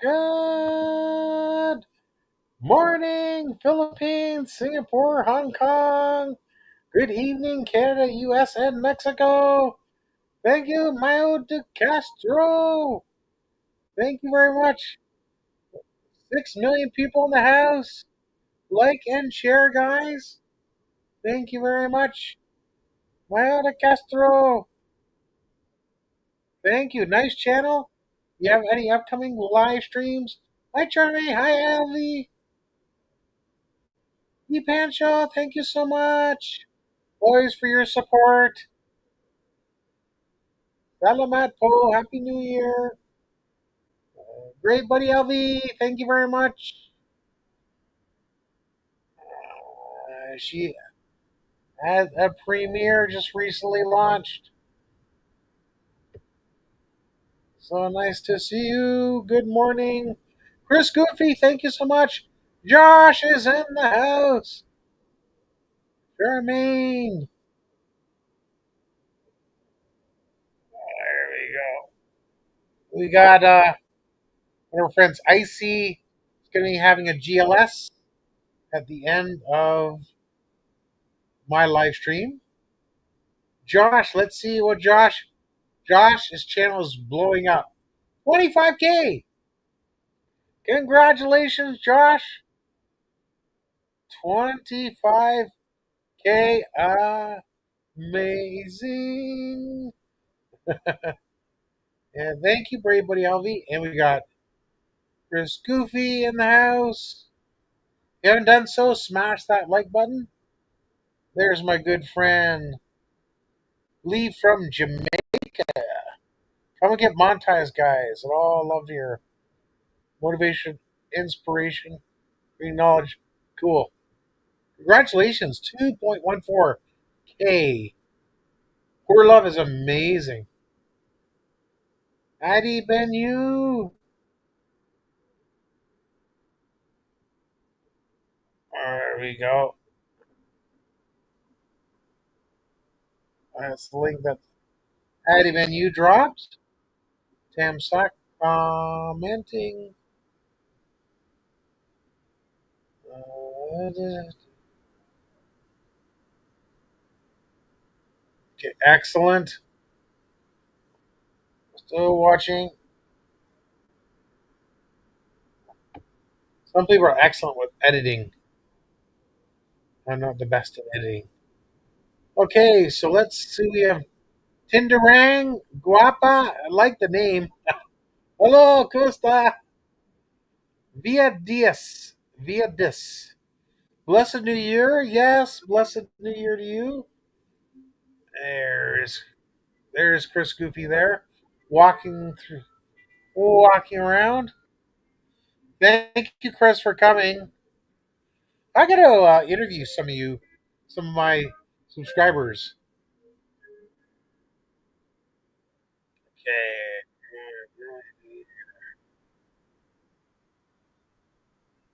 Good morning, Philippines, Singapore, Hong Kong. Good evening, Canada, US, and Mexico. Thank you, Mayo de Castro. Thank you very much. 6 million people in the house. Like and share, guys. Thank you very much. Mayo de Castro. Thank you. Nice channel. You have any upcoming live streams? Hi, Charlie. Hi, Alvy. Pancho, thank you so much. Boys, for your support. Salamat po. Happy New Year. Great buddy LV. Thank you very much. She had a premiere just recently launched. So nice to see you. Good morning. Chris Goofy, thank you so much. Josh is in the house. Charmaine. There we go. We got one of our friends, Icy. Is going to be having a GLS at the end of my live stream. Josh, let's see what Josh's channel is blowing up. 25K. Congratulations, Josh. 25K. Amazing. And thank you, Brave Buddy LV. And we got Chris Goofy in the house. If you haven't done so, smash that like button. There's my good friend Lee from Jamaica. Come and get monetized, guys. And all love your motivation, inspiration, free knowledge. Cool. Congratulations, 2.14K. Poor Love is amazing. Adi Ben you. There we go. That's the link that Adi Ben you dropped. Tam Sack commenting. Okay, excellent. Still watching. Some people are excellent with editing. I'm not the best at editing. Okay, so let's see. We have Tinderang Guapa. I like the name. Hello, Costa. Via Dias. Via Dis. Blessed New Year. Yes, blessed New Year to you. There's there's Chris Goofy there, walking around. Thank you, Chris, for coming. I got to interview some of my subscribers. Okay,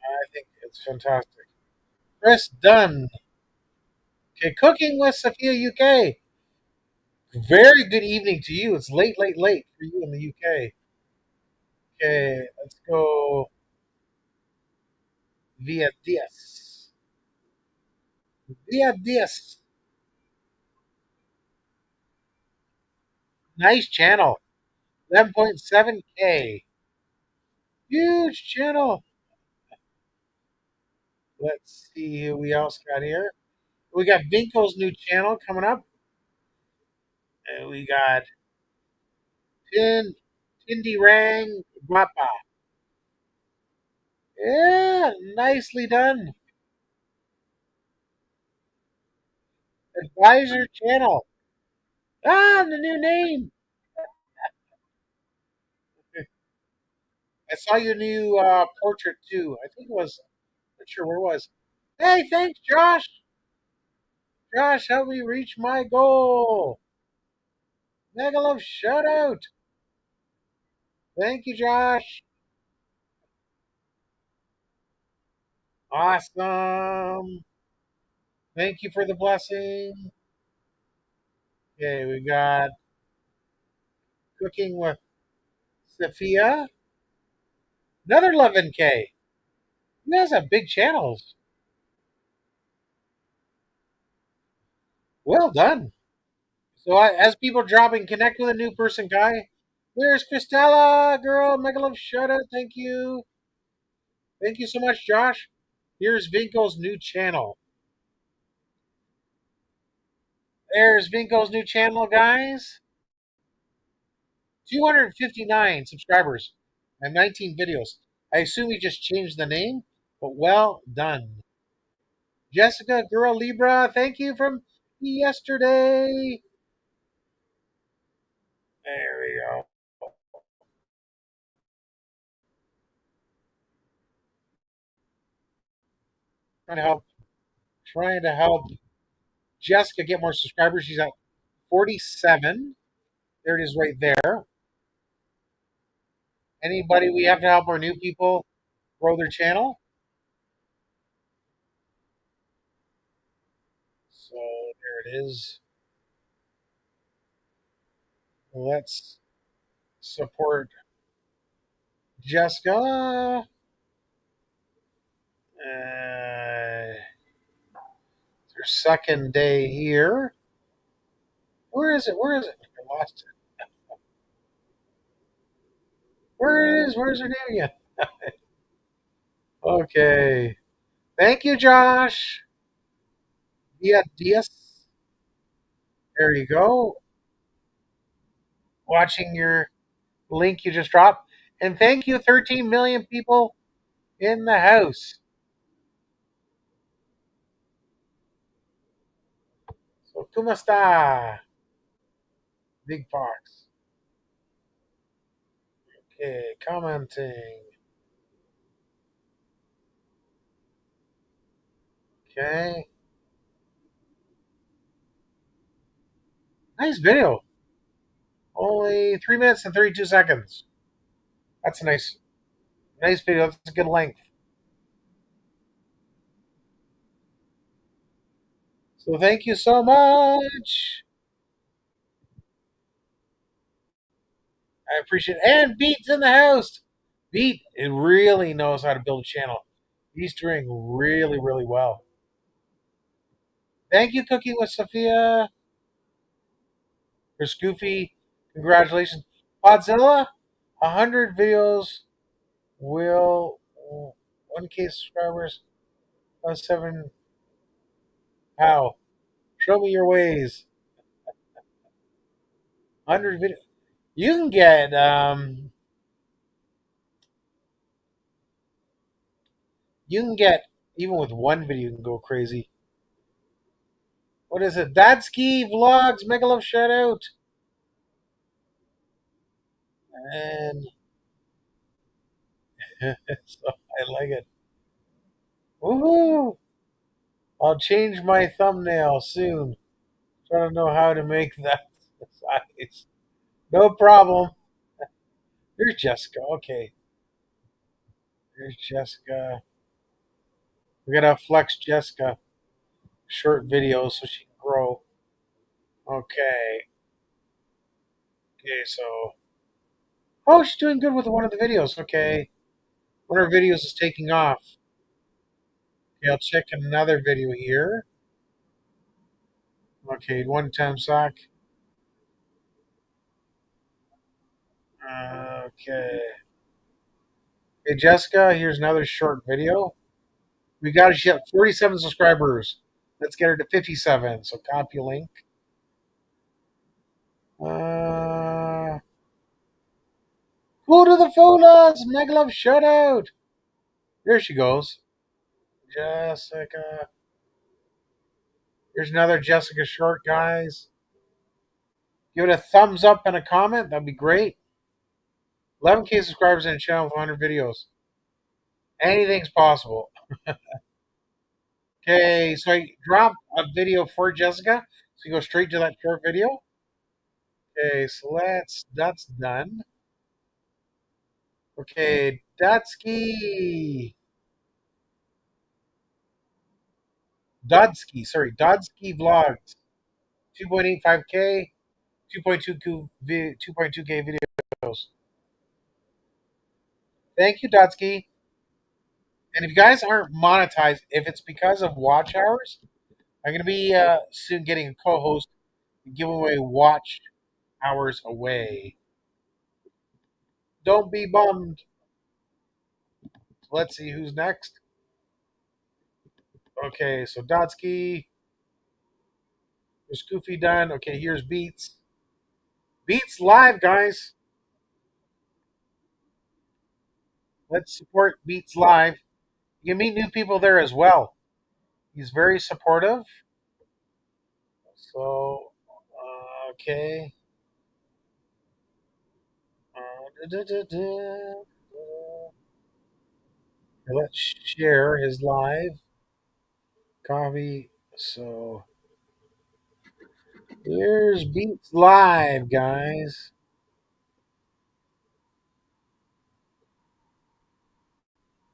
I think it's fantastic. Chris Dunn. Okay, cooking with Sophia UK. Very good evening to you. It's late, late, late for you in the UK. Okay, let's go via Diaz. Via Diaz. Nice channel. 11.7K. Huge channel. Let's see who we else got here. We got Vinko's new channel coming up. And we got Tindy Rang Guapa. Yeah, nicely done. Advisor channel. Ah, the new name. I saw your new portrait too. I think it was, not sure where it was. Hey, thanks, Josh. Josh, help me reach my goal. Mega love shout out. Thank you, Josh. Awesome. Thank you for the blessing. Okay, we got cooking with Sophia. Another 11K. You guys have big channels. Well done. So as people drop and connect with a new person, guy, there's Christella, girl, mega love shout out. Thank you. Thank you so much, Josh. Here's Vinko's new channel. There's Vinko's new channel, guys. 259 subscribers and 19 videos. I assume he just changed the name, but well done. Jessica, girl, Libra, thank you from yesterday. There we go. Trying to help, trying to help Jessica get more subscribers. She's at 47. There it is right there. Anybody we have to help our new people grow their channel? So there it is. Let's support Jessica. Their second day here. Where is it? Where is it? I lost it. Where it is? Where's her name again? Okay. Thank you, Josh. Diaz. There you go. Watching your link you just dropped. And thank you, 13 million people in the house. So, kumasta? Big Fox. Okay, commenting. Okay. Nice video. Only 3 minutes and 32 seconds. That's a nice video. That's a good length. So thank you so much. I appreciate it. And Beat's in the house. Beat it really knows how to build a channel. He's doing really, really well. Thank you, Cooking with Sophia. For Scoofy. Congratulations. Podzilla, 100 videos will 1K subscribers. 7. How? Show me your ways. 100 videos. You can get you can get even with one video you can go crazy. What is it? Dadsky Vlogs, Mega Love shout out. And so I like it. Woohoo! I'll change my thumbnail soon. Trying to know how to make that size. No problem. Here's Jessica. Okay. Here's Jessica. We gotta flex Jessica. Short videos so she can grow. Okay. Okay, so oh, she's doing good with one of the videos. Okay. One of her videos is taking off. Okay, I'll check another video here. Okay, one time sock. Okay. Hey Jessica, here's another short video. We got her. She got 47 subscribers. Let's get her to 57. So copy link. Uh, who to the Fulas? Mega love shout out. There she goes. Jessica. Here's another Jessica short, guys. Give it a thumbs up and a comment. That'd be great. 11K subscribers and a channel with 100 videos. Anything's possible. Okay, so I dropped a video for Jessica. So you go straight to that short video. Okay, so that's done. Okay, Dodsky. Dodsky Vlogs. 2.85K, 2.2K videos. Thank you, Dutsky. And if you guys aren't monetized, if it's because of watch hours, I'm going to be soon getting a co-host to give away watch hours away. Don't be bummed. Let's see who's next. Okay, so Dotsky, is Goofy done. Okay, here's Beats. Beats live, guys. Let's support Beats live. You can meet new people there as well. He's very supportive. So, okay. Let's share his live copy. So here's Beats live, guys.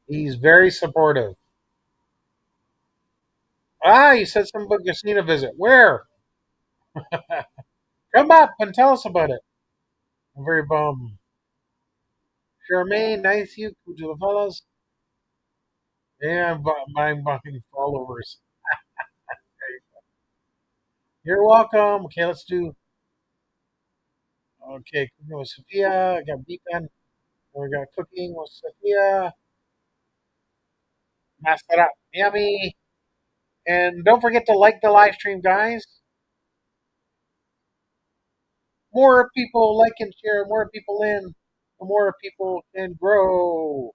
He's very supportive. Ah, you said some book you've seen a visit. Where? Come up and tell us about it. I'm very bummed. Charmaine, nice you to the fellas. Yeah, I'm buying followers. You're welcome. Okay, let's do. Okay, cooking with Sophia. I got Beacon. We got cooking with Sophia. Messed it up. Yummy. And don't forget to like the live stream, guys. More people like and share, more people in, the more people can grow.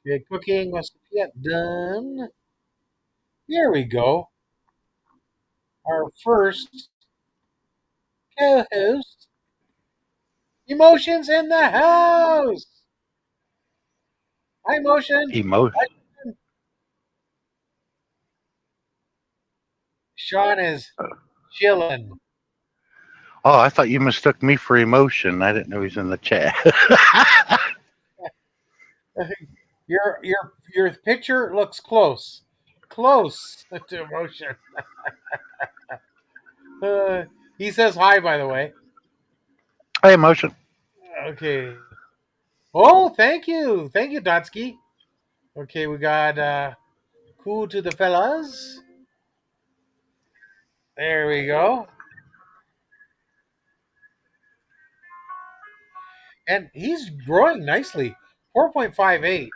Okay, cooking with Sophia done. Here we go. Our first co-host. Emotions in the house. Hi, Emotion. Emotion. Hi. Sean is chilling. Oh, I thought you mistook me for emotion. I didn't know he's in the chat. Your picture looks close, close to Emotion. Uh, he says hi, by the way. Hey, emotion. Okay. Oh, thank you, Dotsky. Okay, we got cool to the fellas. There we go. And he's growing nicely. 4.58.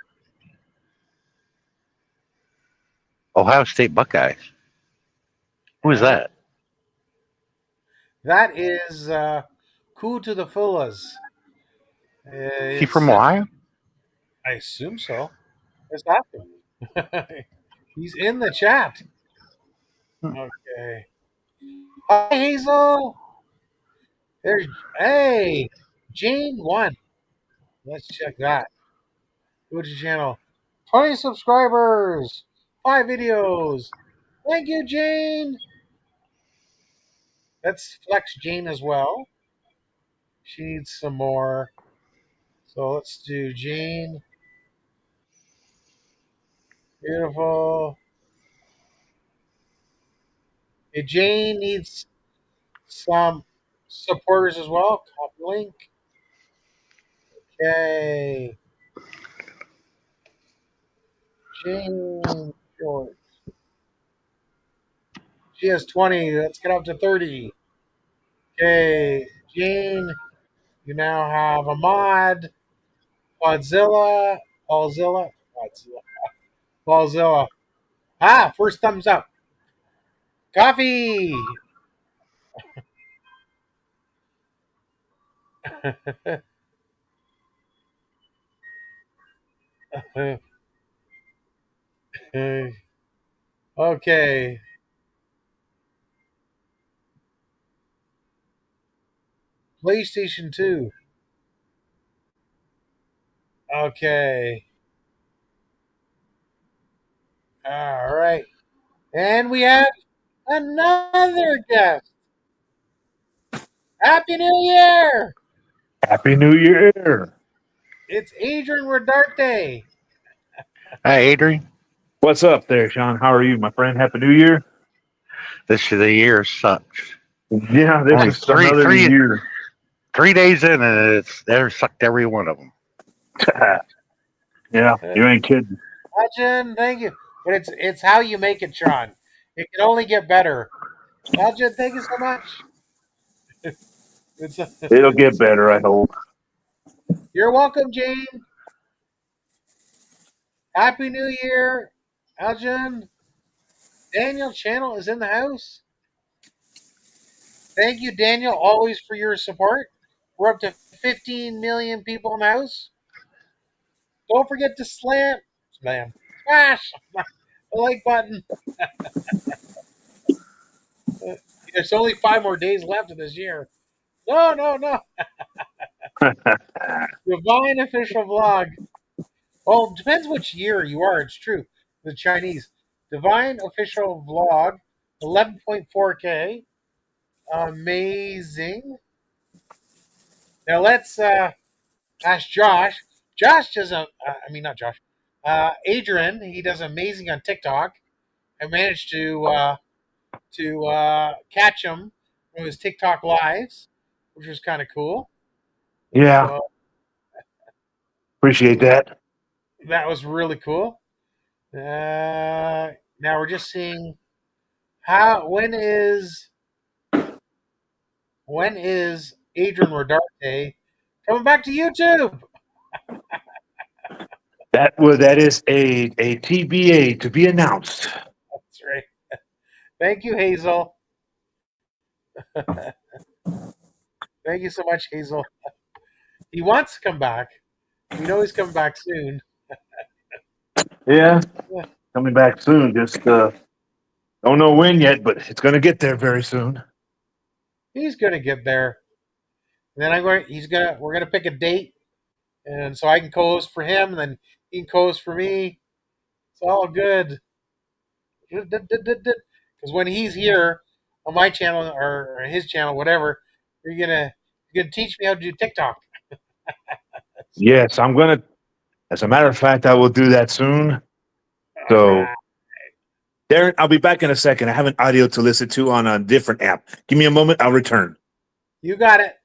Ohio State Buckeyes. Who is Uh, that? that is cool to the fellas. He It's from Ohio? I assume so. Let's ask him. He's in the chat. Hmm. Okay. Hi, Hazel. There's hey, Jane won. Let's check that. Go to channel. 20 subscribers. 5 videos. Thank you, Jane. Let's flex Jane as well. She needs some more. So let's do Jane. Beautiful. Okay, Jane needs some supporters as well. Copy link. Okay. Jane Short. She has 20. Let's get up to 30. Okay. Jane, you now have a mod. Quadzilla. Paulzilla. Quadzilla. Paulzilla. Ah, first thumbs up. Coffee. Okay. PlayStation 2. Okay. All right. And we have another guest. Happy New Year. Happy New Year! It's Adrian Rodarte. Hi, Adrian. What's up there, Sean? How are you, my friend? Happy New Year! This year the year sucks. Yeah, this Only is another year. 3 days in, and they're sucked every one of them. Yeah, you ain't kidding. Elgin, thank you. But it's how you make it, Sean. It can only get better. Elgin, thank you so much. It's It'll get better, I hope. You're welcome, Jane. Happy New Year, Elgin. Daniel Channel is in the house. Thank you, Daniel, always for your support. We're up to 15 million people in the house. Don't forget to smash the like button. There's only 5 more days left of this year. No. Divine official vlog. Well, it depends which year you are. It's true. The Chinese. Divine official vlog, 11.4K. Amazing. Now let's ask Josh. Josh does not Josh. Adrian, he does amazing on TikTok. I managed to catch him on his TikTok lives, which was kind of cool. Yeah, So appreciate that. that was really cool. Now we're just seeing when is Adrian Rodarte coming back to YouTube? That is a TBA to be announced. That's right. Thank you, Hazel. Thank you so much, Hazel. He wants to come back. We know he's coming back soon. Yeah, Yeah. coming back soon. Just don't know when yet, but it's gonna get there very soon. He's gonna get there. And then we're gonna pick a date, and so I can co-host for him, and then he can co-host for me. It's all good. Because when he's here on my channel or his channel, whatever, you're gonna teach me how to do TikTok. Yes, I'm gonna. As a matter of fact, I will do that soon. All So, right. Darren, I'll be back in a second. I have an audio to listen to on a different app. Give me a moment. I'll return. You got it.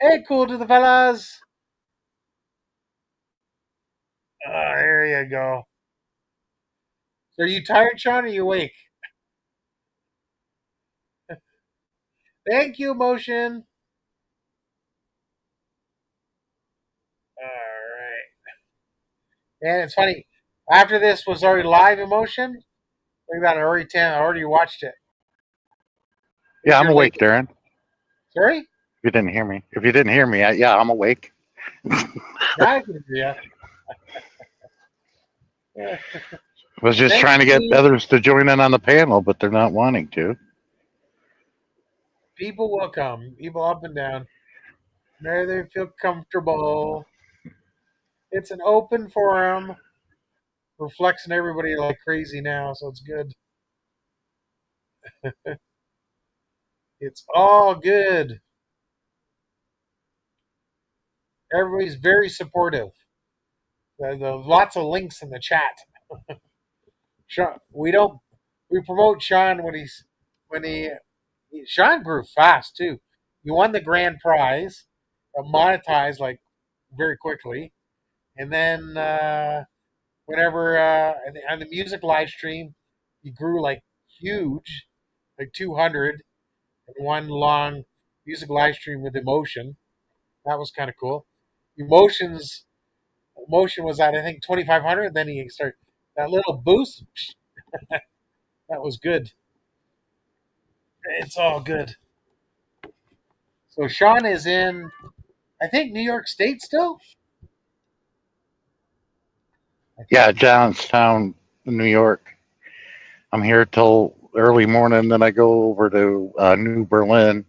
Hey, cool to the fellas. There you go. So are you tired, Sean, or are you awake? Thank you, Motion. All right. And it's funny. After this was already live emotion. Look at that. I already watched it. Yeah, I'm You're awake, late. Darren. Sorry? If you didn't hear me, yeah, I'm awake. Now I can hear you. Was just Thank trying to get you. others to join in on the panel, but they're not wanting to. People will come. People up and down. There they feel comfortable. It's an open forum. We're flexing everybody like crazy now, so it's good. It's all good. Everybody's very supportive. There's lots of links in the chat. Sean, we promote Sean Sean grew fast too. He won the grand prize, monetized like very quickly, and then whenever on the music live stream, he grew like huge, like 200 in one long music live stream with Emotion. That was kind of cool. Emotion was at I think 2,500. Then he started that little boost. That was good. It's all good. So Sean is in, I think, New York State still. Yeah, Johnstown, New York. I'm here till early morning. Then I go over to New Berlin,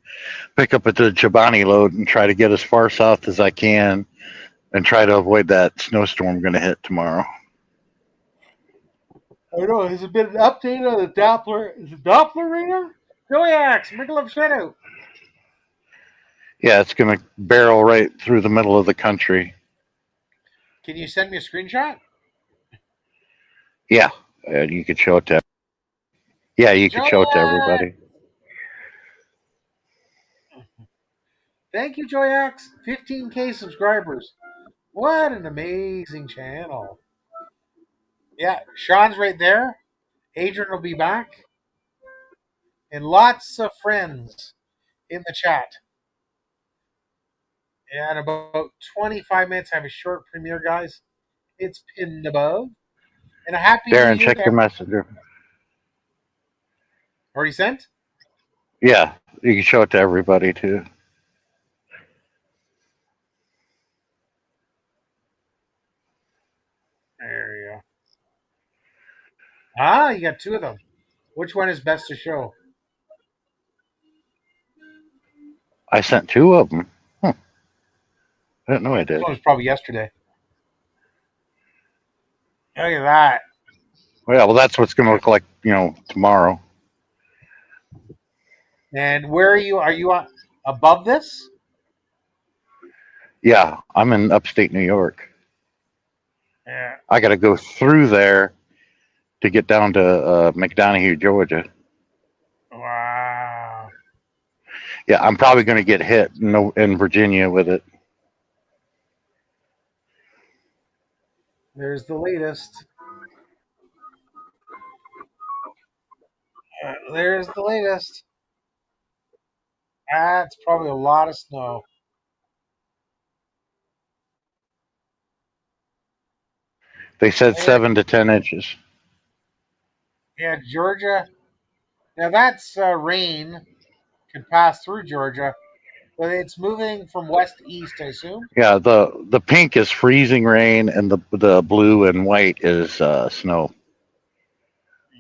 pick up at the Chobani load, and try to get as far south as I can, and try to avoid that snowstorm going to hit tomorrow. I know. Has it been an update on the Doppler? Is it Doppler radar? Joey Axe, Middle of Shadow. Yeah, it's going to barrel right through the middle of the country. Can you send me a screenshot? Yeah, you could show it to. Yeah, you could show it to everybody. Thank you, Joyax. 15K subscribers. What an amazing channel. Yeah, Sean's right there. Adrian will be back. And lots of friends in the chat. Yeah, in about 25 minutes, I have a short premiere, guys. It's pinned above. And a happy new Darren, year check to your messenger. already sent? Yeah, you can show it to everybody too. There you go. Ah, you got two of them. Which one is best to show? I sent two of them. I didn't know I This did. one was probably yesterday. Look at that. Yeah, well, that's what's going to look like, tomorrow. And where are you? Are you above this? Yeah, I'm in upstate New York. Yeah. I got to go through there to get down to McDonough, Georgia. Wow. Yeah, I'm probably going to get hit in Virginia with it. There's the latest. There's the latest. That's probably a lot of snow. They said There, 7 to 10 inches. yeah, Georgia. Now that's rain can pass through Georgia, but it's moving from west to east, I assume. Yeah, the pink is freezing rain, and the blue and white is snow.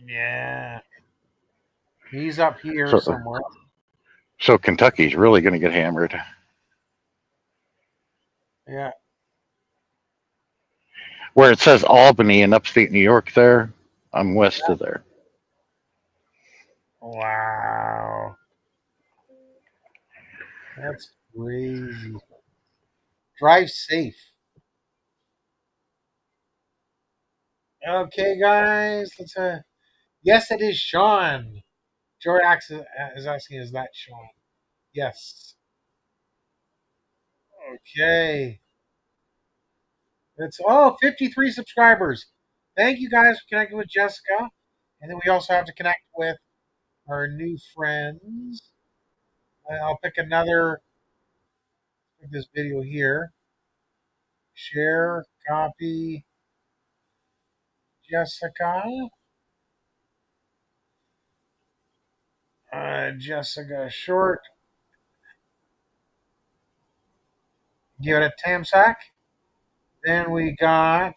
Yeah. He's up here So somewhere. so Kentucky's really going to get hammered. Yeah. Where it says Albany in upstate New York, there, I'm west of there. Wow. That's crazy. Drive safe. Okay, guys. Let's. Yes, it is Sean. Jordax is asking, is that Sean? Yes. Okay. It's 53 subscribers. Thank you guys for connecting with Jessica. And then we also have to connect with our new friends. I'll pick this video here. Share, copy, Jessica. Jessica Short. Give it a Tamsack. Then we got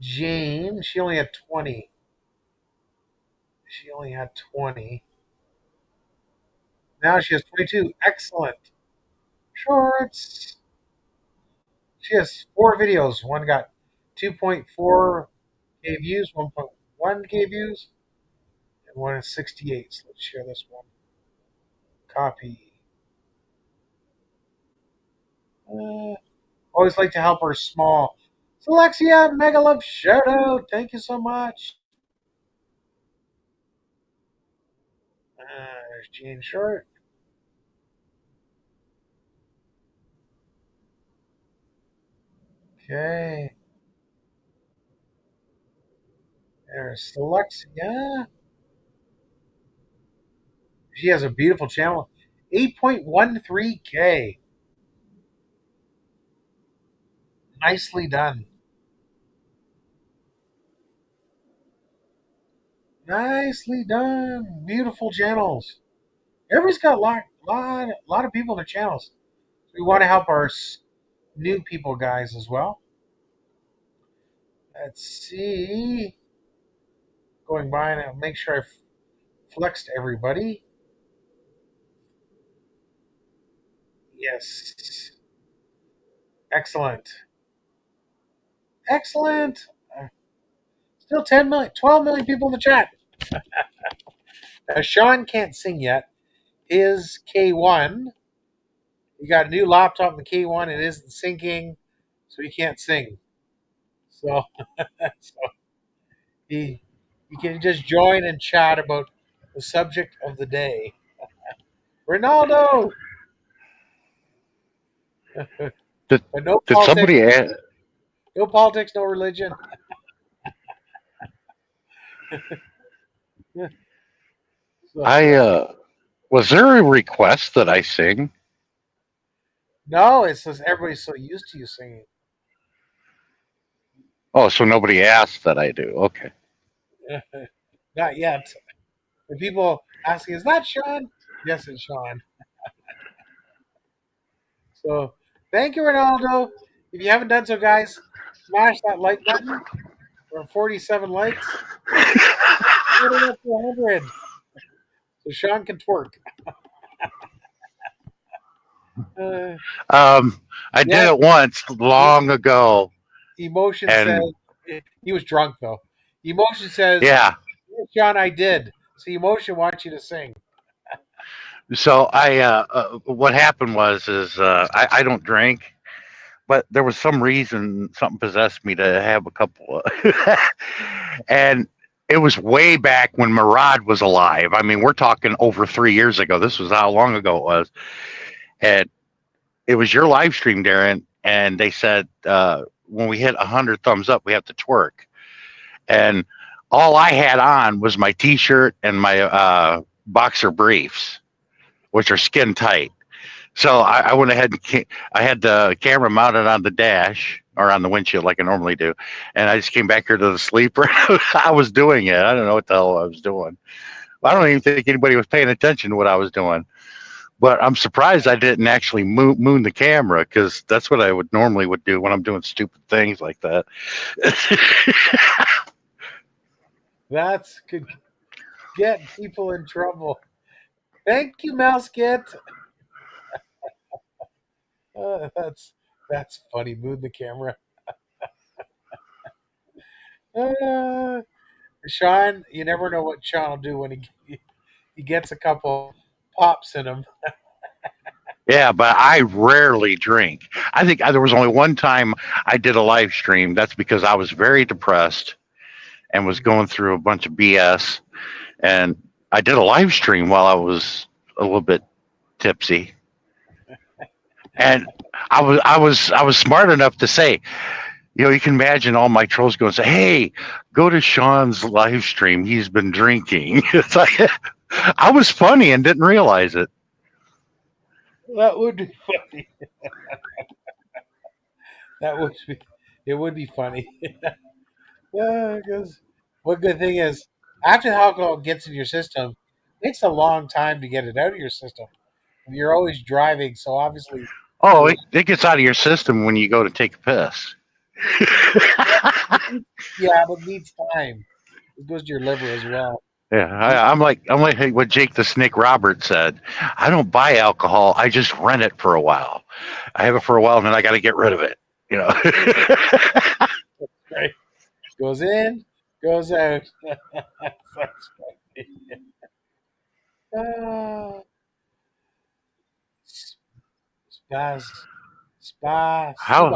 Jane. She only had 20. She only had 20. Now she has 22. Excellent. Shorts. She has 4 videos. One got 2.4K views, 1.1K views, and one is 68. So let's share this one. Copy. Always like to help our small. Alexia, mega love shout out. Thank you so much. There's Gene Short. Okay. There's Alexia. She has a beautiful channel. 8.13K. Nicely done. Nicely done. Beautiful channels. Everybody's got a lot of people in their channels. We want to help our new people guys as well. Let's see. Going by and I'll make sure I flexed everybody. Yes. Excellent. Excellent. Still 10 million, 12 million people in the chat. Sean can't sing yet. His K1, he got a new laptop in the K1. It isn't syncing, so he can't sing. So, so he can just join and chat about the subject of the day. Ronaldo. Did, But no did politics, somebody ask? no politics, no religion. So, Was there a request that I sing? no, it's just everybody's so used to you singing. Oh, so nobody asked that I do. Okay. Not yet. The people asking, is that Sean? Yes, it's Sean. So thank you, Ronaldo. If you haven't done so, guys, smash that like button. We're at 47 likes. Get it up to 100 so Sean can twerk. Uh, I did yeah, it once long ago, emotion says and he was drunk though. Emotion says, yeah. "Yes, Sean, I did." So emotion wants you to sing. So what happened was is I don't drink, but there was some reason something possessed me to have a couple, and it was way back when Murad was alive. I mean, we're talking over 3 years ago. This was how long ago it was, and it was your live stream, Darren, and they said when we hit 100 thumbs up, we have to twerk, and all I had on was my T-shirt and my boxer briefs, which are skin tight. So I went ahead and I had the camera mounted on the dash or on the windshield like I normally do, and I just came back here to the sleeper. I was doing it. I don't know what the hell I was doing. I don't even think anybody was paying attention to what I was doing. But I'm surprised I didn't actually moon the camera because that's what I would normally would do when I'm doing stupid things like that. That's could get people in trouble. Thank you, Mousekit. That's funny. Move the camera. Uh, Sean, you never know what Sean will do when he gets a couple pops in him. Yeah, but I rarely drink. I think there was only one time I did a live stream. That's because I was very depressed and was going through a bunch of BS. And I did a live stream while I was a little bit tipsy. And I was smart enough to say, you can imagine all my trolls going say, "Hey, go to Sean's live stream. He's been drinking." It's like I was funny and didn't realize it. That would be funny. That would be. It would be funny. Yeah, because one good thing is after the alcohol gets in your system, it takes a long time to get it out of your system. You're always driving, so obviously, Oh, it gets out of your system when you go to take a piss. yeah, but it needs time. It goes to your liver as well. Yeah, I'm like what Jake the Snake Roberts said. I don't buy alcohol. I just rent it for a while. I have it for a while, and then I got to get rid of it. You know. Right? Goes in, goes out. That's funny. Ah, spaz, spasiba. how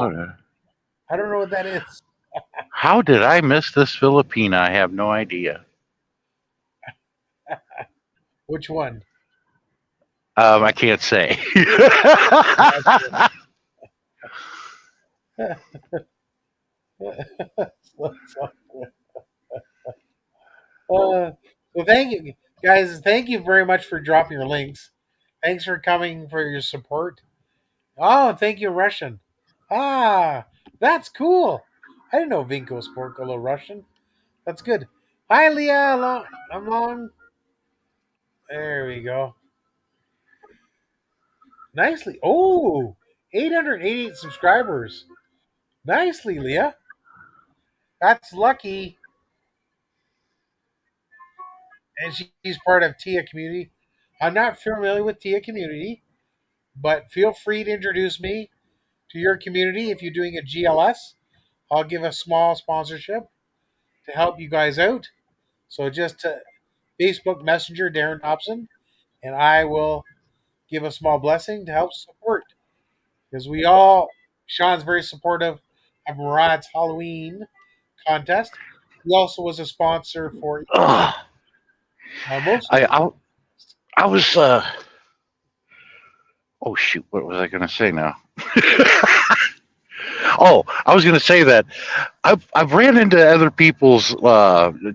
I don't know what that is. how did I miss this Filipina? I have no idea. Which one? I can't say. Well, thank you, guys. Thank you very much for dropping your links. Thanks for coming for your support. Oh, thank you, Russian. Ah, that's cool. I didn't know Vinko spoke a little Russian. That's good. Hi, Leah. I'm long. There we go. Nicely. Oh, 888 subscribers. Nicely, Leah. That's lucky. And she's part of Tia Community. I'm not familiar with Tia Community, but feel free to introduce me to your community. If you're doing a GLS, I'll give a small sponsorship to help you guys out. So just to Facebook Messenger Darren Dobson, and I will give a small blessing to help support. Because Sean's very supportive of Murad's Halloween contest. He also was a sponsor for Ugh. most of I, the. I I was Oh shoot, what was I going to say now? Oh, I was going to say that I've ran into other people's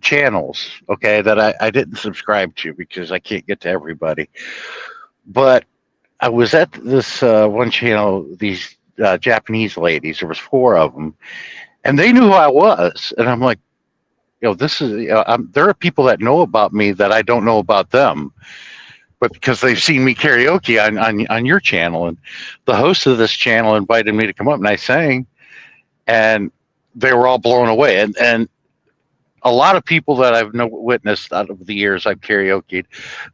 channels, okay, that I didn't subscribe to because I can't get to everybody. But I was at this one channel, these Japanese ladies. There was four of them, and they knew who I was, and I'm like, this is. There are people that know about me that I don't know about them, but because they've seen me karaoke on your channel, and the host of this channel invited me to come up, and I sang, and they were all blown away, and a lot of people that I've witnessed out of the years I've karaokeed,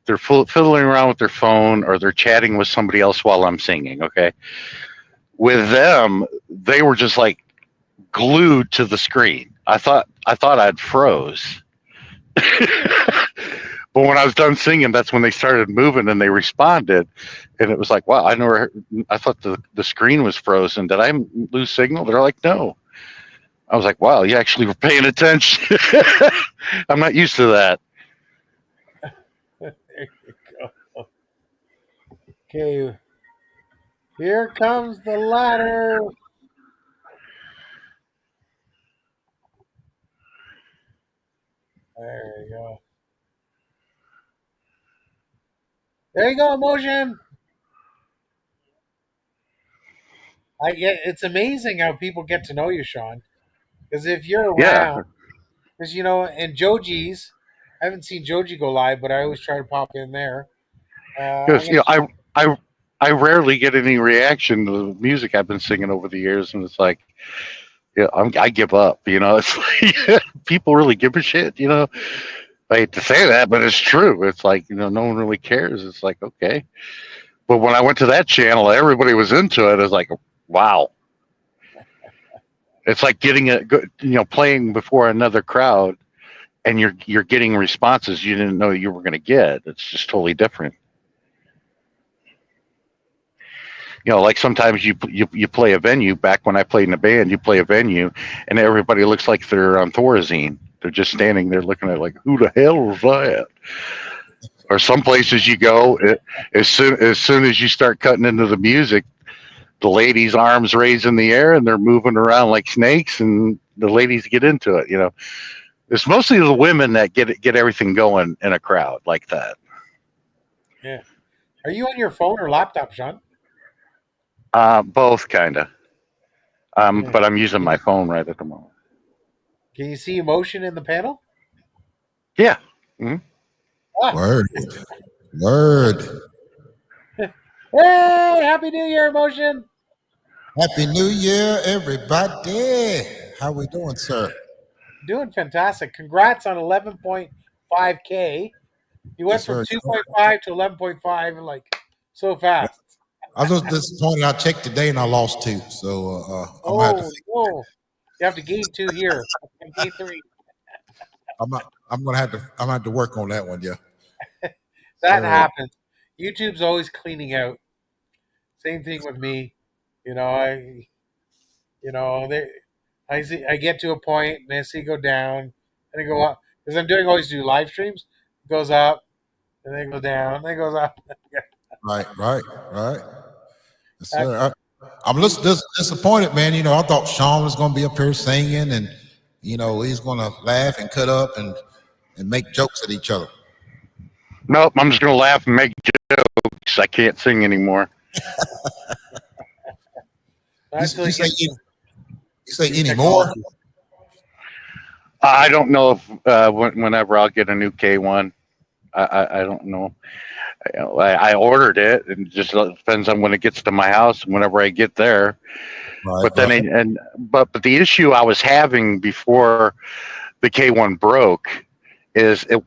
they're fiddling around with their phone or they're chatting with somebody else while I'm singing. Okay, with them, they were just like glued to the screen. I thought I'd froze. But when I was done singing, that's when they started moving and they responded, and it was like, wow, I thought the screen was frozen. Did I lose signal? They're like, no. I was like, wow, you actually were paying attention. I'm not used to that. There you go. Okay. Here comes the ladder. There you go. There you go, emotion. It's amazing how people get to know you, Sean. Because if you're Yeah, around, because and Joji's, I haven't seen Joji go live, but I always try to pop in there. I'm because gonna, I rarely get any reaction to the music I've been singing over the years, and it's like, I give up. It's like people really give a shit. I hate to say that, but it's true. It's like no one really cares. It's like okay, but when I went to that channel, everybody was into it. It's like wow. It's like getting playing before another crowd, and you're getting responses you didn't know you were going to get. It's just totally different. Like sometimes you play a venue. Back when I played in a band, you play a venue, and everybody looks like they're on Thorazine. They're just standing there looking at like, who the hell was that? Or some places you go, as soon as you start cutting into the music, the ladies' arms raised in the air and they're moving around like snakes, and the ladies get into it. It's mostly the women that get everything going in a crowd like that. yeah. Are you on your phone or laptop, Sean? Both kind of. Yeah. But I'm using my phone right at the moment. Can you see emotion in the panel? Yeah. Mm-hmm. Ah. Word. Word. Hey, Happy New Year, emotion. Happy New Year, everybody. How we doing, sir? Doing fantastic. Congrats on 11.5K. You went Yes, from sir. 2.5 to 11.5 like so fast. I was just disappointed. I checked today and I lost 2. So I'm gonna have to. Oh, you have to gain 2 here. Gain 3. I'm gonna have to work on that one. Yeah. That happens. YouTube's always cleaning out. Same thing with me. I get to a point and I see it go down and it go up because always do live streams. It goes up and then it goes down and then it goes up. Right. Yes, sir. I'm disappointed, man. I thought Sean was gonna be up here singing and he's gonna laugh and cut up and make jokes at each other. Nope, I'm just gonna laugh and make jokes. I can't sing anymore. You say anymore? I don't know if whenever I'll get a new K1. I don't know. I ordered it, and it just depends on when it gets to my house and whenever I get there. Right, but then, but the issue I was having before the K1 broke is it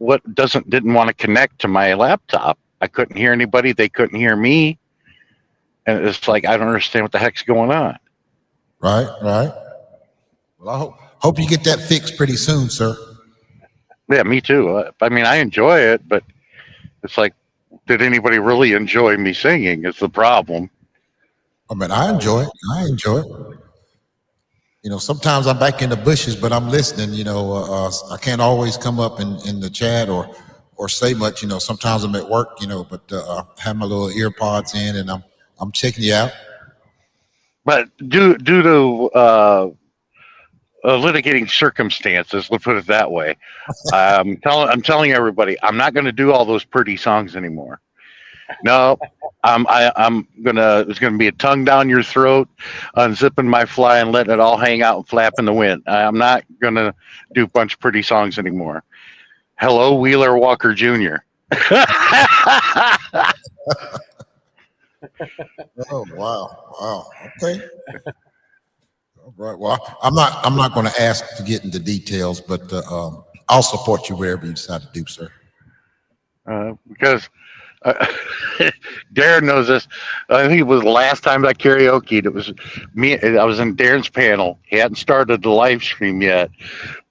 didn't want to connect to my laptop. I couldn't hear anybody. They couldn't hear me, and it's like I don't understand what the heck's going on. Right. Well, I hope you get that fixed pretty soon, sir. Yeah, me too. I mean, I enjoy it, but it's like, did anybody really enjoy me singing? Is the problem. I mean, I enjoy it. Sometimes I'm back in the bushes, but I'm listening. I can't always come up in the chat or say much. Sometimes I'm at work. But I have my little ear pods in, and I'm I'm checking you out. But due to litigating circumstances, let's put it that way, I'm telling everybody, I'm not going to do all those pretty songs anymore. No, I'm gonna. It's gonna be a tongue down your throat, unzipping my fly and letting it all hang out and flap in the wind. I'm not gonna do a bunch of pretty songs anymore. Hello, Wheeler Walker Jr. Oh wow. Okay. All right. Well, I'm not going to ask to get into details, but I'll support you wherever you decide to do, sir. Because Darren knows this. I think it was the last time I karaoke'd. It was me. I was in Darren's panel. He hadn't started the live stream yet,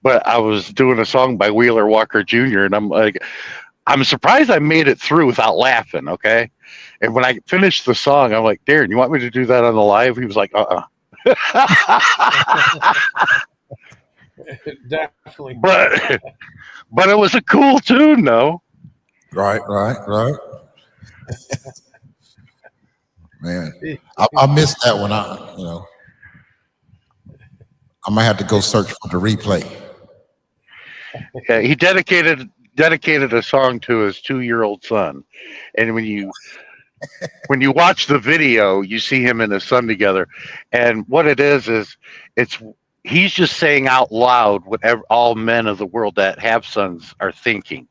but I was doing a song by Wheeler Walker Jr. And I'm like, I'm surprised I made it through without laughing. Okay, and when I finished the song, I'm like, Darren, you want me to do that on the live? He was like, Definitely. But it was a cool tune, though. Right. Man, I missed that one. I might have to go search for the replay. Yeah, he dedicated a song to his 2-year-old son, and when you watch the video, you see him and his son together, and what it is he's just saying out loud whatever all men of the world that have sons are thinking.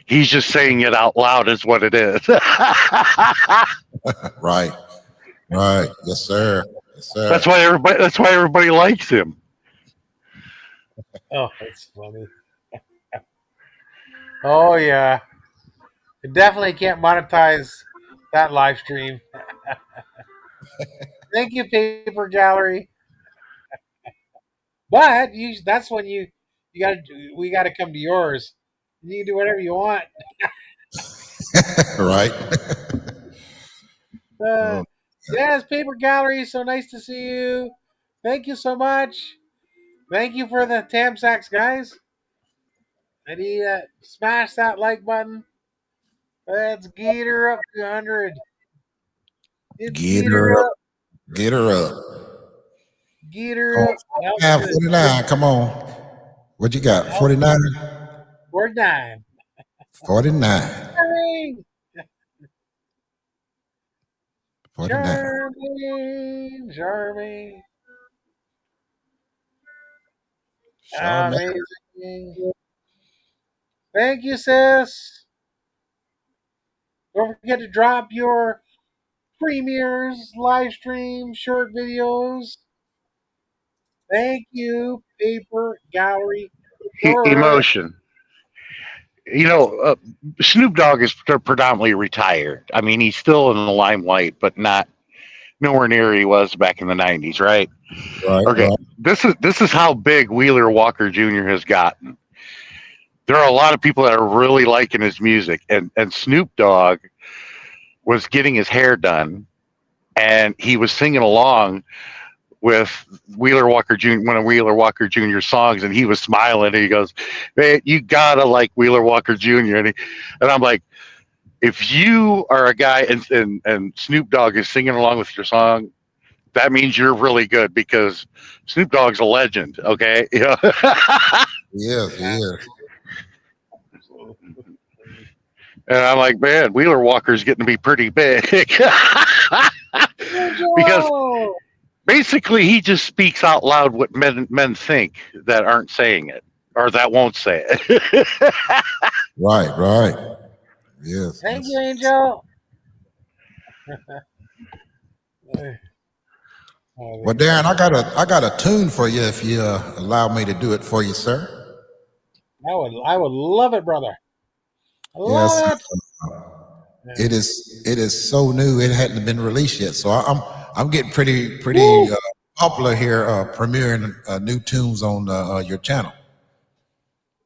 He's just saying it out loud is what it is. Right. Yes, sir. That's why everybody likes him. Oh, that's funny. Oh yeah. You definitely can't monetize that live stream. Thank you, Paper Gallery. But that's when we got to come to yours. You can do whatever you want. Right. Yes, Paper Gallery. So nice to see you. Thank you so much. Thank you for the Tam Sacks, guys. I need smash that like button. Let's get her up to 100. Get her up. Get her up. Get her up. Yeah, 49. Come on. What you got? 49? 49. 49. 49. Charming. Charmaine. Amazing. Thank you, sis. Don't forget to drop your premieres, live stream, short videos. Thank you, Paper Gallery. Emotion. Snoop Dogg is predominantly retired. I mean, he's still in the limelight, but nowhere near he was back in the 90s, right? Right. Okay. Right. This is how big Wheeler Walker Jr. has gotten. There are a lot of people that are really liking his music, and Snoop Dogg was getting his hair done, and he was singing along with Wheeler Walker Jr., one of Wheeler Walker Jr.'s songs, and he was smiling, and he goes, "Hey, you gotta like Wheeler Walker Jr." And I'm like, if you are a guy and Snoop Dogg is singing along with your song, that means you're really good, because Snoop Dogg's a legend, okay? He is. And I'm like, man, Wheeler Walker's getting to be pretty big. Because basically he just speaks out loud what men think that aren't saying it, or that won't say it. Right. Yes. Thank you, Angel. Well, Darren, I got a tune for you if you allow me to do it for you, sir. I would love it, brother. Love it. It is so new. It hadn't been released yet, so I'm getting pretty popular here, premiering new tunes on your channel.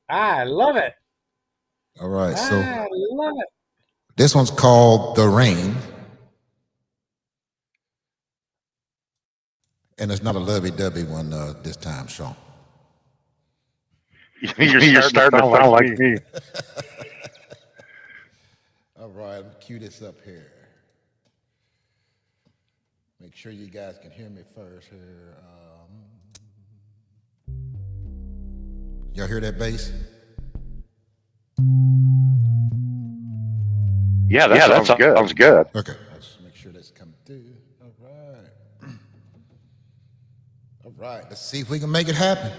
I love it. All right, I so love it. this one's called "The Rain," and it's not a lovey-dovey one this time, Sean. You're starting to sound like me. All right, let me cue this up here. Make sure you guys can hear me first here. Y'all hear that bass? Yeah, that sounds good. Okay. Let's make sure that's coming through. All right. All right. Let's see if we can make it happen.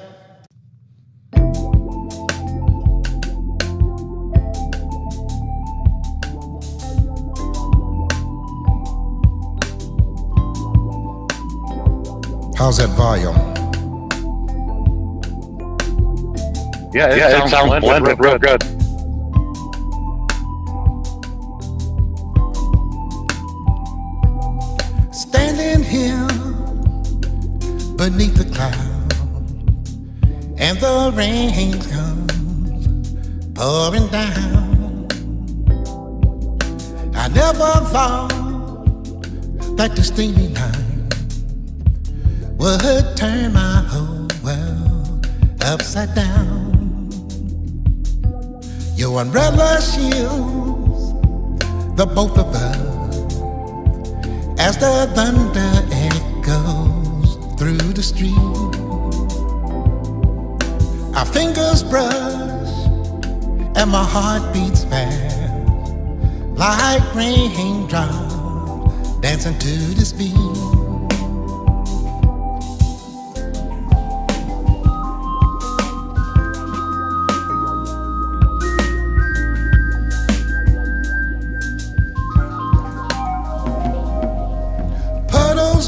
How's that volume? Yeah, it sounds blended real good. Standing here beneath the cloud, and the rain comes pouring down. I never thought that the steamy night would turn my whole world upside down. Your umbrella shields the both of us as the thunder echoes through the street. Our fingers brush and my heart beats fast like raindrops dancing to this beat.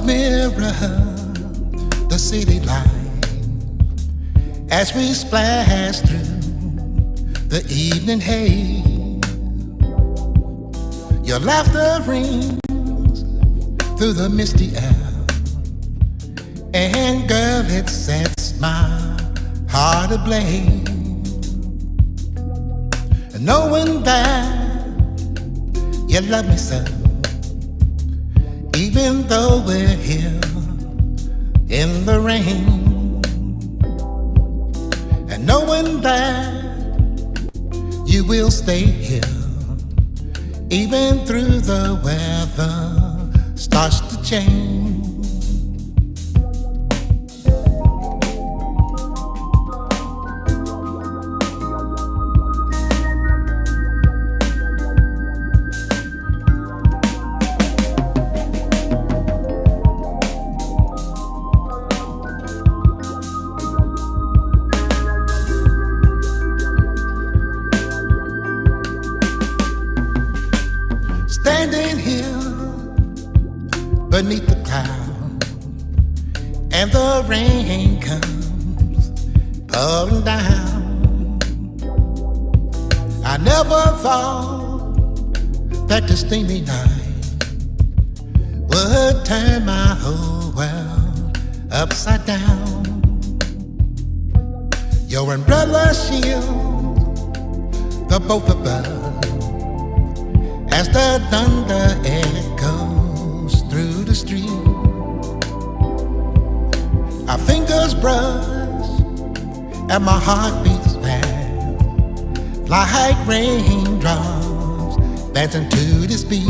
Mirror the city light as we splash through the evening haze. Your laughter rings through the misty air, and girl, it sets my heart ablaze. And knowing that you love me so, even though we're here in the rain, and knowing that you will stay here even through the weather starts to change. Standing here beneath the cloud, and the rain comes pouring down. I never thought that the steamy night would turn my whole world upside down. Your umbrella shields the both of us as the thunder echoes through the street. Our fingers brush and my heart beats fast like raindrops dancing to this beat.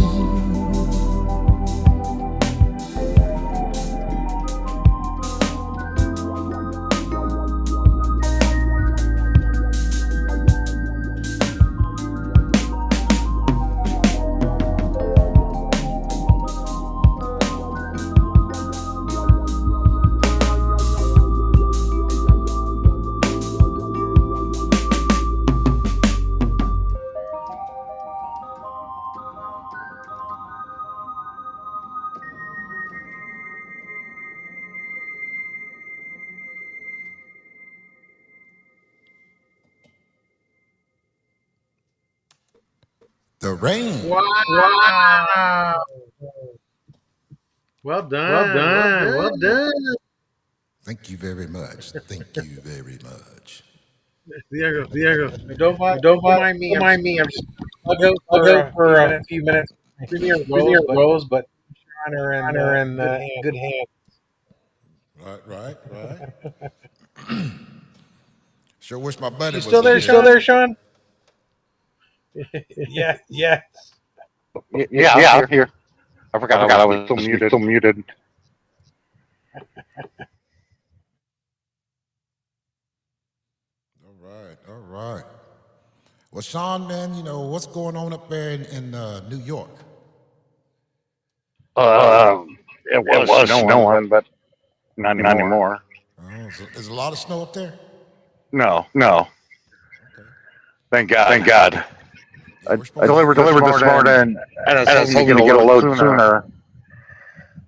The rain. Wow. Well done. Well done. Well done. Thank you very much. Thank you very much. Diego. Don't mind me. I'll go for a few minutes. Premier Rose, but Honor and good hands. Right. Sure wish my buddy You was still there, Sean? Yeah. Yeah, I'm here. I forgot I was still muted. All right. Well, Sean, man, what's going on up there in New York? It was snowing, but not anymore. Oh, is a lot of snow up there? No. Okay. Thank God. Yeah, I we're supposed delivered this morning, and I was hoping to get a load sooner.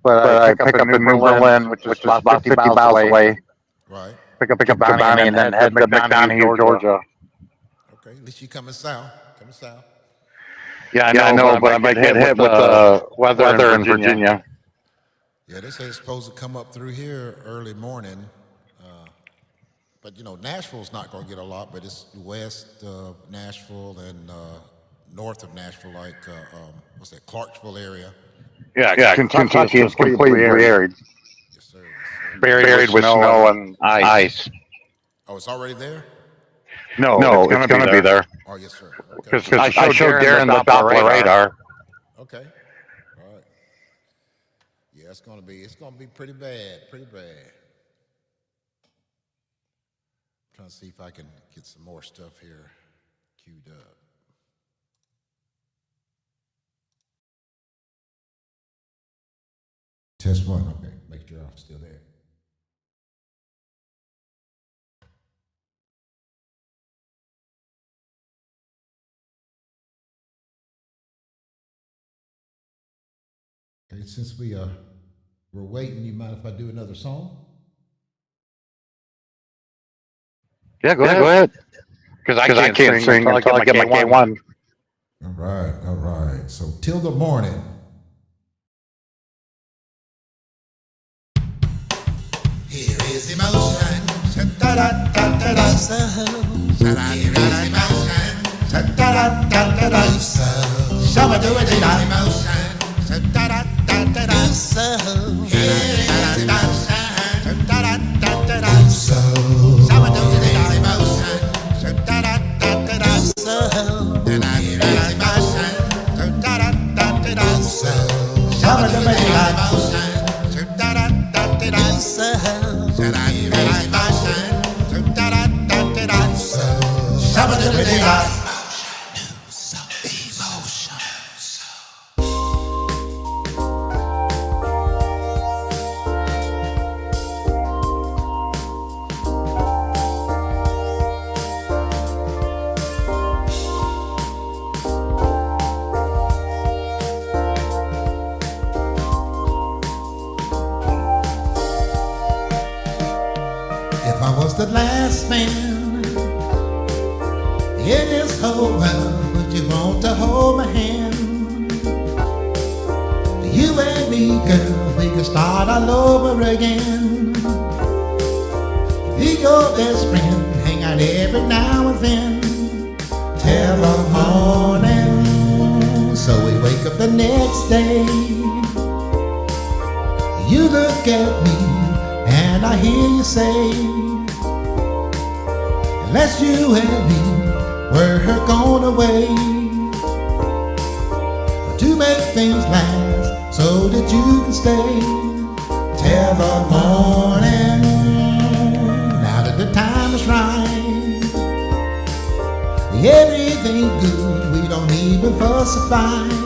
But I pick up in New Berlin, which is about 50 miles away. Right. Pick up Chobani and then head to McDonough, Georgia. Okay. At least you're coming south. Yeah, I know, but I might get hit with weather in Virginia. Yeah, they say it's supposed to come up through here early morning. But Nashville's not going to get a lot, but it's west of Nashville and north of Nashville, like what's that, Clarksville area. Yeah, Kentucky is completely arid. Yes, sir. Buried with snow and ice. Oh, it's already there? No, it's going to be there. Oh, yes, sir. Okay. Because I showed Darren the Doppler radar. Okay. All right. Yeah, it's gonna be pretty bad. Trying to see if I can get some more stuff here queued up. Test one. Okay, make sure I'm still there. Okay, since we're waiting, you mind if I do another song? Yeah, go ahead. Because I can't sing until I get my K1. All right. So till the morning. Here is emotion. Here is emotion. If I was the last man in this whole world, would you want to hold my hand? You and me, girl, we could start all over again. Be your best friend, hang out every now and then till the morning. So we wake up the next day. You look at me and I hear you say, unless you and me were gone away, to make things last so that you can stay till the morning. Now that the time is right, everything good, we don't even fuss or fight.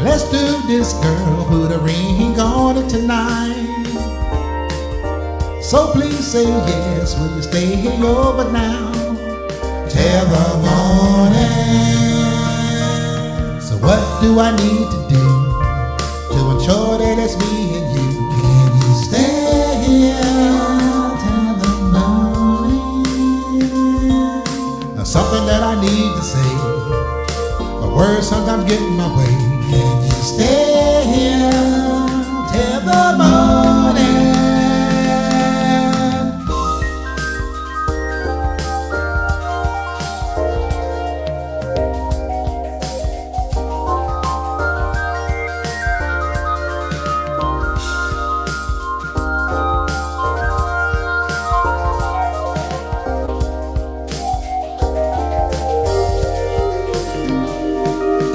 Let's do this, girl, put a ring on it tonight. So please say yes, will you stay here over now till the morning? So what do I need to do to ensure that it's me and you? Can you stay here till the morning? Now something that I need to say, my words sometimes get in my way. Can you stay here till the morning?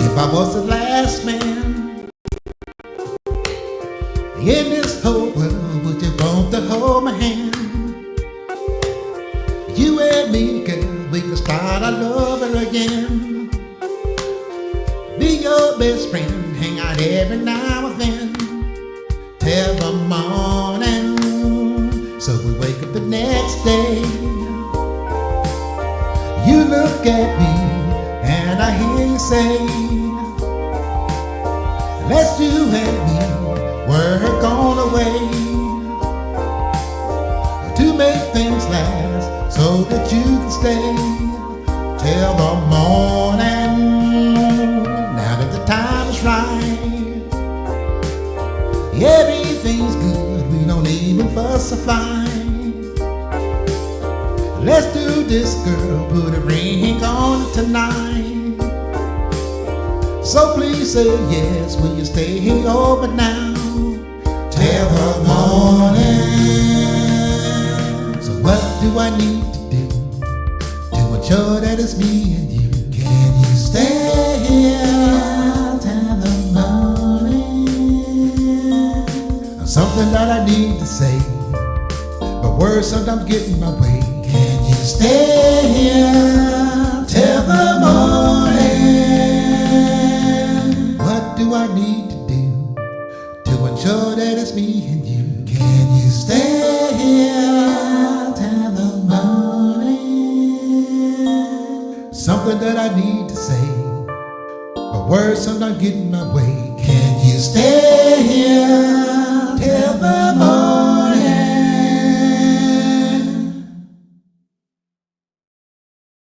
If I was the last man You and me, girl, we can start all over again. Be your best friend, hang out every now and then till the morning. So we wake up the next day. You look at me and I hear you say, let's you and me work on the way to make things last so that you can stay till the morning. Now that the time is right, everything's good, we don't even fuss or fight. Let's do this, girl, put a ring on it tonight. So please say yes, will you stay over now till the morning? So what do I need to do to ensure that it's me and you? Can you stay here till the morning? Something that I need to say, but words sometimes get in my way. Can you stay here till the morning? What do I need to do to ensure that it's me and you? Can you stay here till the morning? Something that I need to say, but words sometimes get in my way. Can you stay here till the morning?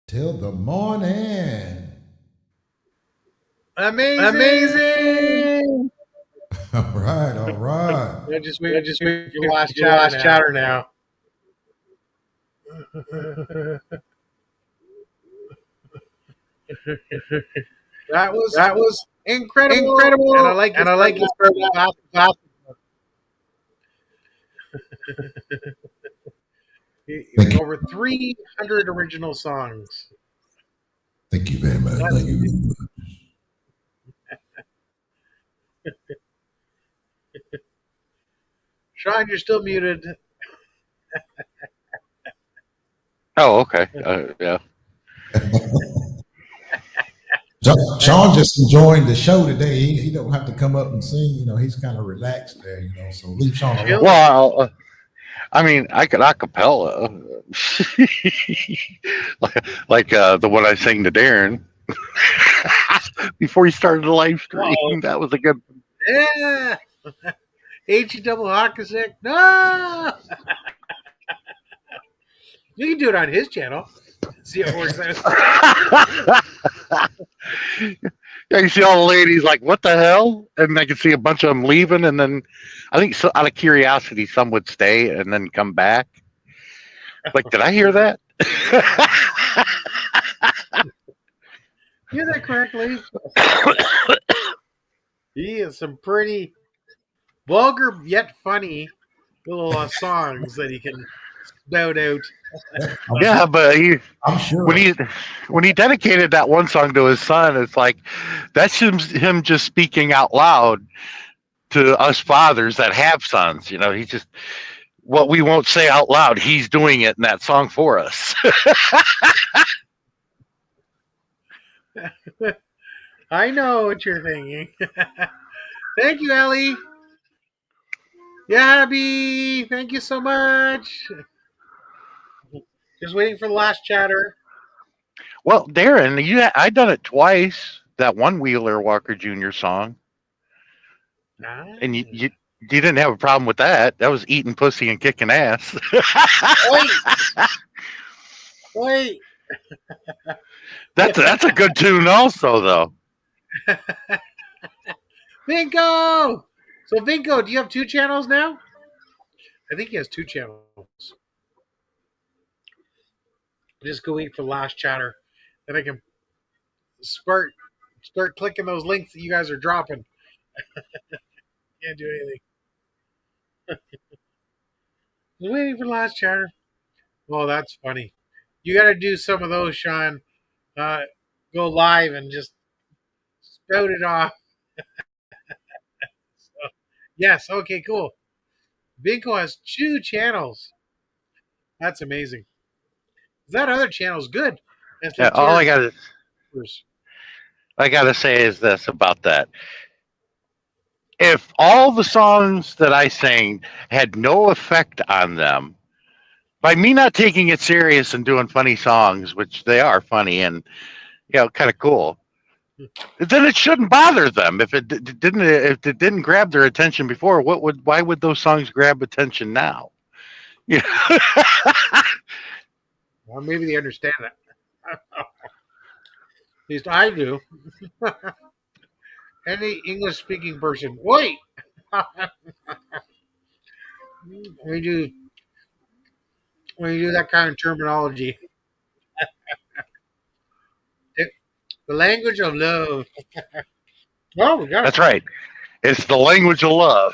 Till the morning. Amazing. All right, all right. I just wait for your last chatter now. That was incredible, and I like it. Over 300 original songs. Thank you very much. Thank you very much. Sean, you're still muted. Oh, okay. Yeah. Sean just enjoying the show today. He don't have to come up and sing. You know, he's kind of relaxed there. You know, so leave Sean alone. Well, I mean, I could acapella, like the one I sang to Darren before he started the live stream. Uh-oh. That was a good. Yeah. H double Hawkasick. No. You can do it on his channel. See how it works out. Yeah, you see all the ladies like, what the hell? And I can see a bunch of them leaving, and then I think so, out of curiosity, some would stay and then come back. Like, did I hear that? Hear that correctly? He has some pretty vulgar yet funny little songs that he can spout out. Yeah, but I'm sure. when he dedicated that one song to his son, it's like that's him just speaking out loud to us fathers that have sons. You know, he just what we won't say out loud, he's doing it in that song for us. I know what you're thinking. Thank you, Ellie. Yabby, thank you so much. Just waiting for the last chatter. Well, Darren, I done it twice. That one Wheeler Walker Jr. song, and you didn't have a problem with that. That was eating pussy and kicking ass. Wait. That's a good tune, also, though. Vinko! So, Vinko, do you have 2 channels now? I think he has 2 channels. Just go wait for the last chatter. Then I can start clicking those links that you guys are dropping. Can't do anything. Just waiting for the last chatter. Well, that's funny. You got to do some of those, Sean. Go live and just spout it off. So, yes, okay, cool. Vinko has 2 channels. That's amazing. That other channel's good. It's Yeah, with all Terry I gotta say is this about that. If all the songs that I sang had no effect on them, by me not taking it serious and doing funny songs, which they are funny and kind of cool, then it shouldn't bother them. If if it didn't grab their attention before, why would those songs grab attention now? Yeah. Well, maybe they understand it. At least I do. Any English speaking person. Wait! when you do that kind of terminology. The language of love. Oh, we got That's right. It's the language of love.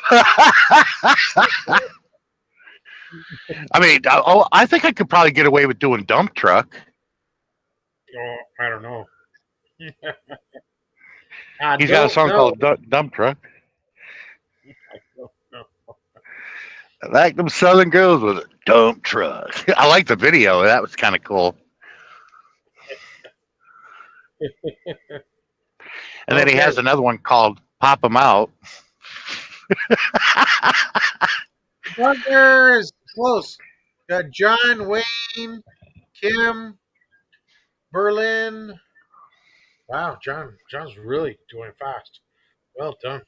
I mean, I think I could probably get away with doing dump truck. Oh, I don't know. He's got a song called Dump Truck. I like them Southern girls with a dump truck. I like the video. That was kind of cool. And then he has another one called Pop 'em Out. Partners, close. Got John, Wayne, Kim, Berlin. Wow, John's really doing fast. Well done.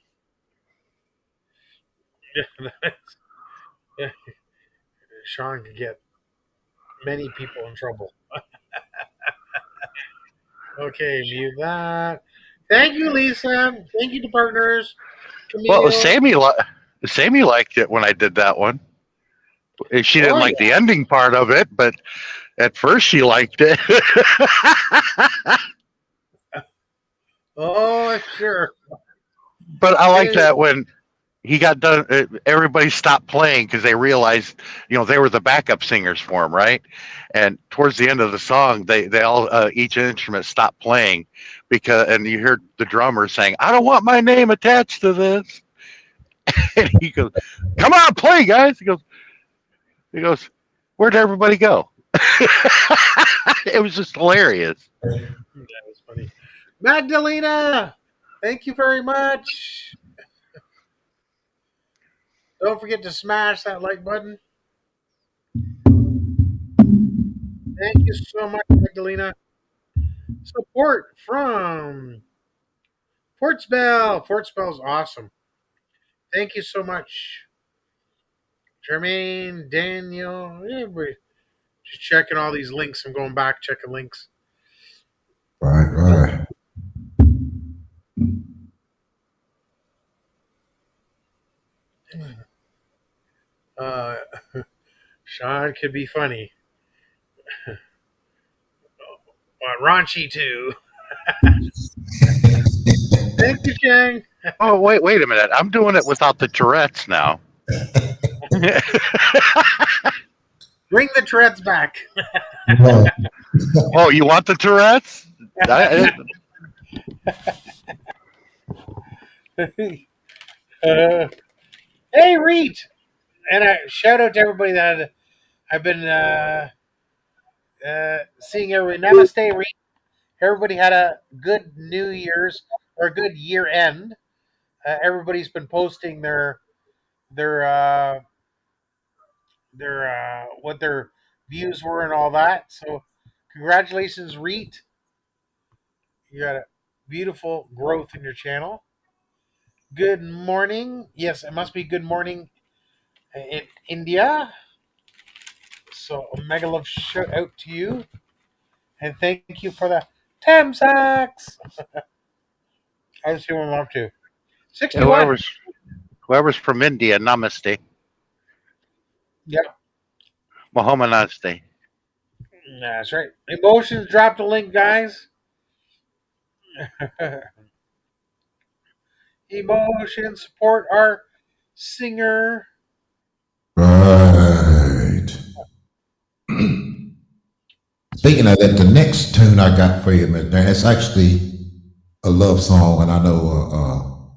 Yeah, Sean could get many people in trouble. Okay, mute that. Thank you, Lisa. Thank you to partners. Camille. Well, Sammy liked it when I did that one. She didn't like the ending part of it, but at first she liked it. Oh, sure. But I like that when he got done, everybody stopped playing because they realized, they were the backup singers for him, right? And towards the end of the song, they all each instrument stopped playing and you heard the drummer saying, "I don't want my name attached to this." And he goes, "Come on, play, guys." He goes, "Where'd everybody go?" It was just hilarious. That was funny. Magdalena, thank you very much. Don't forget to smash that like button. Thank you so much, Magdalena. Support from Fortsbell. Fortsbell's awesome. Thank you so much. Jermaine, Daniel, everybody. Just checking all these links. I'm going back, checking links. Right. Sean could be funny. Raunchy too. Thank you, Chang. Oh, wait a minute. I'm doing it without the Tourette's now. Bring the Tourette's back. Oh, you want the Tourette's? Hey, Reet. And a shout out to everybody that I've been seeing everybody. Namaste, Reet. Everybody had a good New Year's or a good year end. Everybody's been posting their what their views were and all that. So congratulations, Reet. You got a beautiful growth in your channel. Good morning. Yes, it must be good morning in India. So a mega love shout out to you. And thank you for the Tamsax. I just see what I'm up to. 61. Whoever's from India, namaste. Yep. Muhammad Namaste. That's right. Emotions, drop the link, guys. Emotions, support our singer. Right. Speaking of that, the next tune I got for you, man, it's actually a love song, and I know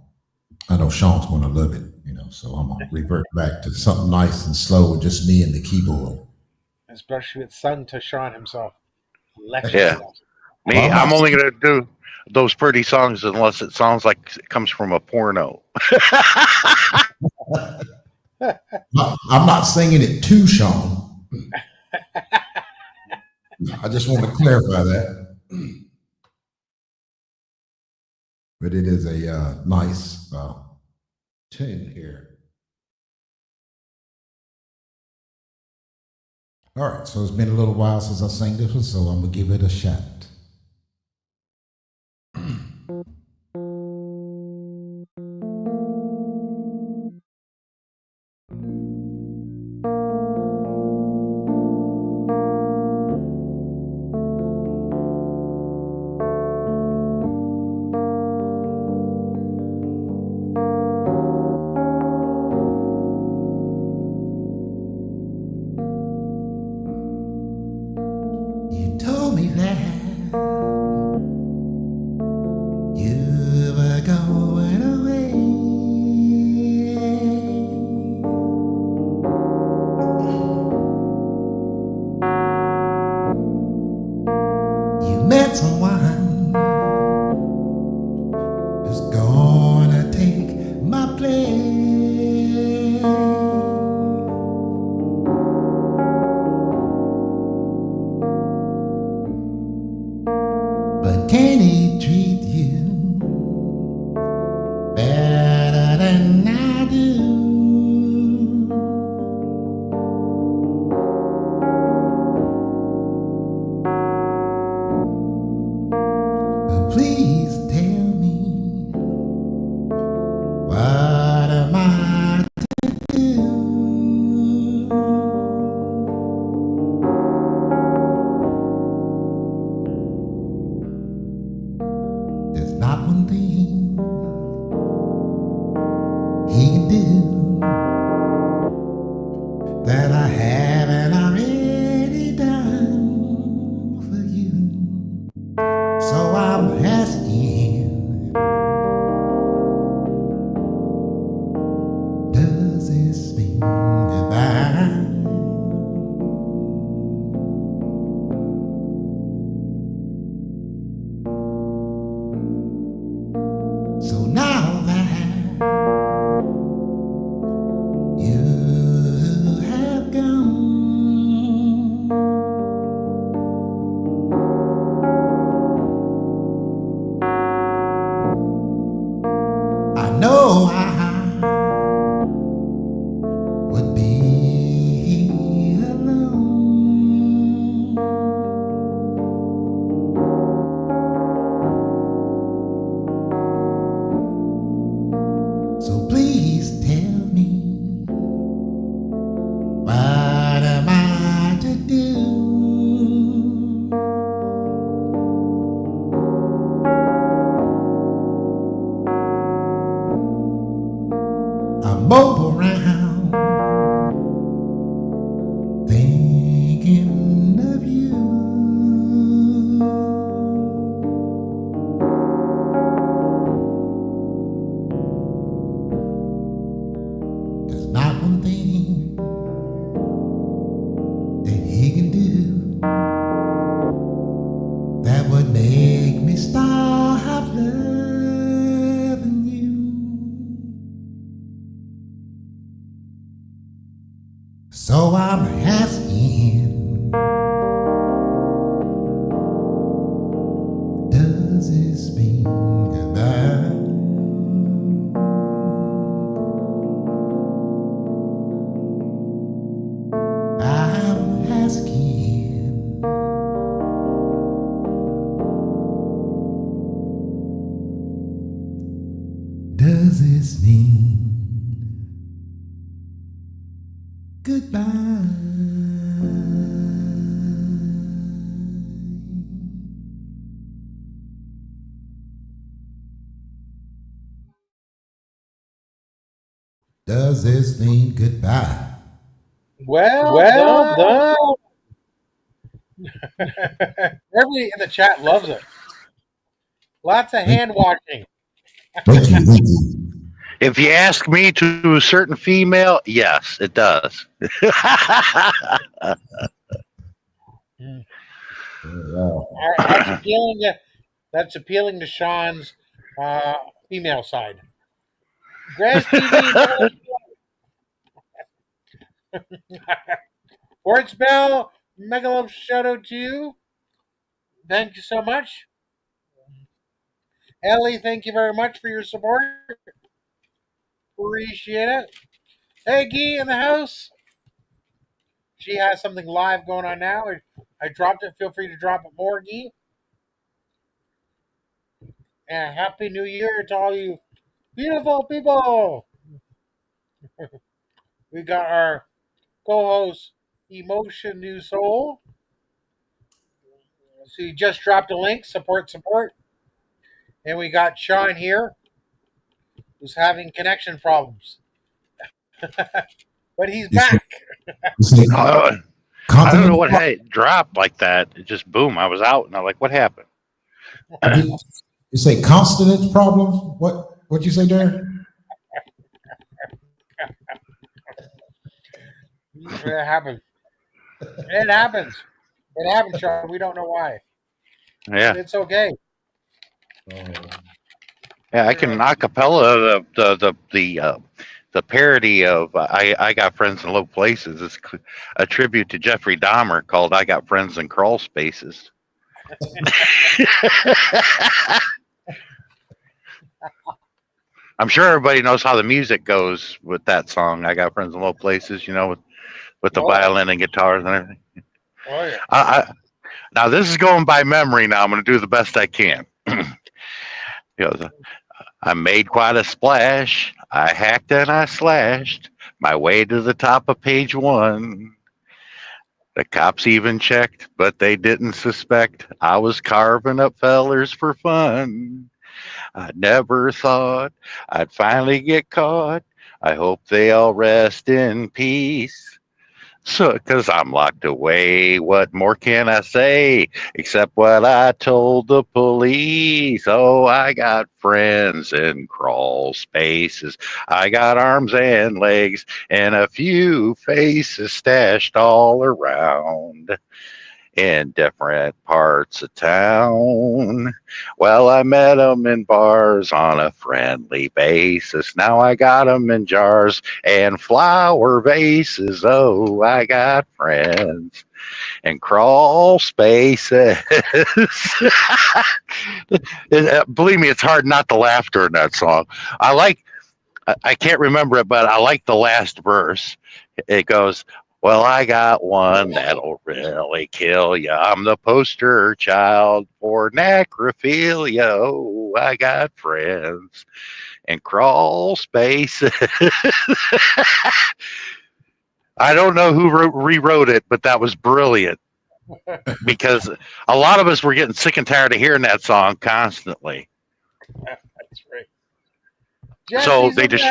Sean's gonna love it, so I'm gonna revert back to something nice and slow, just me and the keyboard. especially if it's sung to Sean himself. Electric Yeah. stuff. Me, Well, I'm only going to do those pretty songs unless it sounds like it comes from a porno. I'm not singing it to Sean. I just want to clarify that. But it is a nice tune here. All right, so it's been a little while since I sang this one, so I'm gonna give it a shot. You told me that you were going away. You met someone who's gonna take my place. But can he treat you better than I do? Please tell me, what am I to do? There's not one thing he can do that I haven't already done for you. So I'm asking, does this mean goodbye? So now that you have gone, I know I would be alone. So please tell me, what am I to do? I mope around thinking of you. There's not one thing that he can do that would make me stop loving you. So I'm asking, does this mean goodbye? I'm asking, does this mean goodbye? Does this mean goodbye? Well done. Everybody in the chat loves it. Lots of hand washing. Thank you, thank you. If you ask me to a certain female, yes, it does. That's appealing. That's appealing to Sean's female side. Grass TV, Sports Bell, mega love shout out to you. Thank you so much. Ellie, thank you very much for your support. Appreciate it. Hey, Gee in the house. She has something live going on now. I dropped it. Feel free to drop it more, Gee. And Happy New Year to all you beautiful people. We got our co-host, Emotion New Soul. So you just dropped a link, support. And we got Sean here, who's having connection problems. But he's back. I don't know what had it dropped like that. It just boom. I was out, and I'm like, "What happened?" You say consonant problems? What'd you say, Darren? It happens. It happens. It happens, Sean. We don't know why. Yeah, It's okay. yeah. I can acapella the parody of I got friends in low places. It's a tribute to Jeffrey Dahmer called "I Got Friends in Crawl Spaces." I'm sure everybody knows how the music goes with that song. I got friends in low places, with the violin and guitars and everything. Oh yeah. Now this is going by memory. Now I'm going to do the best I can. I made quite a splash. I hacked and I slashed my way to the top of page 1. The cops even checked, but they didn't suspect I was carving up fellers for fun. I never thought I'd finally get caught. I hope they all rest in peace. So, 'cause I'm locked away, what more can I say except what I told the police? Oh, I got friends in crawl spaces. I got arms and legs and a few faces stashed all around in different parts of town. Well, I met 'em in bars on a friendly basis. Now I got 'em in jars and flower vases. Oh, I got friends in crawl spaces. Believe me, it's hard not to laugh during that song. I can't remember it, but I like the last verse. It goes, well, I got one that'll really kill you. I'm the poster child for necrophilia. Oh, I got friends in crawl spaces. I don't know who rewrote it, but that was brilliant because a lot of us were getting sick and tired of hearing that song constantly. That's right. So they just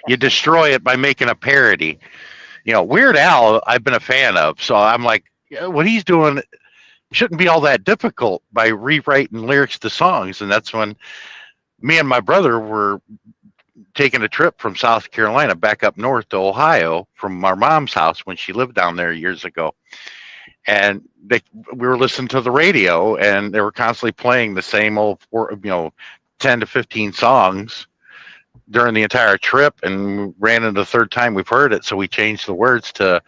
you destroy it by making a parody. Weird Al, I've been a fan of, so I'm like, what he's doing shouldn't be all that difficult by rewriting lyrics to songs. And that's when me and my brother were taking a trip from South Carolina back up north to Ohio from our mom's house when she lived down there years ago. And we were listening to the radio, and they were constantly playing the same old, 10 to 15 songs during the entire trip, and ran into the third time we've heard it, so we changed the words to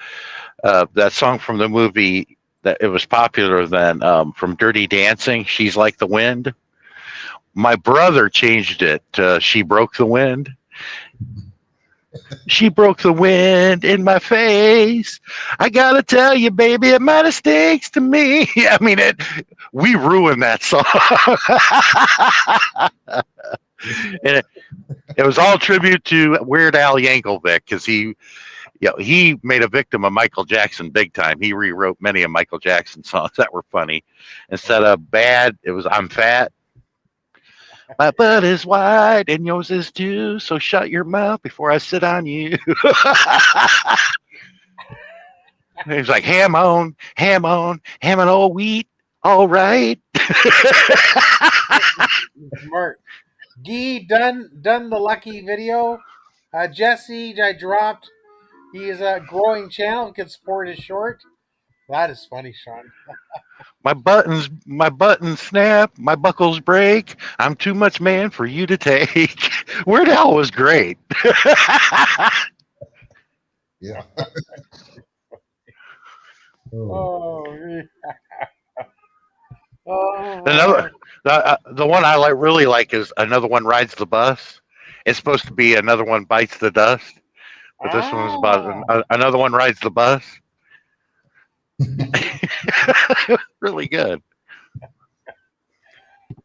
that song from the movie that it was popular then, from Dirty Dancing, She's Like the Wind. My brother changed it to She Broke the Wind. She broke the wind in my face. I gotta tell you, baby, it might have stinks to me. I mean, we ruined that song. And it was all tribute to Weird Al Yankovic because he made a victim of Michael Jackson big time. He rewrote many of Michael Jackson's songs that were funny. Instead of bad, it was I'm fat. My butt is wide and yours is too, so shut your mouth before I sit on you. He's like, ham on, ham and all wheat, all right. Smart. Gee done the lucky video. Jesse, I dropped. He is a growing channel. You can support his short. That is funny, Sean. My buttons snap, my buckles break. I'm too much man for you to take. Weird Al was great. Yeah. Oh, oh, Another the one I really like is Another One Rides the Bus. It's supposed to be Another One Bites the Dust, but this one was about Another One Rides the Bus. Really good.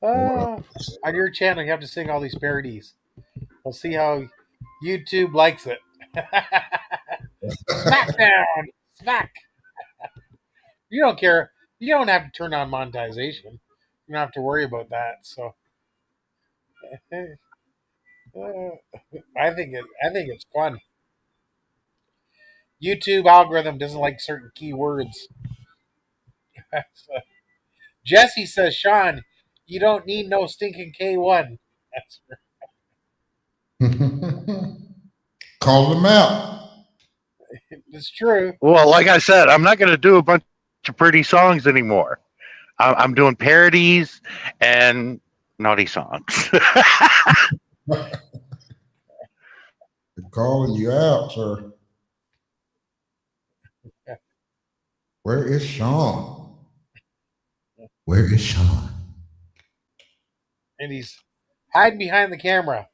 on your channel, you have to sing all these parodies. We'll see how YouTube likes it. Smackdown, smack. You don't care. You don't have to turn on monetization. You don't have to worry about that. So, I think it's fun. YouTube algorithm doesn't like certain keywords. So, Jesse says, Sean, you don't need no stinking K1. Call them out. It's true. Well, like I said, I'm not going to do a bunch of pretty songs anymore. I'm doing parodies and naughty songs. They're calling you out, sir. Where is Sean? Where is Sean? And he's hiding behind the camera.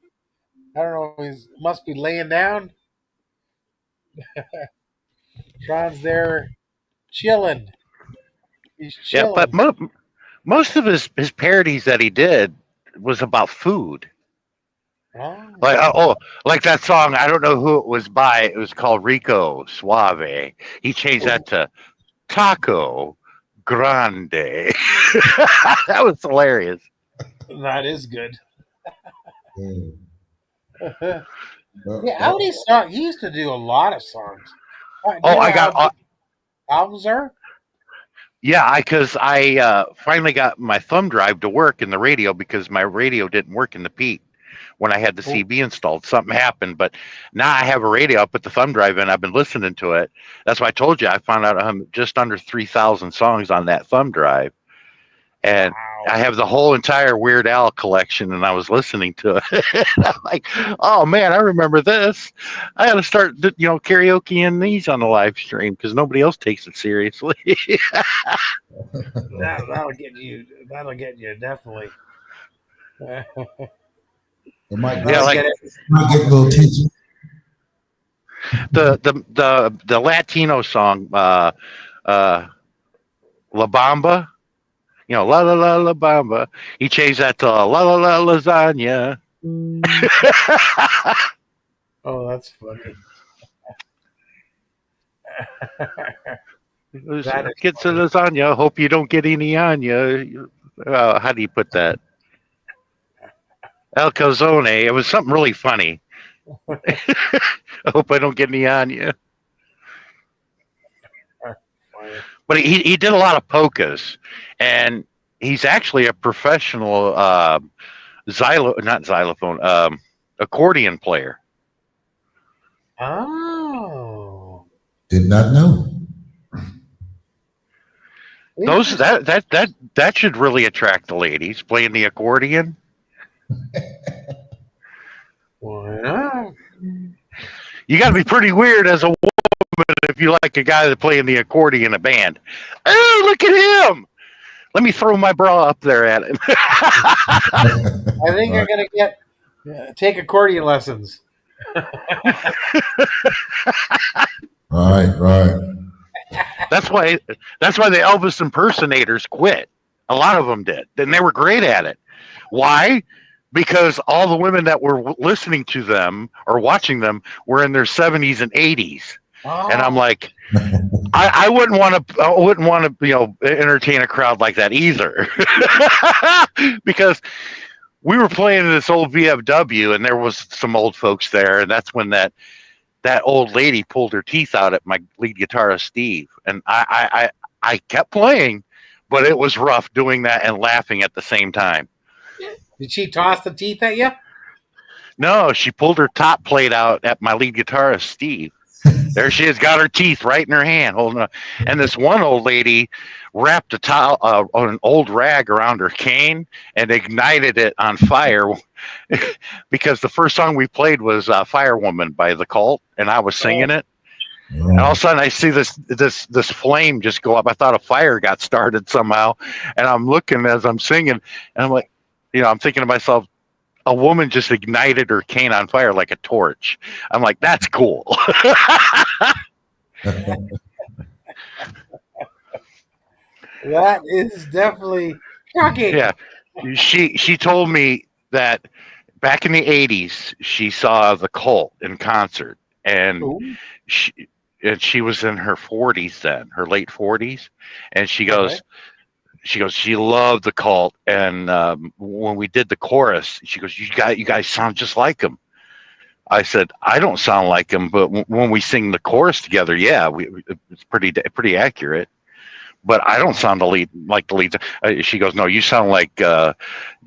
I don't know. He must be laying down. Sean's there chilling. He's Yeah, chilling. but most of his parodies that he did was about food. Like that song. I don't know who it was by. It was called Rico Suave. He changed that to Taco Grande. That was hilarious. That is good. Yeah. Yeah, how many songs? He used to do a lot of songs. Do you Oh, know I got. how albums are? Yeah, because I finally got my thumb drive to work in the radio because my radio didn't work in the Pete when I had the CB installed. Something happened, but now I have a radio. I put the thumb drive in. I've been listening to it. That's why I told you I found out I'm just under 3,000 songs on that thumb drive, and I have the whole entire Weird Al collection, and I was listening to it. I'm like, oh man, I remember this. I got to start, karaokeing these on the live stream because nobody else takes it seriously. That'll get you. That'll get you definitely. It might Yeah, like get a little attention. the Latino song, La Bamba. La la la la Bamba. He changed that to la la la lasagna. Oh, that's funny. Get to lasagna. Hope you don't get any on you. How do you put that? El Calzone. It was something really funny. I hope I don't get any on you. But he did a lot of polkas, and he's actually a professional accordion player. Oh, Did not know. Those that should really attract the ladies playing the accordion. Why not? You got to be pretty weird as a woman if you like a guy that playing the accordion in a band. Oh, look at him! Let me throw my bra up there at him. I think you're gonna take accordion lessons. Right. That's why the Elvis impersonators quit. A lot of them did, and they were great at it. Why? Because all the women that were listening to them or watching them were in their 70s and 80s. Oh. And I'm like, I wouldn't want to, entertain a crowd like that either, because we were playing this old VFW and there was some old folks there, and that's when that old lady pulled her teeth out at my lead guitarist Steve, and I kept playing, but it was rough doing that and laughing at the same time. Did she toss the teeth at you? No, she pulled her top plate out at my lead guitarist Steve. There she is, got her teeth right in her hand, holding up. And this one old lady wrapped a towel, an old rag around her cane and ignited it on fire because the first song we played was "Firewoman" by The Cult, and I was singing it. And all of a sudden, I see this flame just go up. I thought a fire got started somehow, and I'm looking as I'm singing, and I'm like, I'm thinking to myself, a woman just ignited her cane on fire like a torch. I'm like, that's cool. That is definitely shocking. Yeah, she told me that back in the '80s, she saw The Cult in concert, and Ooh. she was in her 40s then, her late 40s, and she goes, she loved The Cult, and when we did the chorus, she goes, you guys sound just like them. I said, I don't sound like them, but when we sing the chorus together, yeah, it's pretty accurate. But I don't sound like the lead. She goes, no, you sound like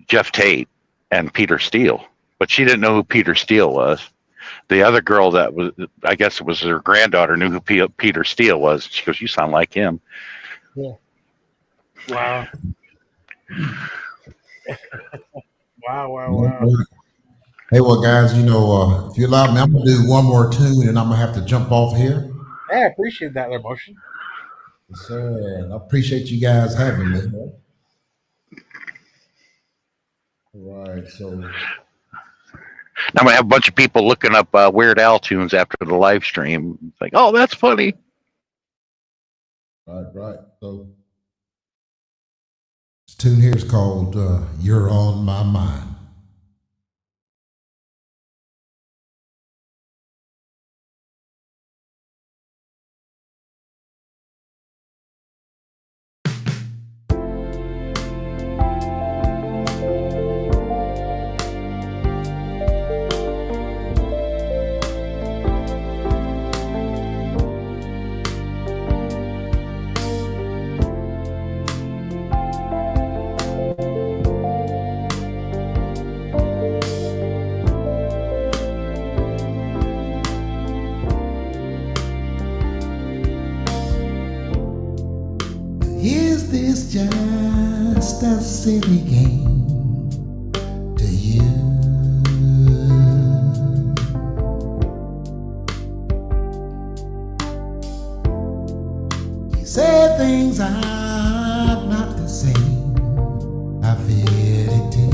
Jeff Tate and Peter Steele. But she didn't know who Peter Steele was. The other girl that was, I guess it was her granddaughter, knew who Peter Steele was. She goes, you sound like him. Yeah. Wow. Wow. Hey, well, guys, if you allow me, I'm going to do one more tune and I'm going to have to jump off here. I appreciate that emotion. So I appreciate you guys having me. All right, so I'm gonna have a bunch of people looking up Weird Al tunes after the live stream. It's like, oh, that's funny. Right. So this tune here is called "You're on My Mind." Is this just a silly game to you? You said things are not the same. I feel it too.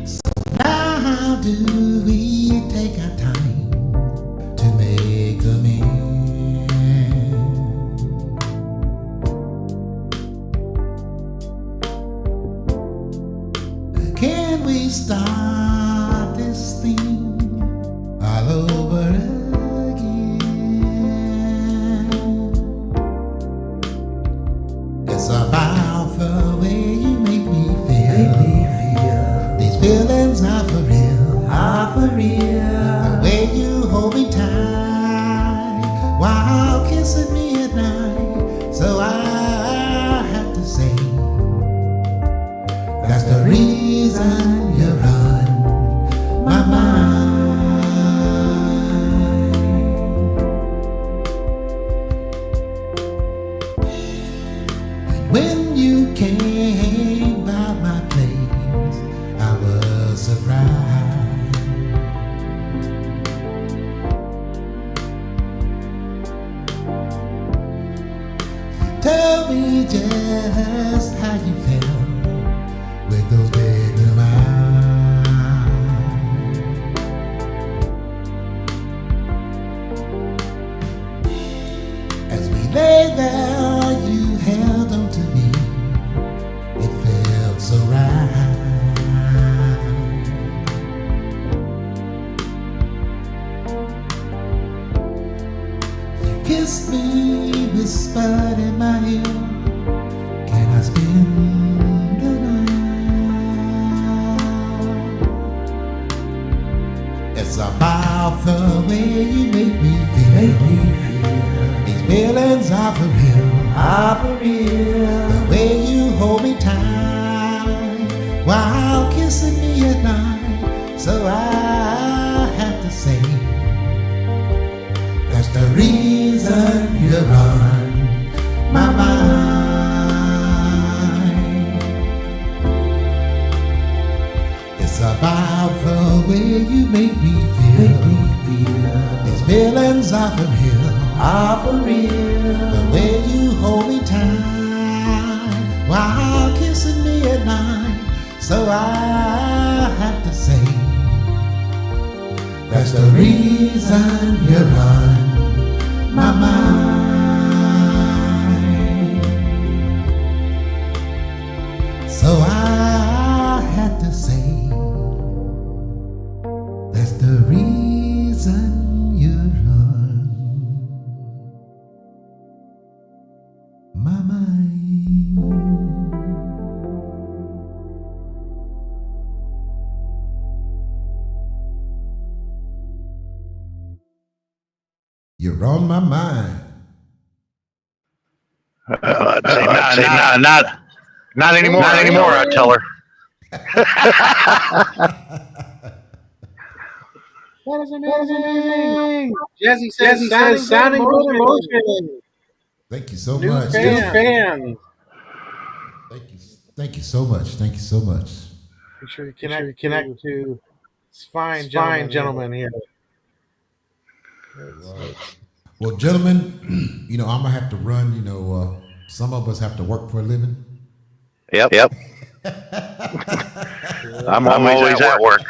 So now how do we take our time to make amends? Can we start this thing all over again? It's about the way you make me feel. These feelings are for real. The way you hold me tight while kissing me at night. So I have to say, that's the reason you're on my mind. And when you came by my place, I was surprised. Tell me just how you felt with those bedroom eyes. As we lay there, you held on to me. It felt so right. You kissed me, whispered in my ear, can I spend the night? It's about the way you make me feel. These feelings are for real. The way you hold me tight while So I have to say, that's the reason you're on my mind. It's about the way you make me feel. These feelings are for real. The way you hold me tight while kissing me at night. So I have to say, that's the reason you're on my mind. So I had to say, that's the reason you're on my mind. You're on my mind. I'd say not anymore. Not anymore. I tell her. That is amazing. Jesse says sounding good emotion. Thank you so New much. fan. Thank you so much. Thank you so much. Make sure you connect to this fine gentleman here. Well, gentlemen, I'm gonna have to run. Some of us have to work for a living. Yep. I'm always at work.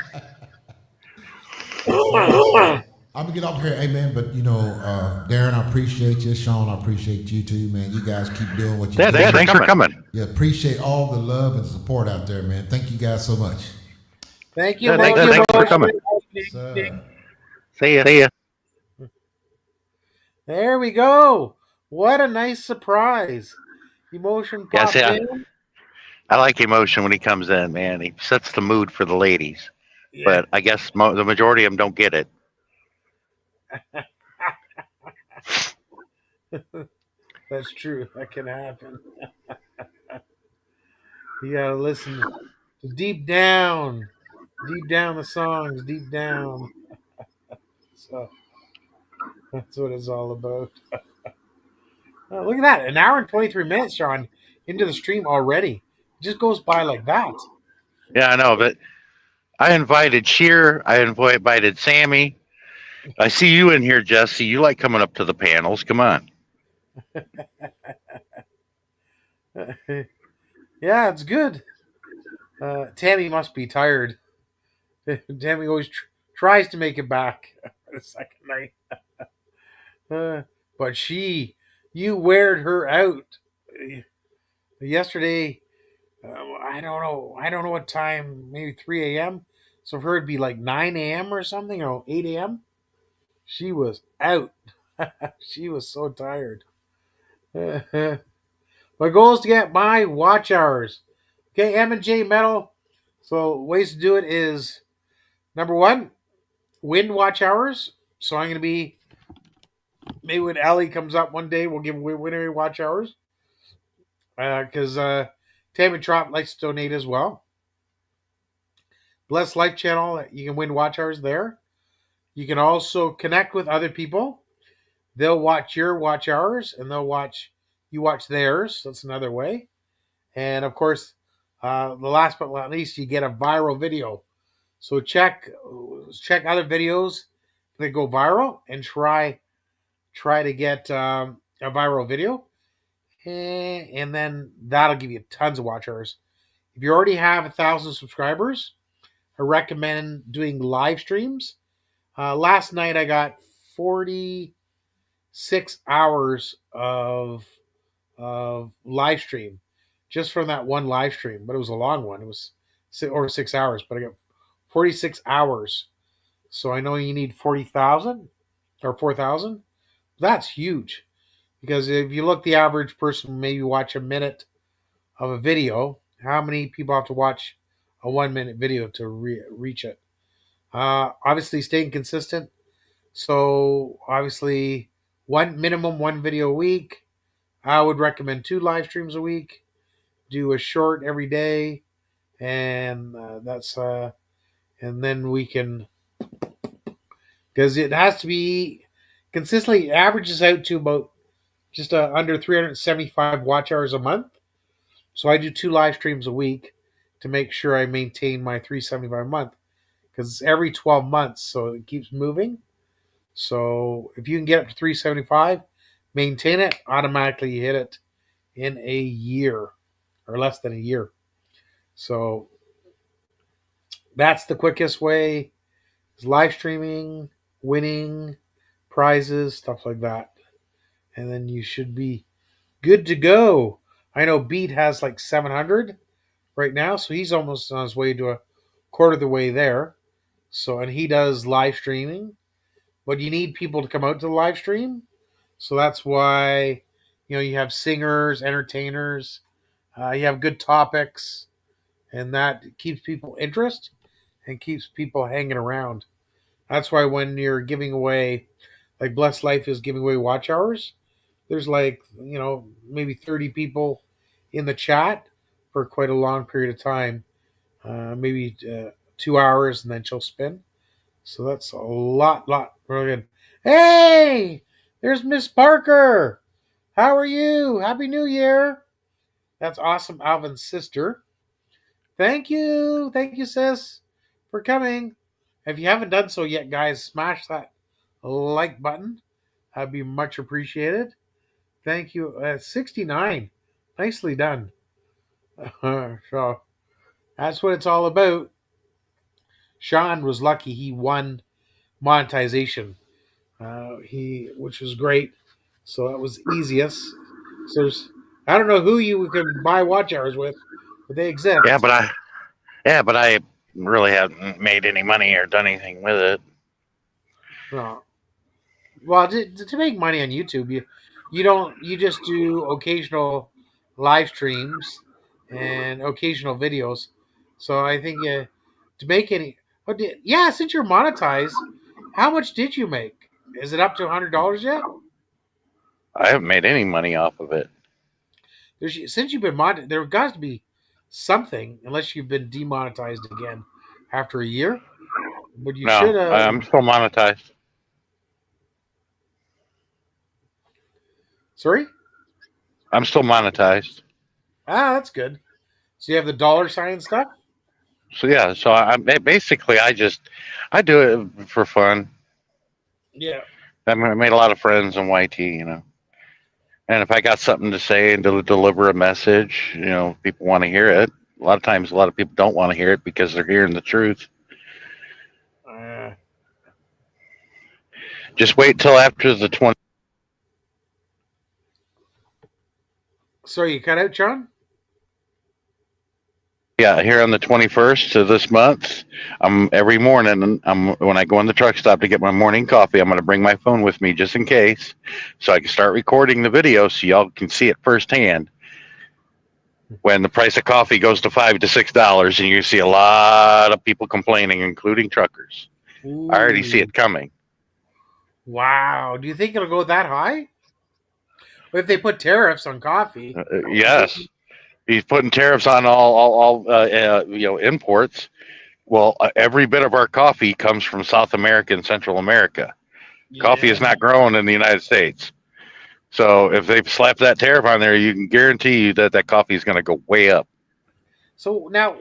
I'm gonna get off here, amen. But Darren, I appreciate you. Sean, I appreciate you too, man. You guys keep doing what you do. Yeah, thanks for coming. Yeah, appreciate all the love and support out there, man. Thank you guys so much. Thank you. Thanks for coming. See ya. There we go. What a nice surprise. Emotion popped in. I like Emotion when he comes in, man. He sets the mood for the ladies. Yeah. But I guess the majority of them don't get it. That's true. That can happen. You gotta listen to deep down the songs, deep down. So that's what it's all about. Oh, look at that. An hour and 23 minutes, Sean, into the stream already. It just goes by like that. Yeah, I know, but I invited Sheer. I invited Sammy. I see you in here, Jesse. You like coming up to the panels. Come on. Yeah, it's good. Tammy must be tired. Tammy always tries to make it back the second night. But you weared her out. Yesterday, I don't know what time, maybe 3 a.m. So for her it'd be like 9 a.m. or something, or 8 a.m. She was out. She was so tired. My goal is to get my watch hours. Okay, M&J Metal. So ways to do it is, number one, win watch hours. So I'm going to be, maybe when Allie comes up one day, we'll give winner watch hours. Because Tammy Trop likes to donate as well. Bless Life Channel, you can win watch hours there. You can also connect with other people. They'll watch your watch hours, and you watch theirs. That's another way. And of course, the last but not least, you get a viral video. So check other videos that go viral and try to get a viral video, and then that'll give you tons of watch hours. If you already have 1,000 subscribers, I recommend doing live streams. Last night I got 46 hours of live stream just from that one live stream, but it was a long one. It was over 6 hours, but I got 46 hours. So I know you need 40,000 or 4,000. That's huge, because if you look, the average person maybe watch a minute of a video. How many people have to watch a 1 minute video to reach it? Obviously staying consistent. So obviously minimum one video a week. I would recommend 2 live streams a week. Do a short every day, and and then we can, because it has to be consistently, it averages out to about just under 375 watch hours a month. So I do 2 live streams a week to make sure I maintain my 375 a month, because it's every 12 months, so it keeps moving. So if you can get up to 375, maintain it, automatically you hit it in a year or less than a year. So that's the quickest way, is live streaming, winning prizes, stuff like that. And then you should be good to go. I know Beat has like 700 right now, so he's almost on his way to a quarter of the way there. So, and he does live streaming, but you need people to come out to the live stream. So that's why, you have singers, entertainers, you have good topics, and that keeps people interest and keeps people hanging around. That's why when you're giving away, like Blessed Life is giving away watch hours, there's like, maybe 30 people in the chat for quite a long period of time, maybe 2 hours, and then she'll spin. So that's a lot really good. Hey, there's Miss Parker. How are you? Happy New Year. That's awesome, Alvin's sister. Thank you, sis, for coming. If you haven't done so yet, guys, smash that like button. That'd be much appreciated. Thank you. 69. Nicely done. So that's what it's all about. Sean was lucky he won monetization. Which was great. So that was easiest. So I don't know who you can buy watch hours with, but they exist. But I really haven't made any money or done anything with it. No. Well, to make money on YouTube, you just do occasional live streams and occasional videos. So I think to make any, since you're monetized, how much did you make? Is it up to $100 yet? I haven't made any money off of it. Since you've been monetized, there got to be something, unless you've been demonetized again after a year. But you should have. I'm still monetized. Sorry? I'm still monetized. Ah, that's good. So you have the dollar sign stuff? So yeah, so I basically I do it for fun. Yeah. I made a lot of friends in YT, and if I got something to say and to deliver a message, people want to hear it. A lot of times, a lot of people don't want to hear it because they're hearing the truth. Just wait till after the 20. Sorry, you cut out, John? Yeah, here on the 21st of this month, every morning, when I go in the truck stop to get my morning coffee, I'm going to bring my phone with me just in case, so I can start recording the video so y'all can see it firsthand. When the price of coffee goes to $5 to $6, and you see a lot of people complaining, including truckers. Ooh. I already see it coming. Wow. Do you think it'll go that high? If they put tariffs on coffee. Yes. He's putting tariffs on all imports. Well, every bit of our coffee comes from South America and Central America. Yeah. Coffee is not grown in the United States. So if they slap that tariff on there, you can guarantee that coffee is going to go way up. So now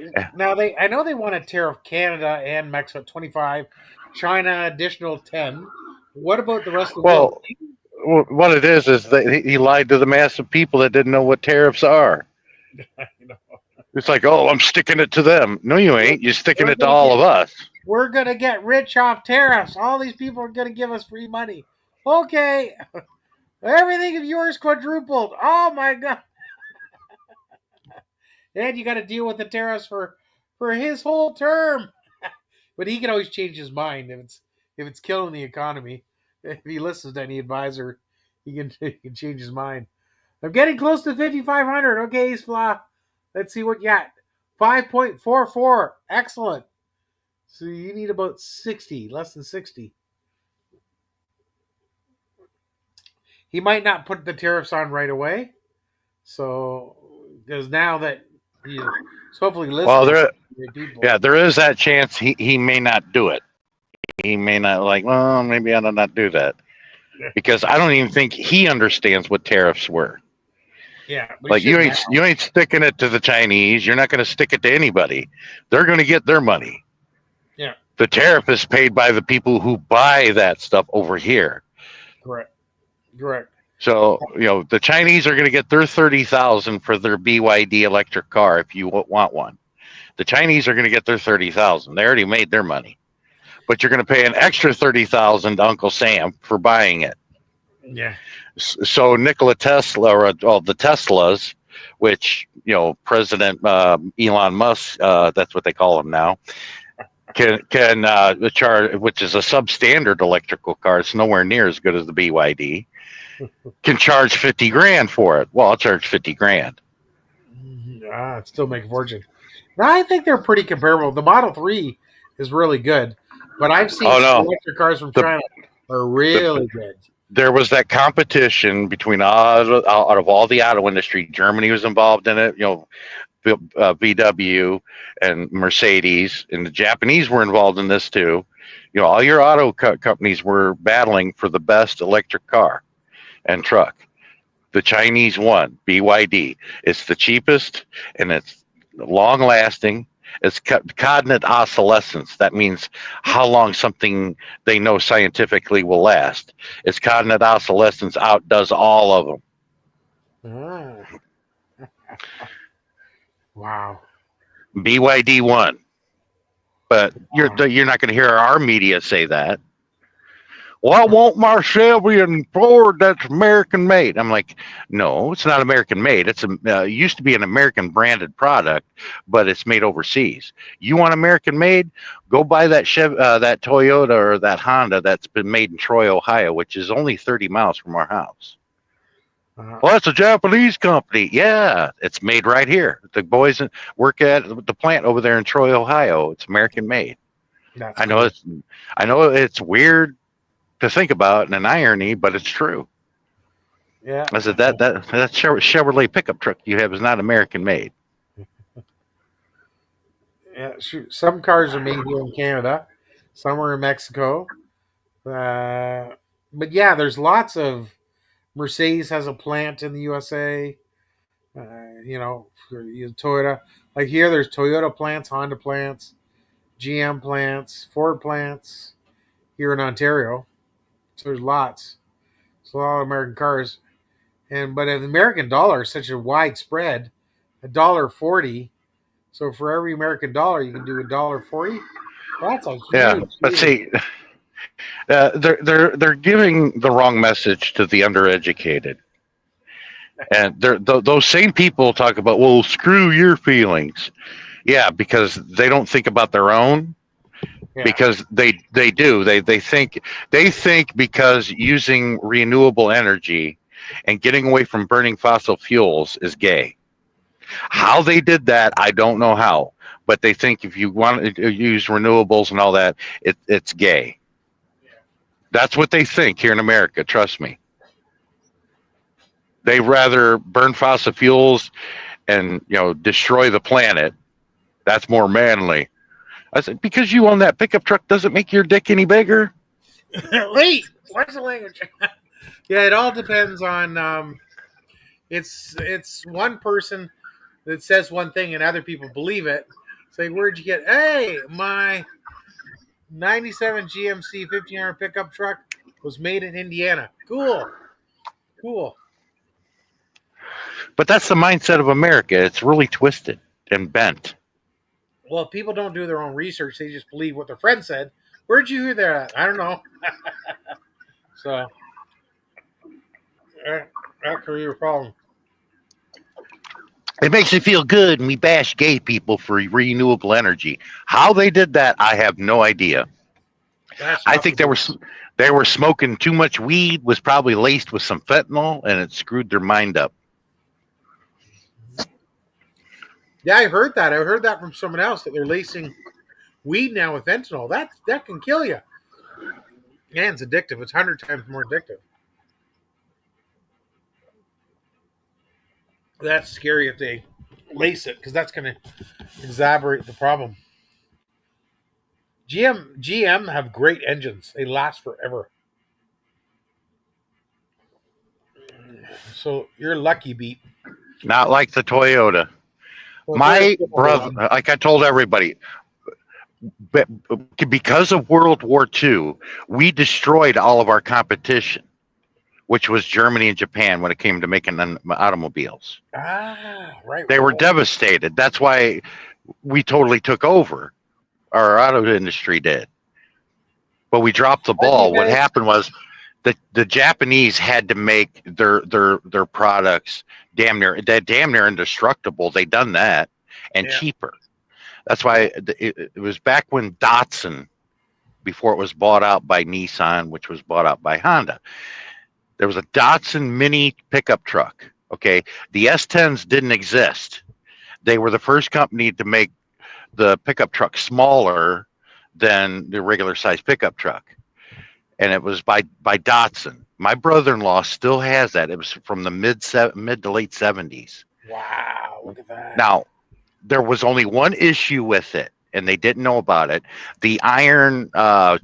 I know they want to tariff Canada and Mexico 25, China additional 10. What about the rest of the world? Well, what it is that he lied to the mass of people that didn't know what tariffs are. It's like, oh, I'm sticking it to them. No, you ain't. You're sticking it to all of us. We're going to get rich off tariffs. All these people are going to give us free money. Okay. Everything of yours quadrupled. Oh, my God. And you got to deal with the tariffs for his whole term. But he can always change his mind if it's killing the economy. If he listens to any advisor, he can change his mind. I'm getting close to 5,500. Okay, Isfla. Let's see what you got. 5.44. Excellent. So you need about 60, less than 60. He might not put the tariffs on right away. So, because now that So hopefully listening. Well, People. there is that chance he may not do it. He may not well, maybe I do not do that. Because I don't even think he understands what tariffs were. Yeah, like you ain't sticking it to the Chinese. You're not going to stick it to anybody. They're going to get their money. Yeah. The tariff is paid by the people who buy that stuff over here. Correct. So the Chinese are going to get their 30,000 for their BYD electric car if you want one. The Chinese are going to get their 30,000. They already made their money, but you're going to pay an extra 30,000 to Uncle Sam for buying it. Yeah. So Nikola Tesla, or the Teslas, which President Elon Musk, that's what they call them now, can charge, which is a substandard electrical car. It's nowhere near as good as the BYD. Can charge $50,000 for it. Well, I'll charge $50,000. It still make a fortune. No, I think they're pretty comparable. The Model 3 is really good, but I've seen electric cars from China are really good. There was that competition between out of all the auto industry. Germany was involved in it, VW and Mercedes, and the Japanese were involved in this too. All your auto companies were battling for the best electric car and truck. The Chinese won. BYD. It's the cheapest and it's long lasting. It's cognate obsolescence. That means how long something they know scientifically will last. Its cognate obsolescence outdoes all of them. Wow. BYD won. But you're not going to hear our media say that. Well, I want my Chevy and Ford that's American made. I'm like, no, it's not American made. It's used to be an American branded product, but it's made overseas. You want American made? Go buy that that Toyota or that Honda that's been made in Troy, Ohio, which is only 30 miles from our house. Well, it's a Japanese company. Yeah, it's made right here. The boys work at the plant over there in Troy, Ohio. It's American made. I know it's weird to think about and an irony, but it's true. Yeah. I said that Chevrolet pickup truck you have is not American made. Yeah, some cars are made here in Canada, some are in Mexico. But yeah, there's lots of Mercedes has a plant in the USA. For Toyota. Like here, there's Toyota plants, Honda plants, GM plants, Ford plants here in Ontario. So there's lots. It's a lot of American cars. But the American dollar is such a wide spread, $1.40. So for every American dollar, you can do $1.40. That's a huge. But see, they're giving the wrong message to the undereducated, and those same people talk about, well, screw your feelings. Yeah, because they don't think about their own. Yeah. Because they do. They think because using renewable energy and getting away from burning fossil fuels is gay. How they did that, I don't know how. But they think if you want to use renewables and all that, it's gay. Yeah. That's what they think here in America. Trust me. They rather burn fossil fuels and destroy the planet. That's more manly. I said, because you own that pickup truck doesn't make your dick any bigger. Wait, what's the language? Yeah, it all depends on. It's one person that says one thing and other people believe it. Say, where'd you get? Hey, my '97 GMC 1500 pickup truck was made in Indiana. Cool. But that's the mindset of America. It's really twisted and bent. Well, people don't do their own research. They just believe what their friend said. Where'd you hear that? I don't know. So, that could be your problem. It makes me feel good, and we bash gay people for renewable energy. How they did that, I have no idea. I think they were smoking too much weed, was probably laced with some fentanyl, and it screwed their mind up. Yeah, I heard that. I heard that from someone else, that they're lacing weed now with fentanyl. That can kill you. And it's addictive. It's 100 times more addictive. That's scary if they lace it because that's going to exacerbate the problem. GM have great engines. They last forever. So you're lucky, Beat. Not like the Toyota. Well, My Toyota's brother, like I told everybody, because of World War II, we destroyed all of our competition, which was Germany and Japan when it came to making automobiles. Right. They were devastated. That's why we totally took over. Our auto industry did. But we dropped the ball. What happened was the Japanese had to make their products damn near indestructible. They done that and cheaper. That's why it was back when Datsun, before it was bought out by Nissan, which was bought out by Honda. There was a Datsun mini pickup truck. Okay, the S10s didn't exist. They were the first company to make the pickup truck smaller than the regular size pickup truck. And it was by Datsun. My brother-in-law still has that. It was from the mid to late 70s. Wow, look at that. Now, there was only one issue with it, and they didn't know about it. The iron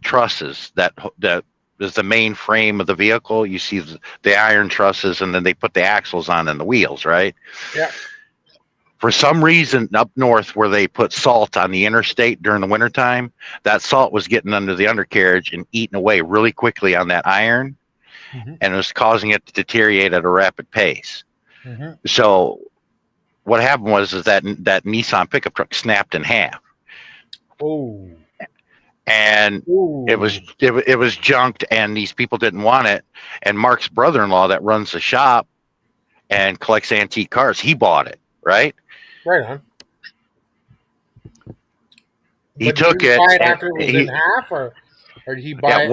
trusses that is the main frame of the vehicle. You see the iron trusses, and then they put the axles on and the wheels, right? Yeah. For some reason, up north where they put salt on the interstate during the wintertime, that salt was getting under the undercarriage and eating away really quickly on that iron, and it was causing it to deteriorate at a rapid pace. So what happened was that Nissan pickup truck snapped in half. Oh. And it was junked, and these people didn't want it. And Mark's brother-in-law that runs the shop and collects antique cars, he bought it, right? Right on. He took it. Buy it after it was in half, or did he buy it?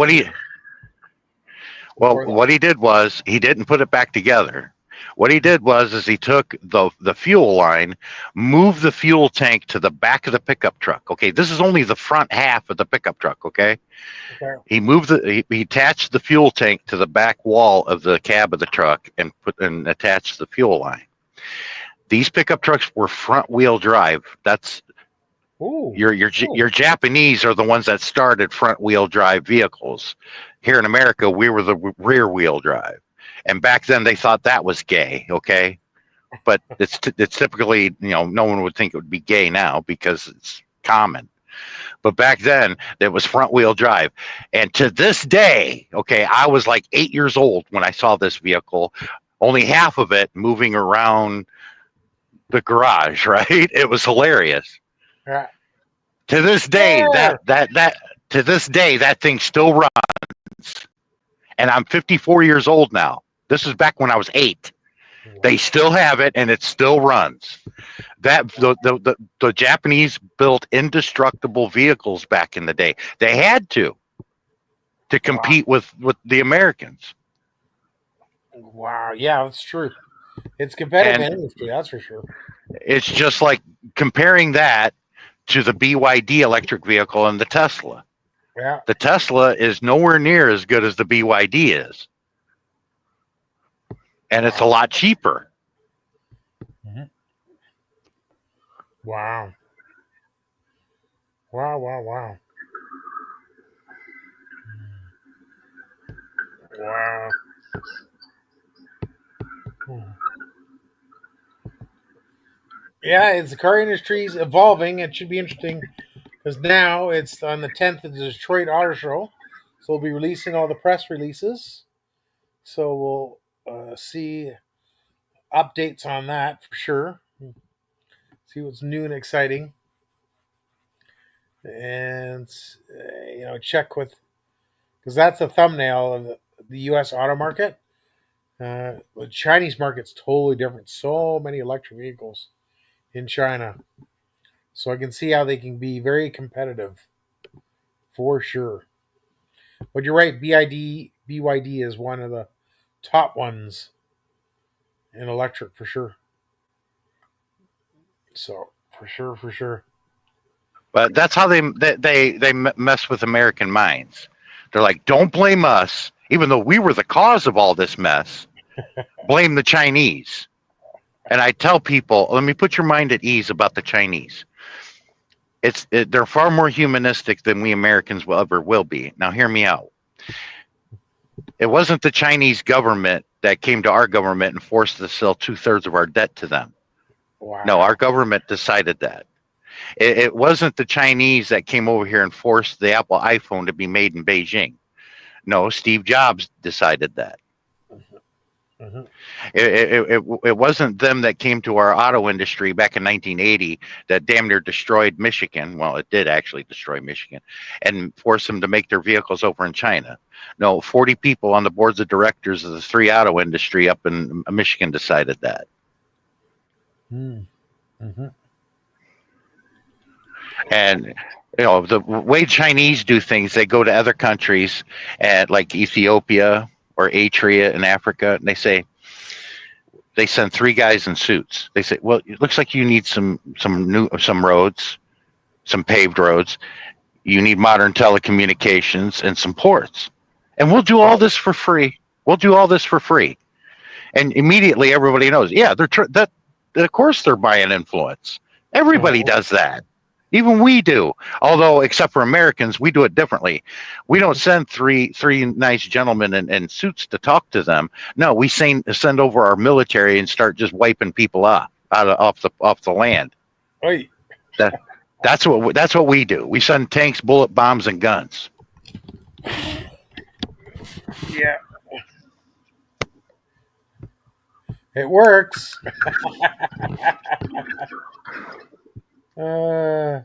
What he did was he didn't put it back together. What he did was he took the fuel line, moved the fuel tank to the back of the pickup truck. Okay, this is only the front half of the pickup truck. Okay. He he attached the fuel tank to the back wall of the cab of the truck and attached the fuel line. These pickup trucks were front wheel drive. That's your Japanese are the ones that started front wheel drive vehicles. Here in America, we were the rear wheel drive. And back then they thought that was gay, okay? But it's typically, no one would think it would be gay now because it's common. But back then it was front wheel drive. And to this day, okay, I was like 8 years old when I saw this vehicle, only half of it moving around the garage, right? It was hilarious. Yeah. To this day, that thing still runs. And I'm 54 years old now. This is back when I was 8. They still have it, and it still runs. That the Japanese built indestructible vehicles back in the day. They had to compete with the Americans. Wow, yeah, that's true. It's competitive industry, that's for sure. It's just like comparing that to the BYD electric vehicle and the Tesla. Yeah. The Tesla is nowhere near as good as the BYD is. And it's a lot cheaper. Wow. Wow. Wow. Yeah, the car industry's evolving. It should be interesting because now it's on the 10th of the Detroit Auto Show. So we'll be releasing all the press releases. So we'll see updates on that for sure. See what's new and exciting. And, check with, because that's the thumbnail of the U.S. auto market. The Chinese market's totally different. So many electric vehicles in China. So I can see how they can be very competitive for sure. But you're right, BYD is one of the top ones in electric for sure. So for sure. But that's how they mess with American minds. They're like, don't blame us, even though we were the cause of all this mess. Blame the Chinese. And I tell people, let me put your mind at ease about the Chinese. They're far more humanistic than we Americans will be. Now, hear me out. It wasn't the Chinese government that came to our government and forced us to sell 2/3 of our debt to them. Wow. No, our government decided that. It wasn't the Chinese that came over here and forced the Apple iPhone to be made in Beijing. No, Steve Jobs decided that. Mm-hmm. It wasn't them that came to our auto industry back in 1980 that damn near destroyed Michigan. Well, it did actually destroy Michigan and force them to make their vehicles over in China. No, 40 people on the boards of directors of the 3 auto industry up in Michigan decided that. Mm-hmm. And the way Chinese do things, they go to other countries, like Ethiopia or Eritrea in Africa, and they send 3 guys in suits. They say, "Well, it looks like you need some roads, some paved roads. You need modern telecommunications and some ports, and we'll do all this for free. We'll do all this for free." And immediately everybody knows, yeah, of course they're buying influence. Everybody does that. Even we do. Although, except for Americans, we do it differently. We don't send three nice gentlemen in suits to talk to them. No, we send over our military and start just wiping people off the land. Oy. That's what we do. We send tanks, bullet bombs, and guns. Yeah. It works. Cool.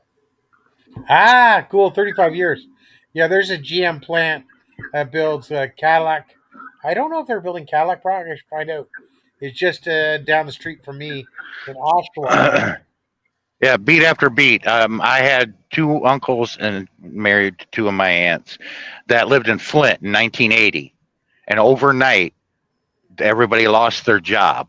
35 years. Yeah, there's a GM plant that builds Cadillac. I don't know if they're building Cadillac products. I should find out. It's just down the street from me in Oshawa. Yeah, beat after beat. I had 2 uncles and married 2 of my aunts that lived in Flint in 1980. And overnight, everybody lost their job.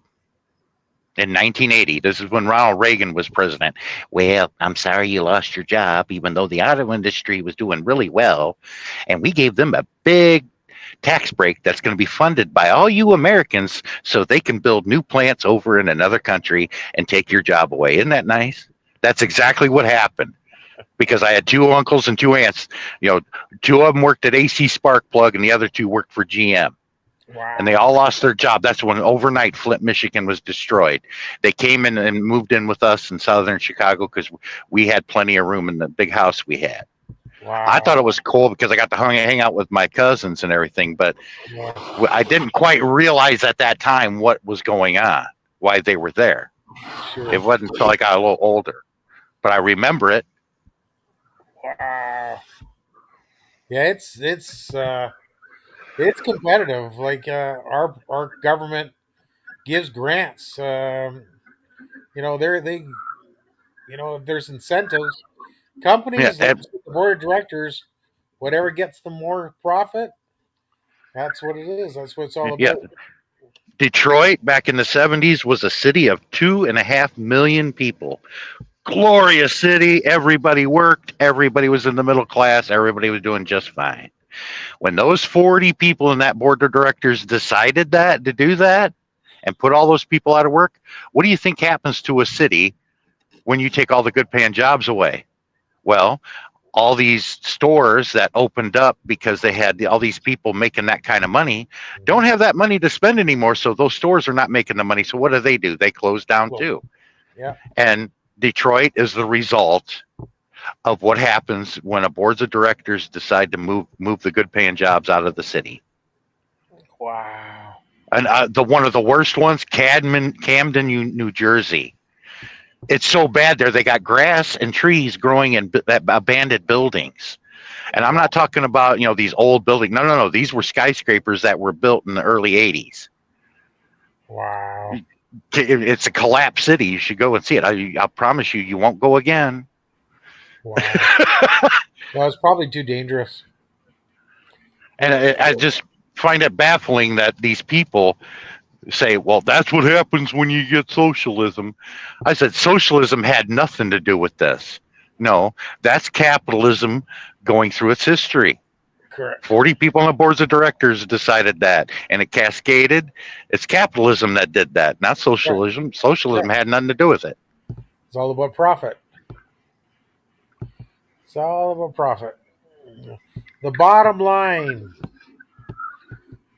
In 1980, this is when Ronald Reagan was president. Well, I'm sorry you lost your job, even though the auto industry was doing really well. And we gave them a big tax break that's going to be funded by all you Americans so they can build new plants over in another country and take your job away. Isn't that nice? That's exactly what happened. Because I had 2 uncles and 2 aunts. 2 of them worked at AC Sparkplug and the other 2 worked for GM. Wow. And they all lost their job. That's when overnight Flint, Michigan was destroyed. They came in and moved in with us in southern Chicago because we had plenty of room in the big house we had. Wow. I thought it was cool because I got to hang out with my cousins and everything, but I didn't quite realize at that time what was going on, why they were there. Sure. It wasn't until I got a little older, but I remember it. Wow. Yeah, it's competitive. Like our government gives grants. There's incentives. Companies, the board of directors, whatever gets them more profit, that's what it is. That's what it's all about. Yeah. Detroit back in the 70s was a city of 2.5 million people. Glorious city. Everybody worked. Everybody was in the middle class. Everybody was doing just fine. When those 40 people in that board of directors decided to do that and put all those people out of work, what do you think happens to a city when you take all the good paying jobs away? Well, all these stores that opened up because they had all these people making that kind of money don't have that money to spend anymore. So those stores are not making the money. So what do? They close down too. Yeah. And Detroit is the result of what happens when a board of directors decide to move the good paying jobs out of the city. Wow. And one of the worst ones, Camden, New Jersey. It's so bad there. They got grass and trees growing in abandoned buildings. And I'm not talking about, these old buildings. No. These were skyscrapers that were built in the early 80s. Wow. It's a collapsed city. You should go and see it. I promise you won't go again. Wow. Well, it's probably too dangerous. And I just find it baffling that these people say, well, that's what happens when you get socialism. I said, socialism had nothing to do with this. No, that's capitalism going through its history. Correct. 40 people on the boards of directors decided that, and it cascaded. It's capitalism that did that, not socialism. Socialism had nothing to do with it. It's all about profit. It's all about profit. The bottom line.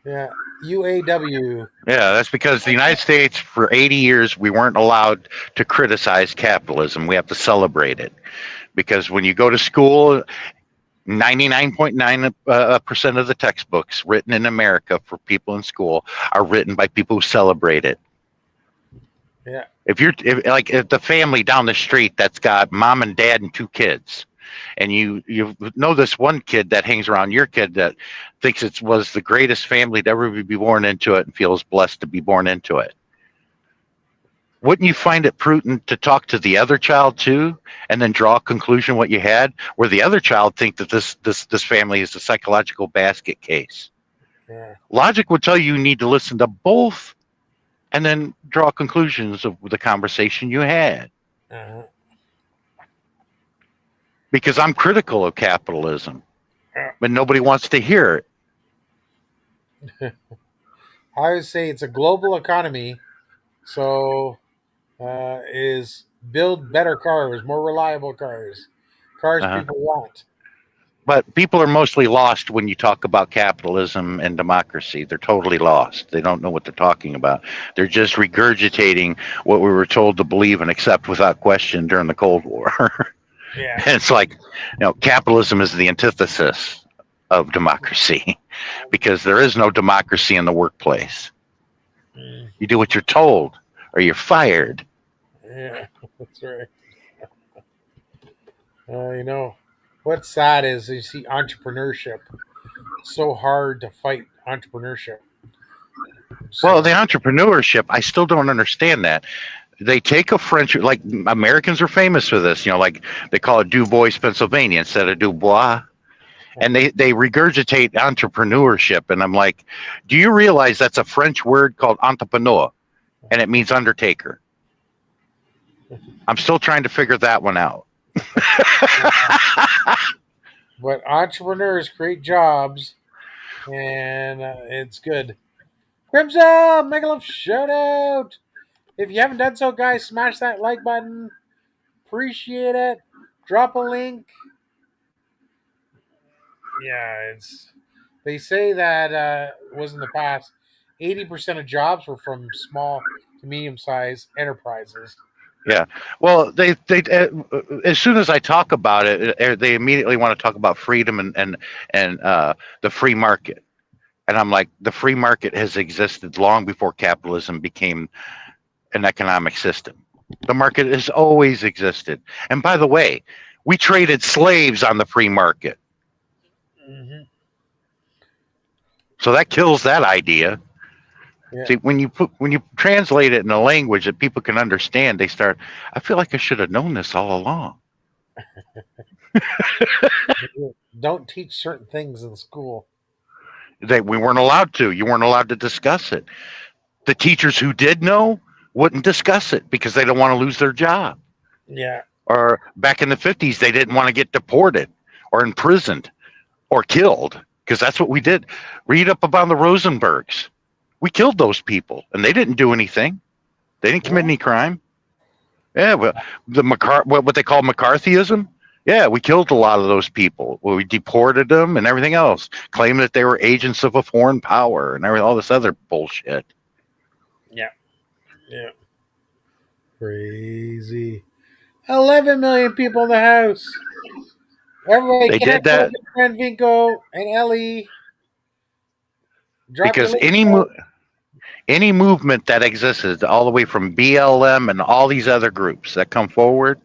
Yeah, UAW. Yeah, that's because the United States, for 80 years, we weren't allowed to criticize capitalism. We have to celebrate it. Because when you go to school, 99.9% of the textbooks written in America for people in school are written by people who celebrate it. Yeah. If the family down the street that's got mom and dad and 2 kids, and you know this one kid that hangs around your kid that thinks it was the greatest family to ever be born into it and feels blessed to be born into it. Wouldn't you find it prudent to talk to the other child too, and then draw a conclusion what you had, where the other child think that this family is a psychological basket case? Yeah. Logic would tell you need to listen to both, and then draw conclusions of the conversation you had. Uh-huh. Because I'm critical of capitalism, but nobody wants to hear it. I would say it's a global economy, so is build better cars, more reliable cars people want. But people are mostly lost when you talk about capitalism and democracy. They're totally lost. They don't know what they're talking about. They're just regurgitating what we were told to believe and accept without question during the Cold War. Yeah. And it's like, capitalism is the antithesis of democracy because there is no democracy in the workplace. You do what you're told or you're fired. Yeah, that's right. What's sad is you see entrepreneurship. It's so hard to fight entrepreneurship. Well, the entrepreneurship, I still don't understand that. They take a French, like Americans are famous for this, like they call it Du Bois, Pennsylvania instead of Du Bois. And they regurgitate entrepreneurship. And I'm like, do you realize that's a French word called entrepreneur? And it means undertaker. I'm still trying to figure that one out. But entrepreneurs create jobs, and it's good. Crimson, Megalove shout out. If you haven't done so, guys, smash that like button. Appreciate it. Drop a link. Yeah, they say that was in the past 80% of jobs were from small to medium-sized enterprises. Yeah. Well, they as soon as I talk about it, they immediately want to talk about freedom and the free market. And I'm like, the free market has existed long before capitalism became an economic system. The market has always existed. And by the way, we traded slaves on the free market. Mm-hmm. So that kills that idea. Yeah. See, when you translate it in a language that people can understand, they start, I feel like I should have known this all along. Don't teach certain things in school. We weren't allowed to. You weren't allowed to discuss it. The teachers who did know wouldn't discuss it because they don't want to lose their job. Yeah. Or back in the 50s, they didn't want to get deported or imprisoned or killed because that's what we did. Read up about the Rosenbergs. We killed those people, and they didn't do anything. They didn't commit any crime. Yeah, well, what they call McCarthyism. Yeah, we killed a lot of those people. We deported them and everything else, claiming that they were agents of a foreign power and all this other bullshit. Yeah. Yeah. Crazy. 11 million people in the house. Everybody, they did that. Friend Vinko and Ellie. Because any movement that exists, all the way from BLM and all these other groups that come forward,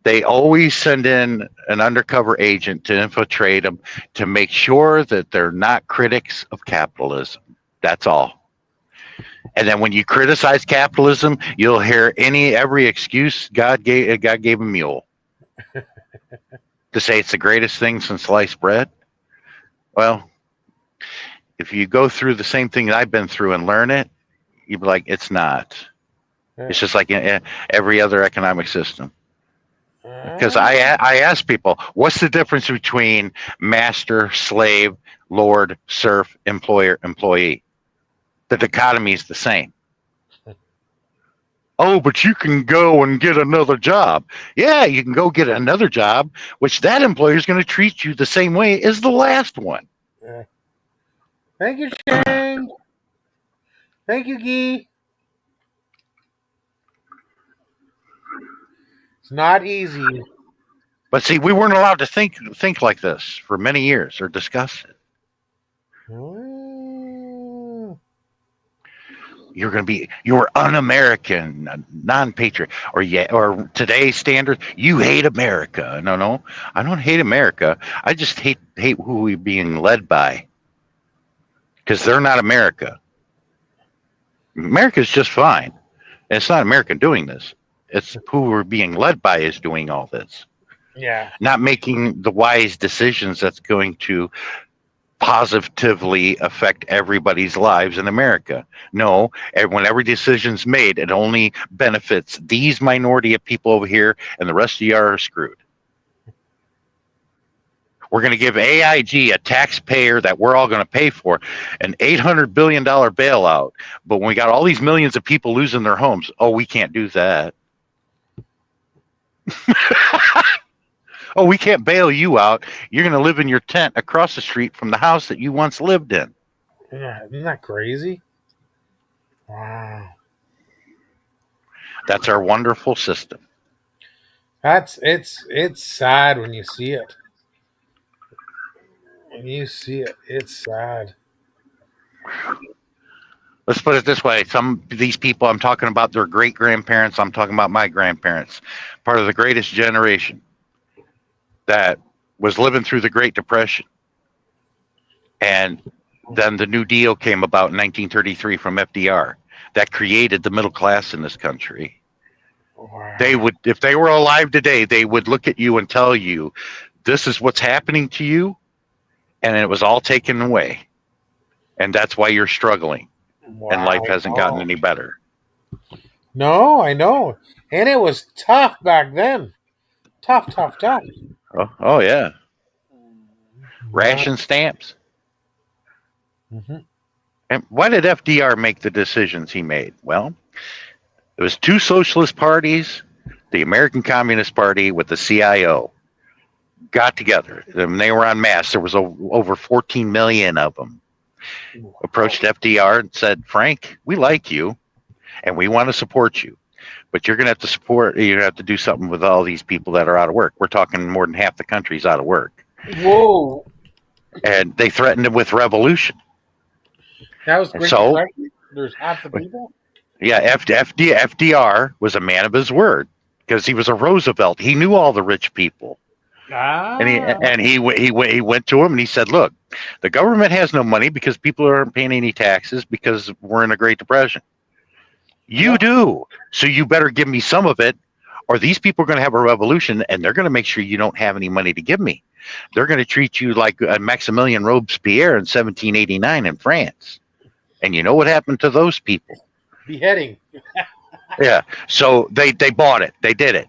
they always send in an undercover agent to infiltrate them to make sure that they're not critics of capitalism. That's all. And then when you criticize capitalism, you'll hear every excuse God gave a mule to say it's the greatest thing since sliced bread. Well, if you go through the same thing that I've been through and learn it, you'd be like, it's not. Yeah. It's just like every other economic system. Because I ask people, what's the difference between master, slave, lord, serf, employer, employee? The dichotomy is the same. Oh, but you can go and get another job. Yeah, you can go get another job, which that employer is going to treat you the same way as the last one. Thank you, Shane. Thank you, Guy. It's not easy. But see, we weren't allowed to think like this for many years or discuss it. You're un-American, non-patriot, or today's standard, you hate America. No, I don't hate America. I just hate who we're being led by, because they're not America. America's just fine. And it's not America doing this. It's who we're being led by is doing all this. Yeah. Not making the wise decisions that's going to positively affect everybody's lives in America. No, when every decision's made, it only benefits these minority of people over here, and the rest of you are screwed. We're going to give AIG, a taxpayer that we're all going to pay for, an $800 billion bailout. But when we got all these millions of people losing their homes, we can't do that. Oh, we can't bail you out. You're going to live in your tent across the street from the house that you once lived in. Yeah, isn't that crazy? Wow. That's our wonderful system. It's sad when you see it. When you see it, it's sad. Let's put it this way. Some of these people I'm talking about, their great-grandparents. I'm talking about my grandparents. Part of the greatest generation that was living through the Great Depression. And then the New Deal came about in 1933 from FDR. That created the middle class in this country. Wow. They would, if they were alive today, they would look at you and tell you, this is what's happening to you, and it was all taken away. And that's why you're struggling. Wow. And life hasn't gotten any better. No, I know. And it was tough back then. Tough. Oh yeah. Ration stamps. Mm-hmm. And why did FDR make the decisions he made? Well, it was two socialist parties, the American Communist Party with the CIO, got together. And they were en masse. There was over 14 million of them. Approached FDR and said, Frank, we like you and we want to support you. But you're going to have to do something with all these people that are out of work. We're talking more than half the country's out of work. Whoa. And they threatened him with revolution. That was great. So, there's half the people? Yeah, FDR was a man of his word because he was a Roosevelt. He knew all the rich people. And he went to him and he said, look, the government has no money because people aren't paying any taxes because we're in a Great Depression. You do. So you better give me some of it, or these people are going to have a revolution and they're going to make sure you don't have any money to give me. They're going to treat you like Maximilien Robespierre in 1789 in France. And you know what happened to those people? Beheading. Yeah. So they bought it. They did it.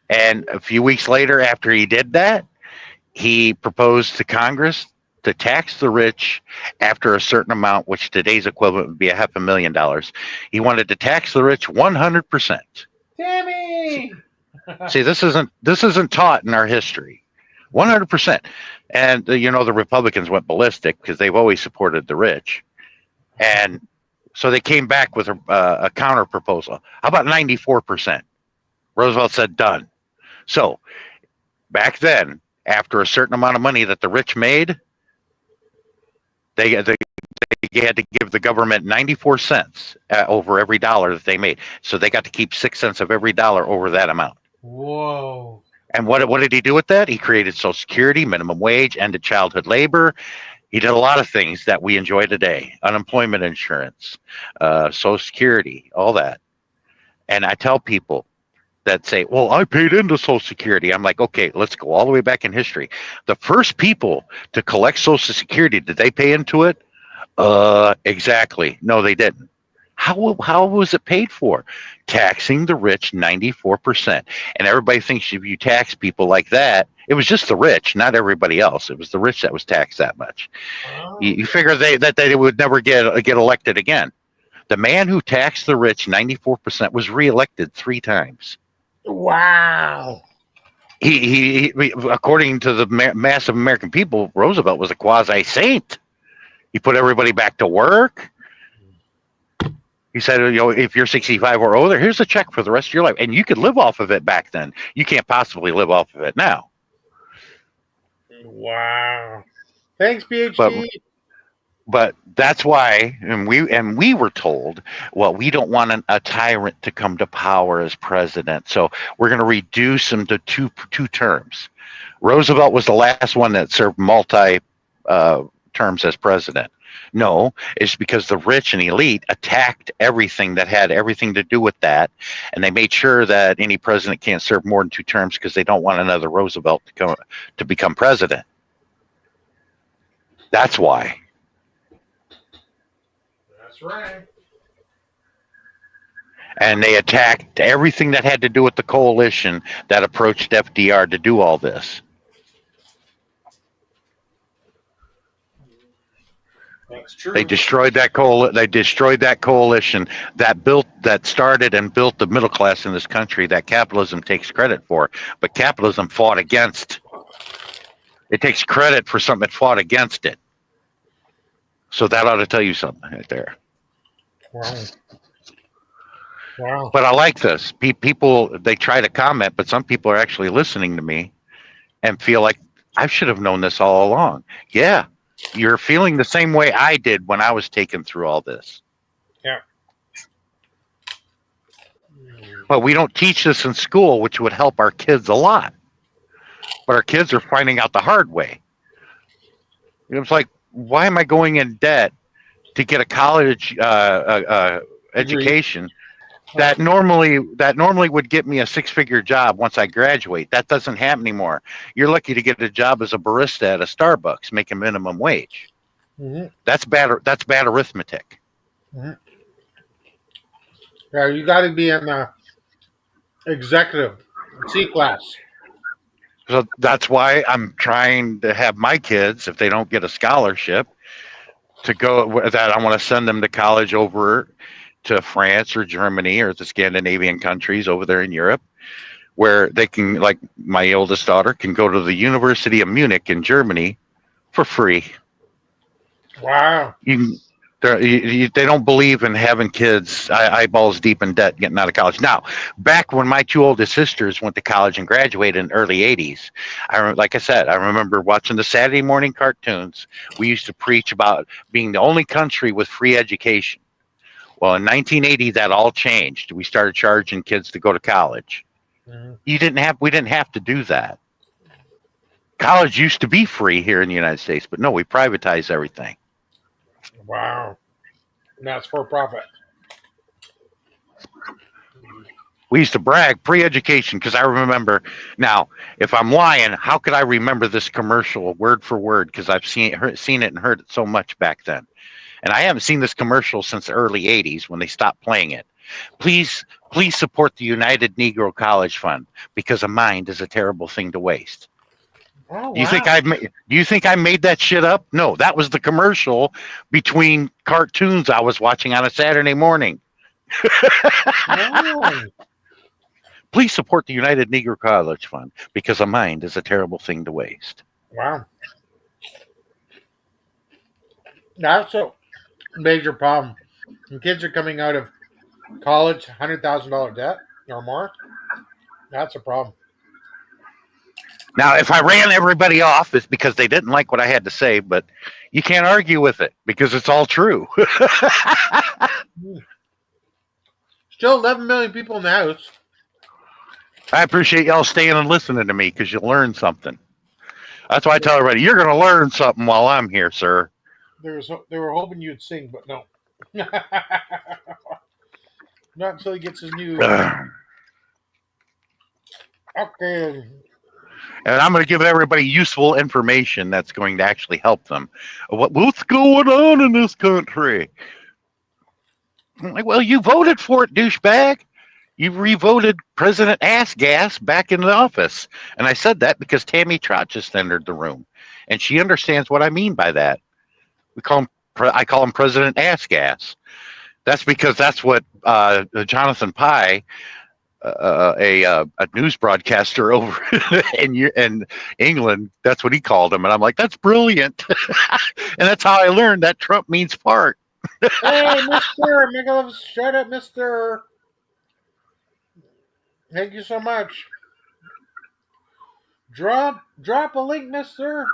And a few weeks later, after he did that, he proposed to Congress to tax the rich after a certain amount, which today's equivalent would be $500,000. He wanted to tax the rich 100%. Tammy! See, this isn't taught in our history. 100%. And the Republicans went ballistic because they've always supported the rich. And so they came back with a counter proposal. How about 94%? Roosevelt said done. So back then, after a certain amount of money that the rich made, they had to give the government 94 cents over every dollar that they made. So they got to keep 6 cents of every dollar over that amount. Whoa. And what did he do with that? He created Social Security, minimum wage, ended childhood labor. He did a lot of things that we enjoy today. Unemployment insurance, Social Security, all that. And I tell people that say, well, I paid into Social Security. I'm like, okay, let's go all the way back in history. The first people to collect Social Security, did they pay into it? Exactly. No, they didn't. How was it paid for? Taxing the rich 94%. And everybody thinks if you tax people like that, it was just the rich, not everybody else. It was the rich that was taxed that much. You figure that they would never get elected again. The man who taxed the rich 94% was reelected 3 times. Wow. He according to the mass of American people, Roosevelt was a quasi saint. He put everybody back to work. He said, if you're 65 or older, here's a check for the rest of your life, and you could live off of it back then. You can't possibly live off of it now. Wow. Thanks, PhD. But that's why, and we were told, well, we don't want a tyrant to come to power as president, so we're going to reduce him to two terms. Roosevelt was the last one that served multi terms as president. No, it's because the rich and elite attacked everything that had everything to do with that, and they made sure that any president can't serve more than 2 terms because they don't want another Roosevelt to become president. That's why. That's right. And they attacked everything that had to do with the coalition that approached FDR to do all this. That's true. They destroyed that coalition that started and built the middle class in this country that capitalism takes credit for. But capitalism fought against. It takes credit for something that fought against it. So that ought to tell you something right there. Wow. Wow. But I like this. People, they try to comment, but some people are actually listening to me and feel like I should have known this all along. Yeah, you're feeling the same way I did when I was taken through all this. Yeah. But we don't teach this in school, which would help our kids a lot. But our kids are finding out the hard way. It's like, why am I going in debt to get a college education that normally would get me a 6-figure job once I graduate? That doesn't happen anymore. You're lucky to get a job as a barista at a Starbucks making minimum wage. Mm-hmm. That's bad arithmetic. Mm-hmm. Yeah, you got to be in the executive C class. So that's why I'm trying to have my kids, if they don't get a scholarship, to go, that I want to send them to college over to France or Germany or the Scandinavian countries over there in Europe, where they can, like my oldest daughter, can go to the University of Munich in Germany for free. Wow. They don't believe in having kids eyeballs deep in debt getting out of college. Now, back when my 2 oldest sisters went to college and graduated in the early 80s, like I said, I remember watching the Saturday morning cartoons. We used to preach about being the only country with free education. Well, in 1980, that all changed. We started charging kids to go to college. Mm-hmm. We didn't have to do that. College used to be free here in the United States, but no, we privatized everything. Wow. And that's for profit. We used to brag pre-education because I remember. Now, if I'm lying, how could I remember this commercial word for word? Because I've seen it and heard it so much back then. And I haven't seen this commercial since the early 80s when they stopped playing it. Please support the United Negro College Fund because a mind is a terrible thing to waste. Oh, Do you think I made that shit up? No, that was the commercial between cartoons I was watching on a Saturday morning. Oh. Please support the United Negro College Fund because a mind is a terrible thing to waste. Wow. That's a major problem. When kids are coming out of college, $100,000 debt or more, that's a problem. Now, if I ran everybody off, it's because they didn't like what I had to say, but you can't argue with it because it's all true. Still 11 million people in the house. I appreciate y'all staying and listening to me because you learn something. That's why I tell everybody, you're going to learn something while I'm here, sir. They were hoping you'd sing, but no. Not until he gets his new... Okay. And I'm going to give everybody useful information that's going to actually help them. What's going on in this country? I'm like, well, you voted for it, douchebag. You re-voted President Ass Gas back into the office. And I said that because Tammy Trott just entered the room. And she understands what I mean by that. I call him President Ass Gas. That's because that's what Jonathan Pye, a news broadcaster over in England, that's what he called him. And I'm like, that's brilliant. And that's how I learned that Trump means fart. Hey, Mister, shut up, Mister. Thank you so much. Drop a link, Mister.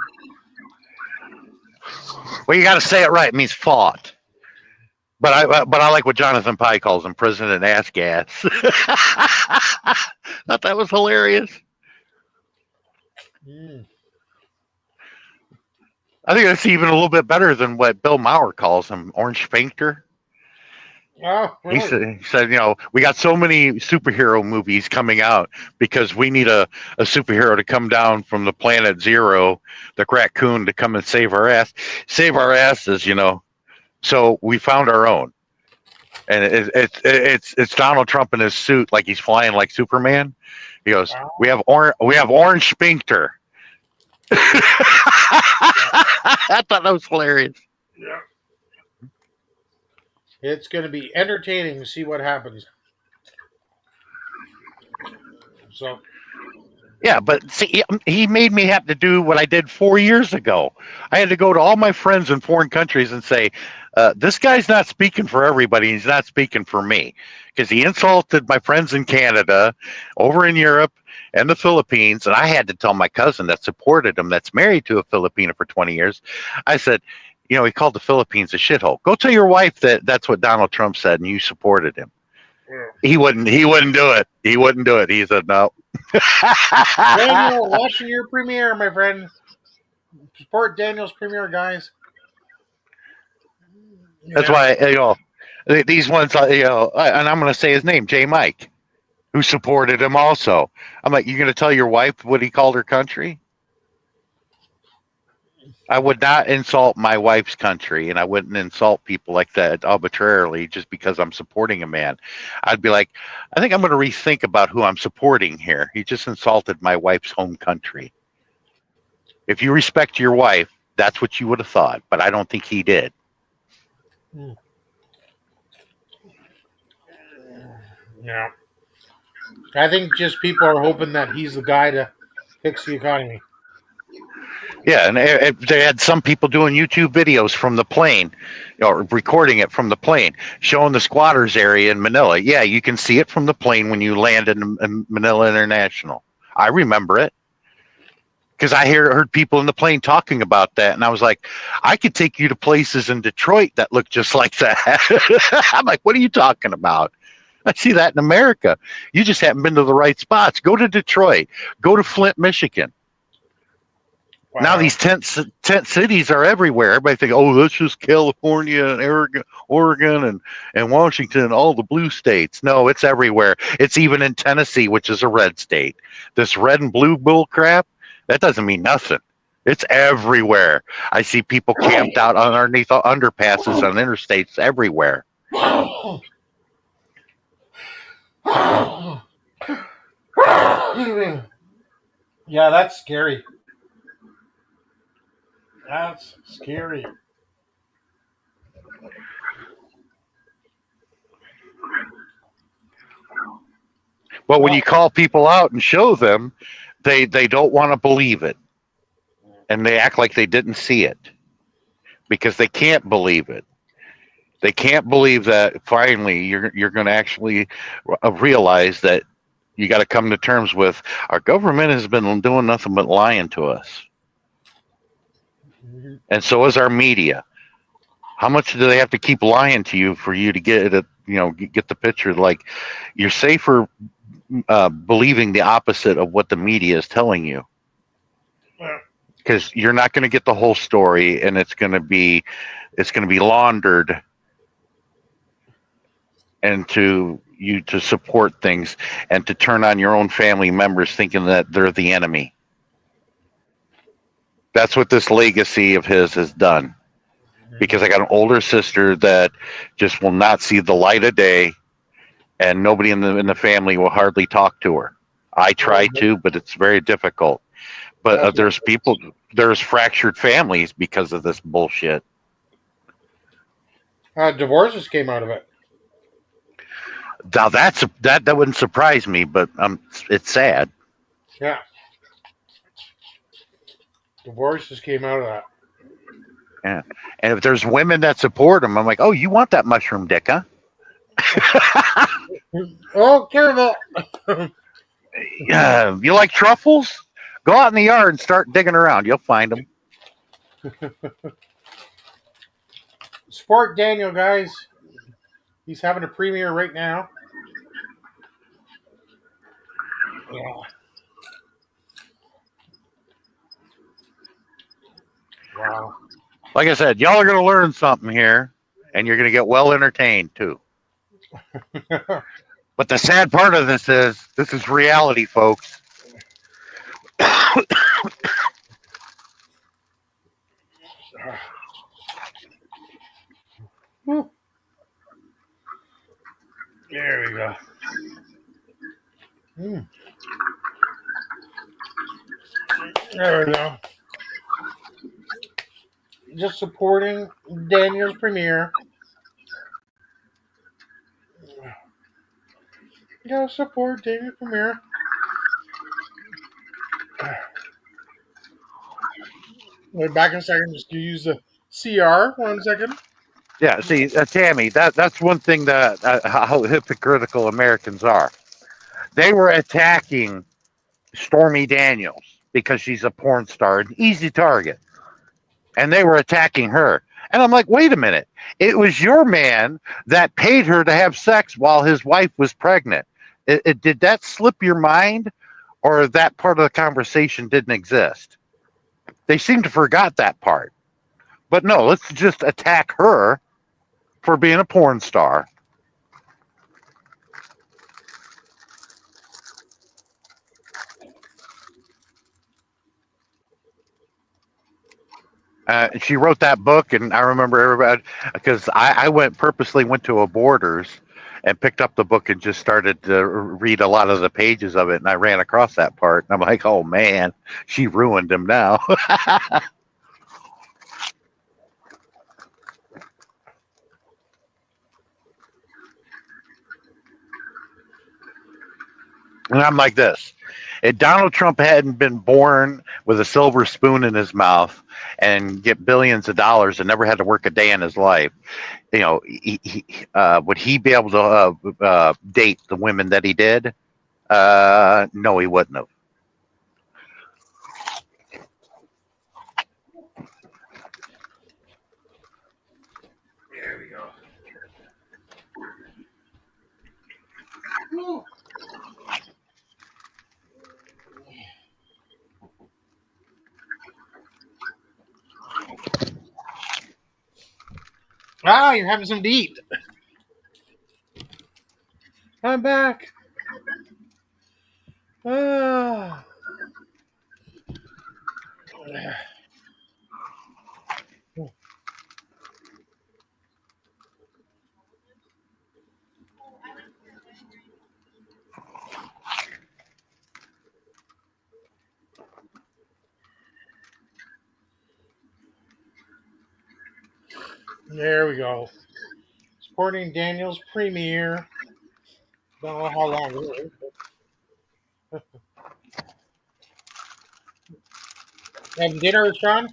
Well, you got to say it right. It means fought. But I like what Jonathan Pye calls him, President Ass Gas. Thought that was hilarious. I think that's even a little bit better than what Bill Maher calls him, Orange Sphincter. Oh, really? He said, we got so many superhero movies coming out because we need a superhero to come down from the planet Zero, the raccoon, to come and save our asses, So we found our own, and it's Donald Trump in his suit, like he's flying like Superman. He goes, "We have Orange Sphincter." I thought that was hilarious. Yeah. It's going to be entertaining to see what happens. So. Yeah, but see, he made me have to do what I did 4 years ago. I had to go to all my friends in foreign countries and say, this guy's not speaking for everybody. He's not speaking for me. Because he insulted my friends in Canada, over in Europe, and the Philippines. And I had to tell my cousin that supported him, that's married to a Filipina for 20 years. I said, he called the Philippines a shithole. Go tell your wife that that's what Donald Trump said and you supported him. Yeah. He wouldn't do it. He wouldn't do it. He said no. Daniel, watching your premiere, my friend. Support Daniel's premiere, guys. That's why, these ones, and I'm going to say his name, J. Mike, who supported him also. I'm like, you're going to tell your wife what he called her country? I would not insult my wife's country, and I wouldn't insult people like that arbitrarily just because I'm supporting a man. I'd be like, I think I'm going to rethink about who I'm supporting here. He just insulted my wife's home country. If you respect your wife, that's what you would have thought, but I don't think he did. Yeah. I think just people are hoping that he's the guy to fix the economy. Yeah, and they had some people doing YouTube videos from the plane, or recording it from the plane, showing the squatters area in Manila. Yeah, you can see it from the plane when you land in Manila International. I remember it because I heard people in the plane talking about that, and I was like, I could take you to places in Detroit that look just like that. I'm like, what are you talking about? I see that in America. You just haven't been to the right spots. Go to Detroit. Go to Flint, Michigan. Wow. Now these tent cities are everywhere. Everybody think, oh, that's just California and Oregon and Washington, all the blue states. No, it's everywhere. It's even in Tennessee, which is a red state. This red and blue bull crap, that doesn't mean nothing. It's everywhere. I see people camped out underneath underpasses on interstates everywhere. Yeah, that's scary. That's scary. Well, when you call people out and show them, they don't want to believe it. And they act like they didn't see it because they can't believe it. They can't believe that finally you're going to actually realize that you got to come to terms with our government has been doing nothing but lying to us. And so is our media. How much do they have to keep lying to you for you to get it? Get the picture. Like you're safer believing the opposite of what the media is telling you, because you're not going to get the whole story, and it's going to be laundered into you to support things and to turn on your own family members thinking that they're the enemy. That's what this legacy of his has done. because I got an older sister that just will not see the light of day, and nobody in the family will hardly talk to her. I try to, but it's very difficult. But there's fractured families because of this bullshit. Divorces came out of it. Now that wouldn't surprise me, but it's sad. Yeah. Divorces came out of that. Yeah. And if there's women that support them, I'm like, oh, you want that mushroom dick, huh? Oh, careful. Yeah. You like truffles? Go out in the yard and start digging around. You'll find them. Support Daniel, guys. He's having a premiere right now. Yeah. Wow. Like I said, y'all are going to learn something here, and you're going to get well entertained too. But the sad part of this is reality, folks. There we go. There we go. Just supporting Daniel's premiere. Gotta support Daniel's premiere. Wait, back in a second. Just use the CR. 1 second. Yeah, see, Tammy, that's one thing that how hypocritical Americans are. They were attacking Stormy Daniels because she's a porn star, an easy target, and they were attacking her. And I'm like, wait a minute, it was your man that paid her to have sex while his wife was pregnant. Did that slip your mind, or that part of the conversation didn't exist? They seem to forgot that part. But no, let's just attack her for being a porn star. She wrote that book, and I remember everybody because I purposely went to a Borders and picked up the book and just started to read a lot of the pages of it, and I ran across that part, and I'm like, oh man, she ruined him now. And I'm like this. If Donald Trump hadn't been born with a silver spoon in his mouth and get billions of dollars and never had to work a day in his life, would he be able to date the women that he did? No, he wouldn't have. There we go. Ah, you're having something to eat. I'm back. Ah. There we go. Supporting Daniel's premiere. Don't know how long it is. Having dinner, Sean?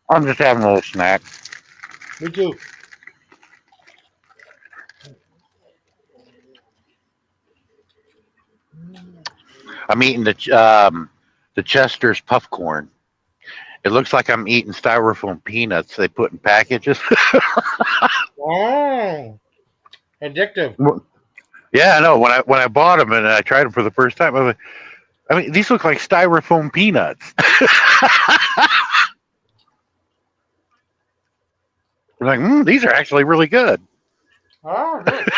I'm just having a little snack. Me too. I'm eating the Chester's puff corn. It looks like I'm eating styrofoam peanuts they put in packages. Oh, addictive. Yeah, I know. When I bought them and I tried them for the first time, I mean, these look like styrofoam peanuts. I'm like, these are actually really good. Oh, good.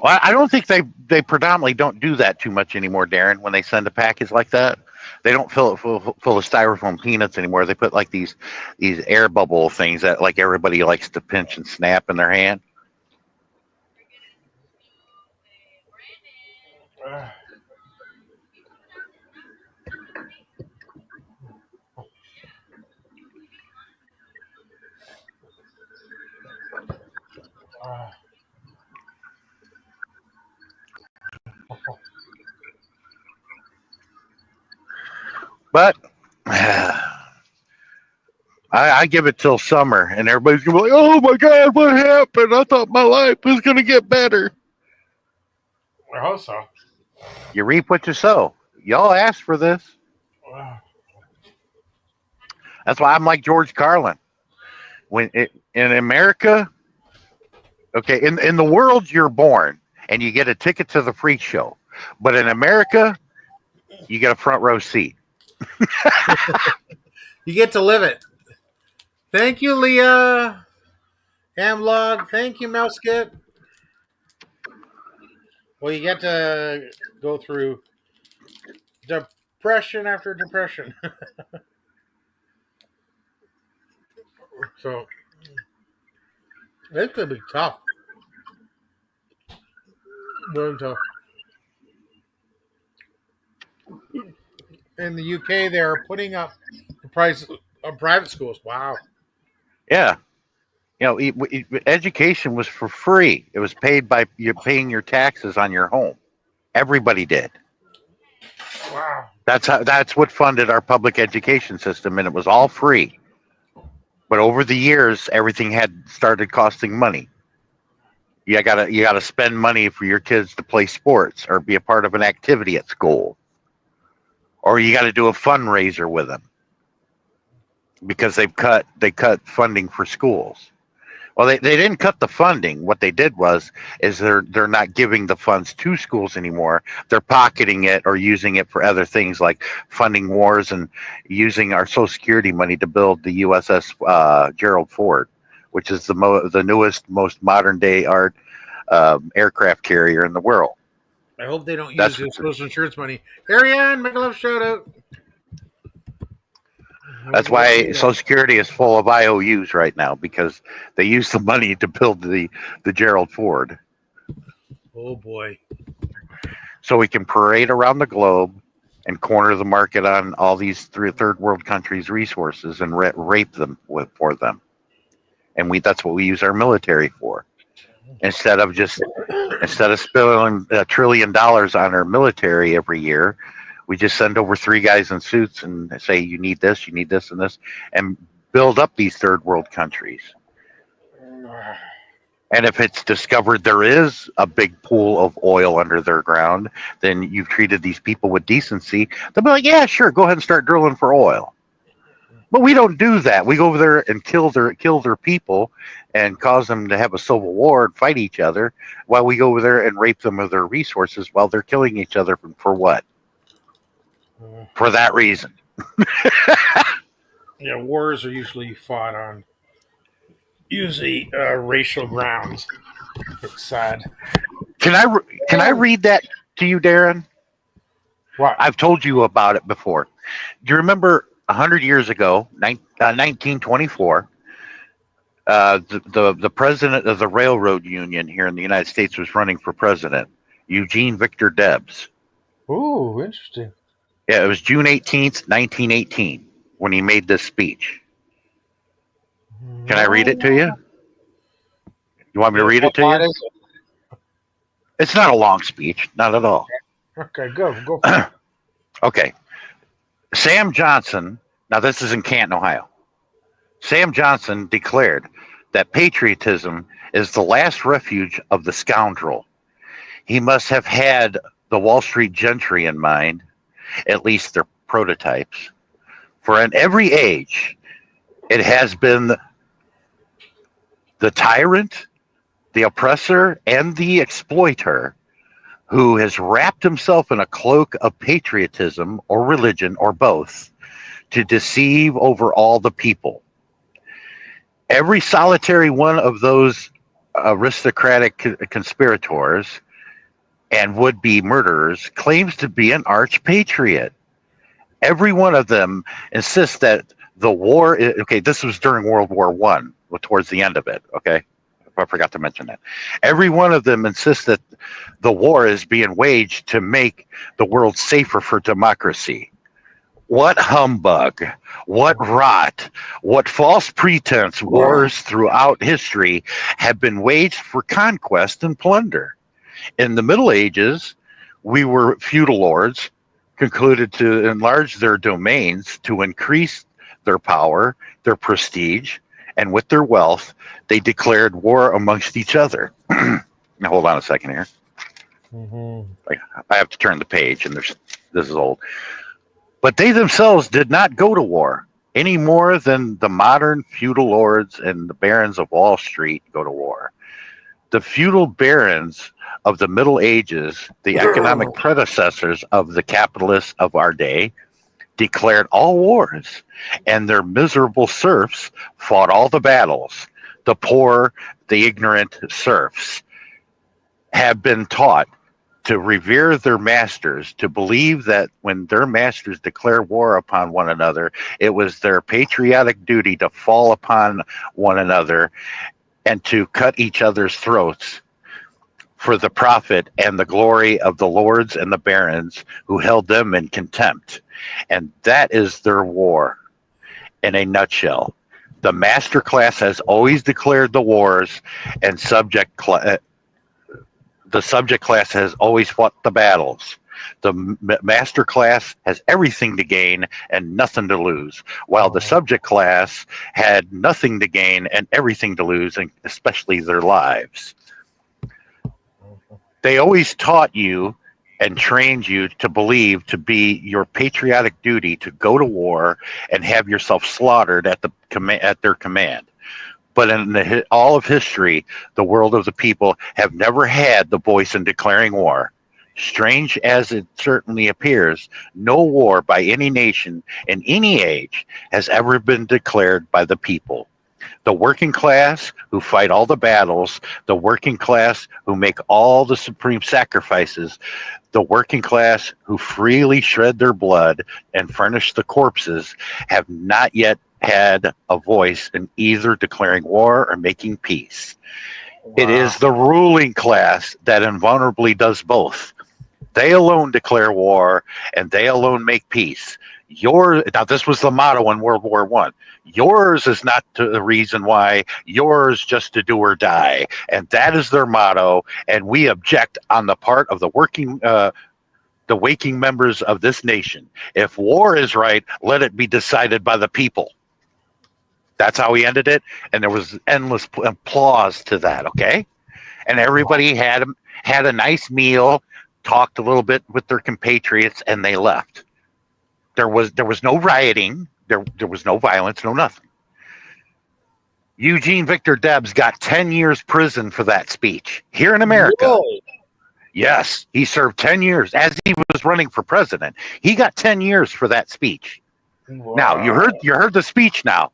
Well, I don't think they predominantly don't do that too much anymore, Darren. When they send a package like that, they don't fill it full of styrofoam peanuts anymore. They put like these air bubble things that like everybody likes to pinch and snap in their hand. But I give it till summer, and everybody's gonna be like, "Oh my God, what happened? I thought my life was gonna get better." I hope so. You reap what you sow. Y'all asked for this. That's why I'm like George Carlin. In America, okay, in the world you're born and you get a ticket to the freak show, but in America, you get a front row seat. You get to live it. Thank you, Leah. Hamlog. Thank you, Mousekit. Well, you get to go through depression after depression. So it's going to be tough. Very tough. In the UK, they're putting up the price of private schools. Wow. Yeah. Education was for free. It was paid by you paying your taxes on your home. Everybody did. Wow. That's what funded our public education system, and it was all free. But over the years, everything had started costing money. You gotta spend money for your kids to play sports or be a part of an activity at school, or you got to do a fundraiser with them because they cut funding for schools. Well, they didn't cut the funding. What they did is they're not giving the funds to schools anymore. They're pocketing it or using it for other things like funding wars and using our Social Security money to build the USS Gerald Ford, which is the newest, most modern day art aircraft carrier in the world. I hope they don't use your social insurance money. Ariane, make a love shout out. That's why Social Security is full of IOUs right now, because they use the money to build the Gerald Ford. Oh boy! So we can parade around the globe and corner the market on all these third world countries' resources and rape them for them, and that's what we use our military for. Instead of spilling $1 trillion on our military every year, we just send over 3 guys in suits and say, you need this, and this, and build up these third world countries. And if it's discovered there is a big pool of oil under their ground, then you've treated these people with decency. They'll be like, yeah, sure, go ahead and start drilling for oil. But we don't do that. We go over there and kill their people and cause them to have a civil war and fight each other, while we go over there and rape them of their resources while they're killing each other for what? For that reason. Yeah, wars are usually fought on racial grounds. It's sad. Can I read that to you, Darren? What? I've told you about it before. Do you remember 100 years ago, 1924, the president of the railroad union here in the United States was running for president, Eugene Victor Debs. Ooh, interesting. Yeah, it was June 18th, 1918, when he made this speech. Can I read it to you? You want me to read it to you? It's not a long speech, not at all. Okay, go for it. Okay. Sam Johnson, now this is in Canton, Ohio. Sam Johnson declared that patriotism is the last refuge of the scoundrel. He must have had the Wall Street gentry in mind, at least their prototypes. For in every age, it has been the tyrant, the oppressor, and the exploiter who has wrapped himself in a cloak of patriotism or religion or both to deceive over all the people. Every solitary one of those aristocratic conspirators and would-be murderers claims to be an arch patriot. Every one of them insists that the war. Okay, this was during World War One, towards the end of it. Okay, I forgot to mention that. Every one of them insists that the war is being waged to make the world safer for democracy. What humbug, what rot, what false pretense wars throughout history have been waged for conquest and plunder. In the Middle Ages, we were feudal lords, concluded to enlarge their domains to increase their power, their prestige, and with their wealth, they declared war amongst each other. Now, hold on a second here. I have to turn the page, and this is old. But they themselves did not go to war any more than the modern feudal lords and the barons of Wall Street go to war. The feudal barons of the Middle Ages, the economic predecessors of the capitalists of our day, declared all wars, and their miserable serfs fought all the battles. The poor, the ignorant serfs have been taught to revere their masters, to believe that when their masters declare war upon one another, it was their patriotic duty to fall upon one another and to cut each other's throats for the profit and the glory of the lords and the barons who held them in contempt. And that is their war in a nutshell. The master class has always declared the wars, and the subject class has always fought the battles. The master class has everything to gain and nothing to lose, while the subject class had nothing to gain and everything to lose, and especially their lives. They always taught you and trained you to believe to be your patriotic duty to go to war and have yourself slaughtered at their command. But in all of history, the world of the people have never had the voice in declaring war. Strange as it certainly appears, no war by any nation in any age has ever been declared by the people. The working class who fight all the battles, the working class who make all the supreme sacrifices, the working class who freely shred their blood and furnish the corpses have not yet had a voice in either declaring war or making peace. Wow. It is the ruling class that invulnerably does both. They alone declare war and they alone make peace. Now, this was the motto in World War I. Yours is not the reason why. Yours just to do or die. And that is their motto. And we object on the part of the waking members of this nation. If war is right, let it be decided by the people. That's how he ended it, and there was endless applause to that. Okay, and everybody had a nice meal, talked a little bit with their compatriots, and they left. There was no rioting, there was no violence, no nothing. Eugene Victor Debs got 10 years prison for that speech here in America. Really? Yes, he served 10 years as he was running for president. He got 10 years for that speech. Wow. Now you heard the speech now.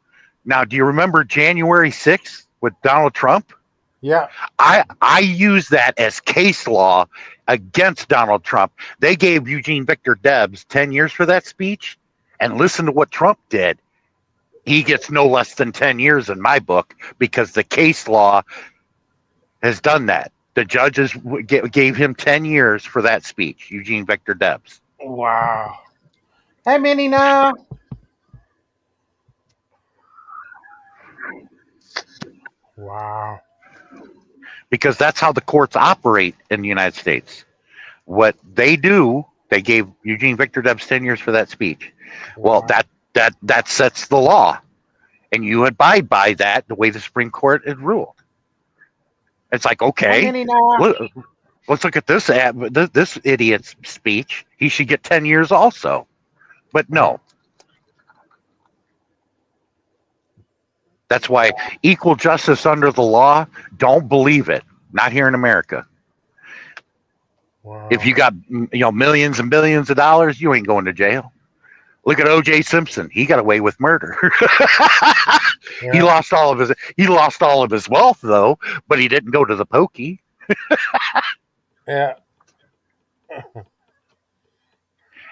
Now, do you remember January 6th with Donald Trump? Yeah. I use that as case law against Donald Trump. They gave Eugene Victor Debs 10 years for that speech, and listen to what Trump did. He gets no less than 10 years in my book because the case law has done that. The judges gave him 10 years for that speech, Eugene Victor Debs. Wow. How many now? Wow. Because that's how the courts operate in the United States. What they do, they gave Eugene Victor Debs 10 years for that speech. Wow. Well, that sets the law. And you abide by that the way the Supreme Court had ruled. It's like, okay, let's look at this idiot's speech. He should get 10 years also. But no. That's why equal justice under the law, don't believe it. Not here in America. Wow. If you got millions and billions of dollars, you ain't going to jail. Look at O.J. Simpson. He got away with murder. Yeah. He lost all of his wealth though, but he didn't go to the pokey. Yeah.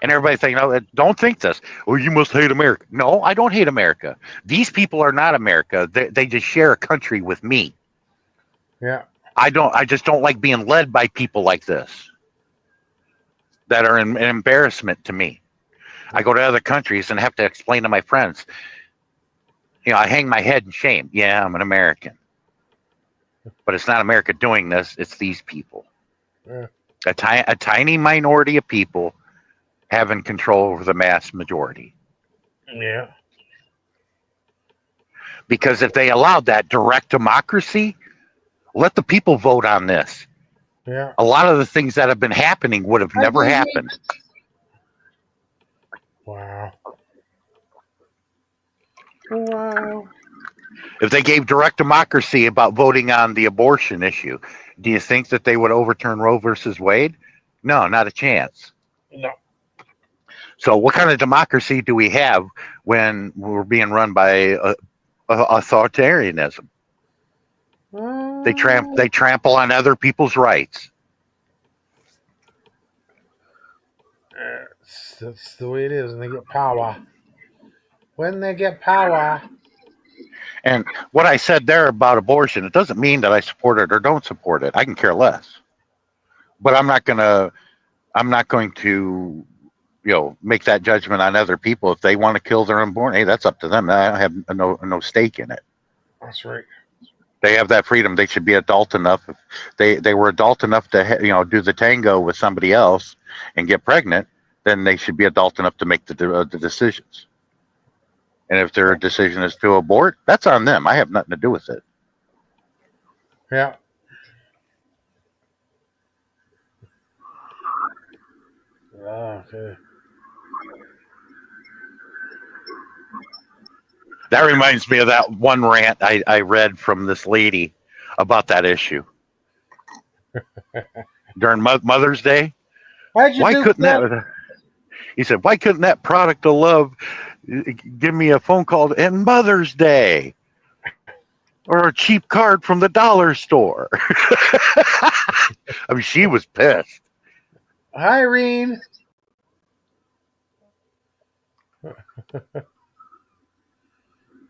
And everybody saying, "No, don't think this. Oh, you must hate America." No, I don't hate America. These people are not America. They just share a country with me. Yeah. I don't. I just don't like being led by people like this that are an embarrassment to me. I go to other countries and have to explain to my friends. I hang my head in shame. Yeah, I'm an American, but it's not America doing this. It's these people. Yeah. A tiny minority of people having control over the mass majority. Yeah. Because if they allowed that direct democracy, let the people vote on this. Yeah. A lot of the things that have been happening would have never happened. Wow. Wow. If they gave direct democracy about voting on the abortion issue, do you think that they would overturn Roe versus Wade? No, not a chance. No. So what kind of democracy do we have when we're being run by authoritarianism? They trample on other people's rights. That's the way it is, and they get power. When they get power. And what I said there about abortion, it doesn't mean that I support it or don't support it. I can care less. But I'm not going to make that judgment on other people. If they want to kill their unborn, hey, that's up to them. I have no stake in it. That's right. They have that freedom. They should be adult enough. If they were adult enough to do the tango with somebody else and get pregnant, then they should be adult enough to make the decisions. And if their decision is to abort, that's on them. I have nothing to do with it. Yeah. Okay. That reminds me of that one rant I read from this lady about that issue during Mother's Day. Why couldn't that? He said, "Why couldn't that product of love give me a phone call and Mother's Day, or a cheap card from the dollar store?" I mean, she was pissed. Hi, Irene.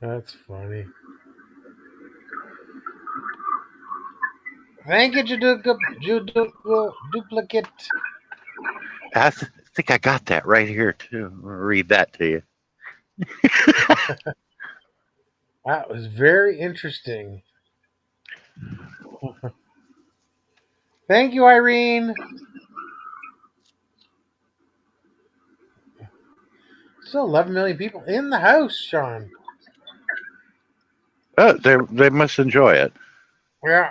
That's funny. Thank you, duplicate. I think I got that right here too. I'll read that to you. That was very interesting. Thank you, Irene. Still 11 million people in the house, Sean. They must enjoy it. Yeah.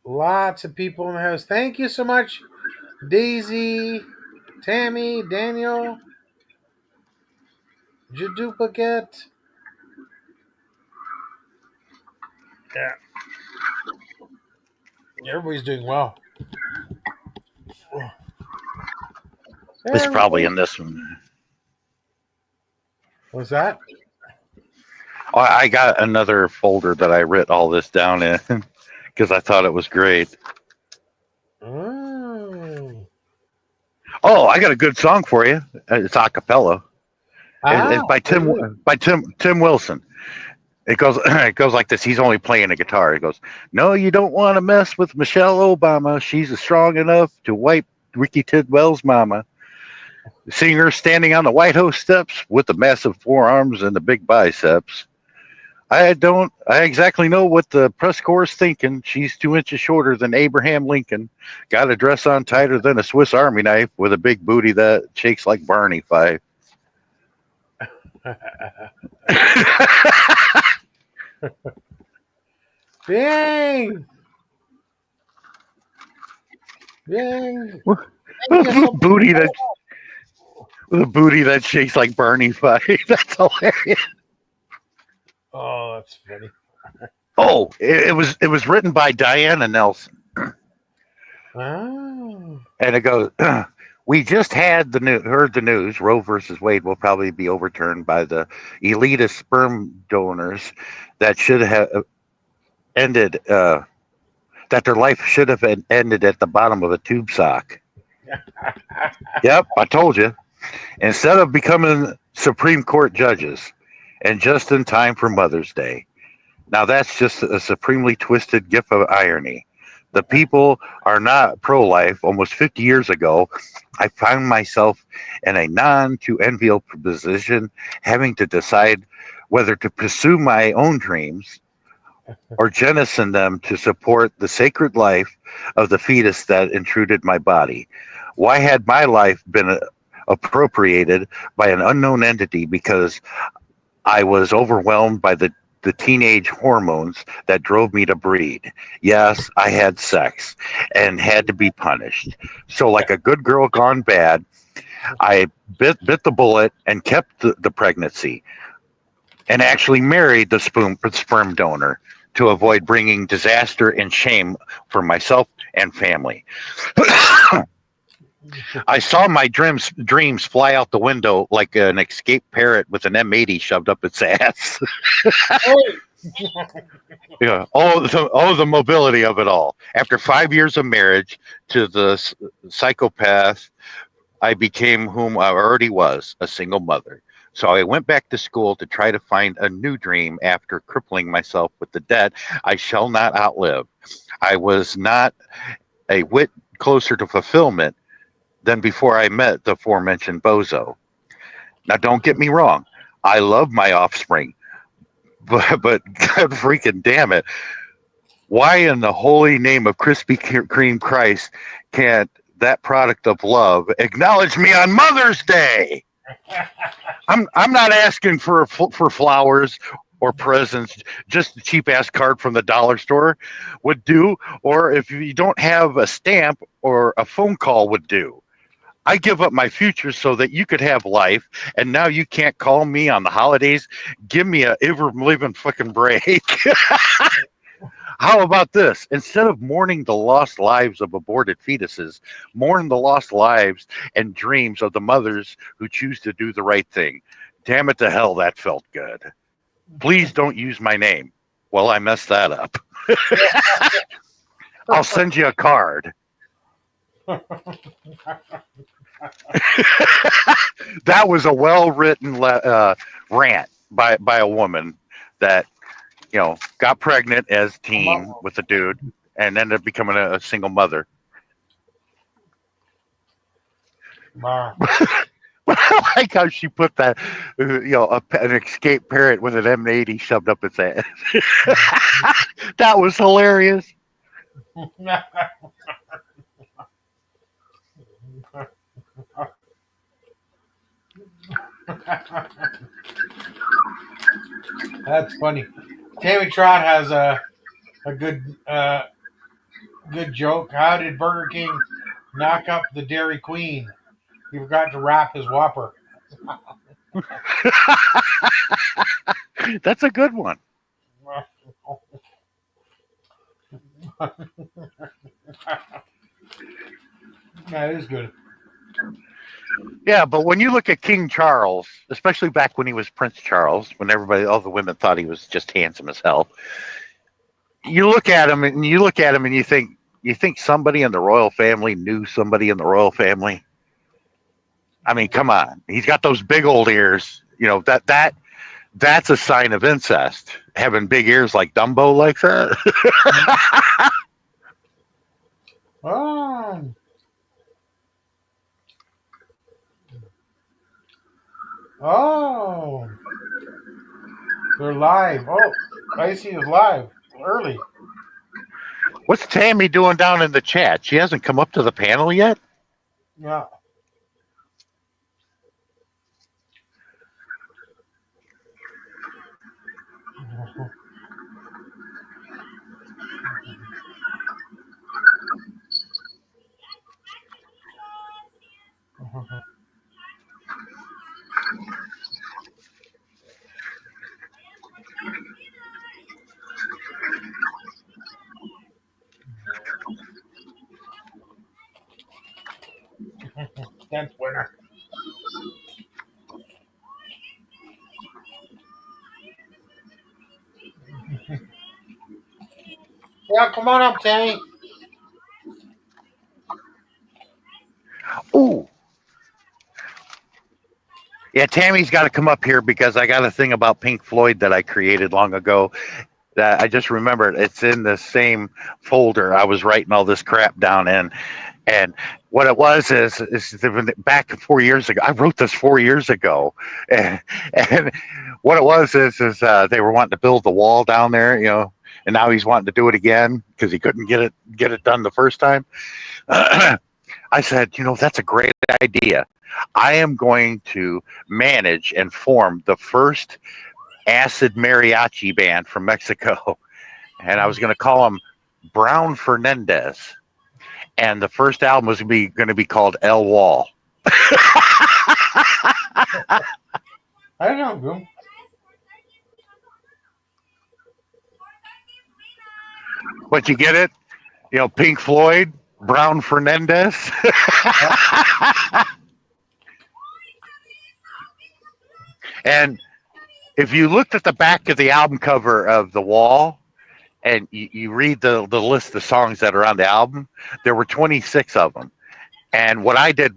Lots of people in the house. Thank you so much, Daisy, Tammy, Daniel, Duplicate. Yeah. Everybody's doing well. It's probably in this one. What's that? Oh, I got another folder that I wrote all this down in because I thought it was great. Oh, I got a good song for you. It's a cappella. It's by Tim Wilson. It goes like this. He's only playing a guitar. It goes, "No, you don't want to mess with Michelle Obama. She's strong enough to wipe Ricky Tidwell's mama. Seeing her standing on the White House steps with the massive forearms and the big biceps. I exactly know what the press corps is thinking. She's 2 inches shorter than Abraham Lincoln. Got a dress on tighter than a Swiss Army knife with a big booty that shakes like Barney Fife." Bang! Bang! with a booty that shakes like Barney Fife. That's hilarious. Oh, that's funny. Oh, it was written by Diana Nelson. Oh. And it goes, "We just heard the news. Roe versus Wade will probably be overturned by the elitist sperm donors that should have ended that their life should have ended at the bottom of a tube sock. Yep, I told you. Instead of becoming Supreme Court judges, and just in time for Mother's Day. Now that's just a supremely twisted gift of irony. The people are not pro life. Almost 50 years ago, I found myself in a non too enviable position, having to decide whether to pursue my own dreams or jettison them to support the sacred life of the fetus that intruded my body. Why had my life been appropriated by an unknown entity? Because I was overwhelmed by the teenage hormones that drove me to breed. Yes, I had sex and had to be punished. So, like a good girl gone bad, I bit the bullet and kept the pregnancy and actually married the sperm donor to avoid bringing disaster and shame for myself and family. I saw my dreams fly out the window like an escaped parrot with an M80 shoved up its ass. Yeah. The mobility of it all. After 5 years of marriage to the psychopath, I became whom I already was, a single mother. So I went back to school to try to find a new dream after crippling myself with the debt I shall not outlive. I was not a whit closer to fulfillment than before I met the aforementioned bozo. Now, don't get me wrong. I love my offspring, but God freaking damn it. Why in the holy name of Krispy Kreme Christ can't that product of love acknowledge me on Mother's Day? I'm not asking for flowers or presents. Just a cheap ass card from the dollar store would do. Or if you don't have a stamp or a phone call would do. I give up my future so that you could have life, and now you can't call me on the holidays. Give me a ever living fucking break. How about this? Instead of mourning the lost lives of aborted fetuses, mourn the lost lives and dreams of the mothers who choose to do the right thing. Damn it to hell, that felt good. Please don't use my name. Well, I messed that up. I'll send you a card. That was a well-written rant by a woman that got pregnant as a teen with a dude and ended up becoming a single mother. Wow. I like how she put that, an escaped parrot with an M80 shoved up its ass. That was hilarious. That's funny. Tammy Trot has a good joke. How did Burger King knock up the Dairy Queen? He forgot to wrap his Whopper. That's a good one. That is good. Yeah, but when you look at King Charles, especially back when he was Prince Charles, when all the women thought he was just handsome as hell, you look at him and you think somebody in the royal family knew somebody in the royal family. I mean, come on. He's got those big old ears. That's a sign of incest. Having big ears like Dumbo like that. Oh, they're live. Oh, Icy is live early. What's Tammy doing down in the chat? She hasn't come up to the panel yet? Yeah. That's winner. Yeah, come on up, Tammy. Ooh. Yeah, Tammy's got to come up here because I got a thing about Pink Floyd that I created long ago that I just remembered. It's in the same folder I was writing all this crap down in. And what it was is back 4 years ago. I wrote this 4 years ago, and what it was is they were wanting to build the wall down there, and now he's wanting to do it again because he couldn't get it done the first time. I said, that's a great idea. I am going to manage and form the first acid mariachi band from Mexico, and I was going to call them Brown Fernandez. And the first album was going to be called El Wall. I don't know, Boom. But you get it? Pink Floyd, Brown Fernandez. And if you looked at the back of the album cover of The Wall and you read the list of songs that are on the album, there were 26 of them. And what I did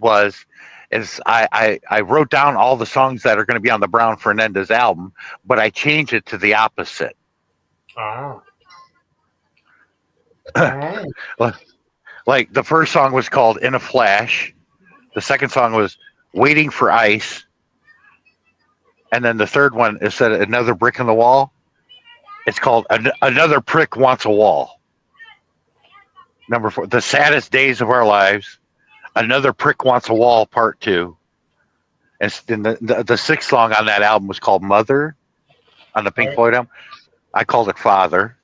is I wrote down all the songs that are going to be on the Brown Fernandez album, but I changed it to the opposite. Oh. Like the first song was called In a Flash. The second song was Waiting for Ice. And then the third one is said Another Brick in the Wall. It's called Another Prick Wants a Wall. Number 4, The Saddest Days of Our Lives. Another Prick Wants a Wall, Part 2. And then the sixth song on that album was called Mother on the Pink Floyd album. I called it Father.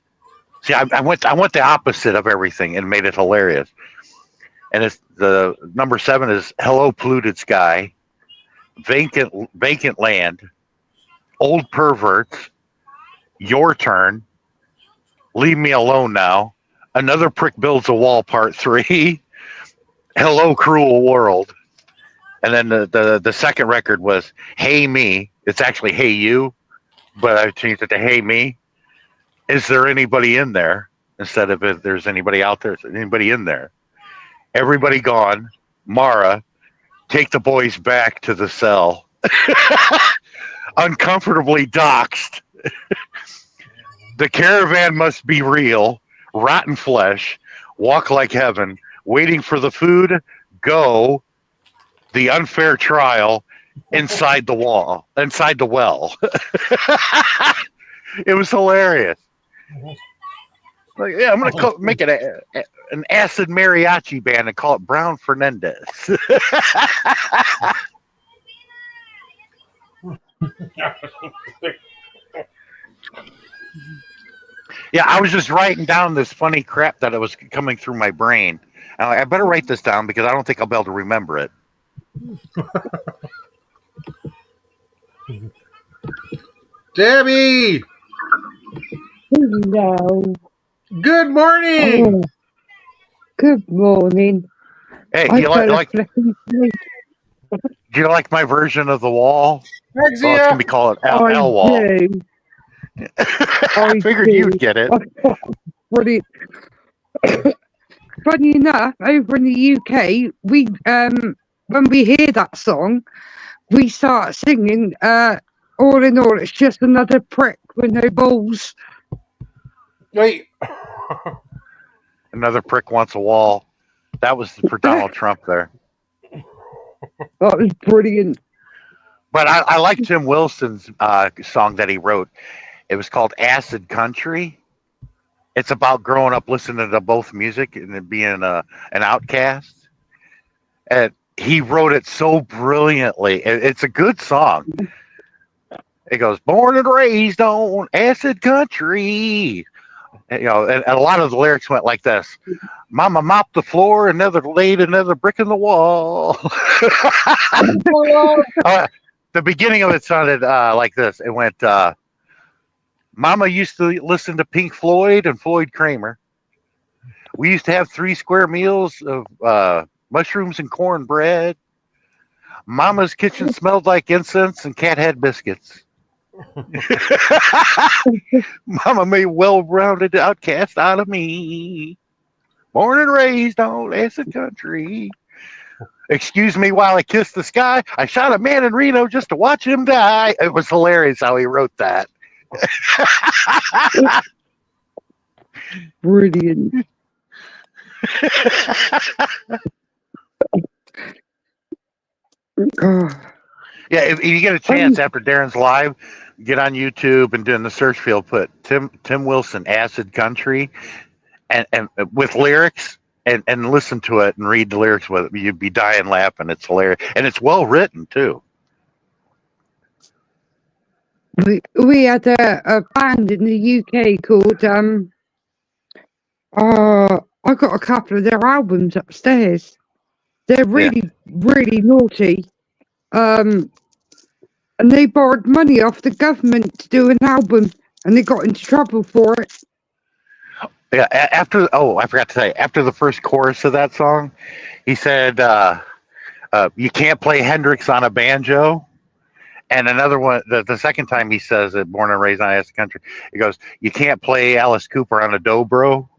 See, I went the opposite of everything and made it hilarious. And it's the number 7 is Hello Polluted Sky, Vacant Land, Old Perverts, Your Turn, Leave Me Alone Now, Another Prick Builds a Wall, Part 3, Hello Cruel World. And then the second record was Hey Me. It's actually Hey You, but I changed it to Hey Me. Is there anybody in there? Instead of if there's anybody out there, is there anybody in there? Everybody gone. Mara, take the boys back to the cell. Uncomfortably doxxed. The caravan must be real. Rotten flesh. Walk like heaven. Waiting for the food. Go. The unfair trial. Inside the wall. Inside the well. It was hilarious. Like, yeah, I'm gonna make it an acid mariachi band and call it Brown Fernandez. Yeah, I was just writing down this funny crap that was coming through my brain. I better write this down because I don't think I'll be able to remember it. Debbie! Hello. Good morning! Oh, good morning. Hey, I do you like my version of The Wall? Well, it's gonna be called L Wall. do. I figured you'd get it. Brilliant. Funny enough, over in the UK, we when we hear that song, we start singing. All in all, it's just another prick with no balls. Wait. Another prick wants a wall. That was for Donald Trump there. That was brilliant. But I like Tim Wilson's song that he wrote. It was called Acid Country. It's about growing up listening to both music and being an outcast. And he wrote it so brilliantly. It's a good song. It goes, born and raised on acid country. And a lot of the lyrics went like this. Mama mopped the floor and laid another brick in the wall. The beginning of it sounded like this. It went, Mama used to listen to Pink Floyd and Floyd Kramer. We used to have 3 square meals of mushrooms and cornbread. Mama's kitchen smelled like incense and cat head biscuits. Mama made well-rounded outcast out of me. Born and raised on acid country. Excuse me while I kiss the sky. I shot a man in Reno just to watch him die. It was hilarious how he wrote that. Brilliant. Oh, Yeah, if you get a chance after Darren's live, get on YouTube and do in the search field, put Tim Wilson Acid Country, and with lyrics, and listen to it and read the lyrics with it. You'd be dying laughing. It's hilarious, and it's well written too. we had a band in the UK called I got a couple of their albums upstairs. They're really naughty. And they borrowed money off the government to do an album, and they got into trouble for it. Yeah, I forgot to say, after the first chorus of that song, he said, "You can't play Hendrix on a banjo." And another one, the second time he says it, "Born and raised on acid country," he goes, "You can't play Alice Cooper on a dobro."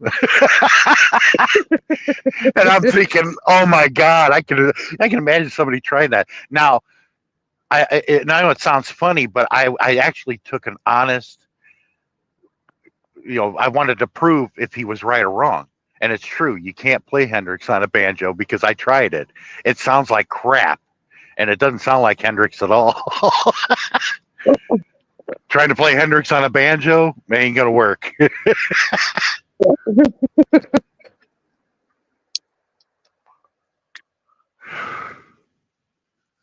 And I'm thinking, oh my God, I can imagine somebody trying that. Now, I know it sounds funny, but I actually took an honest, I wanted to prove if he was right or wrong. And it's true. You can't play Hendrix on a banjo because I tried it. It sounds like crap. And it doesn't sound like Hendrix at all. Trying to play Hendrix on a banjo ain't gonna work.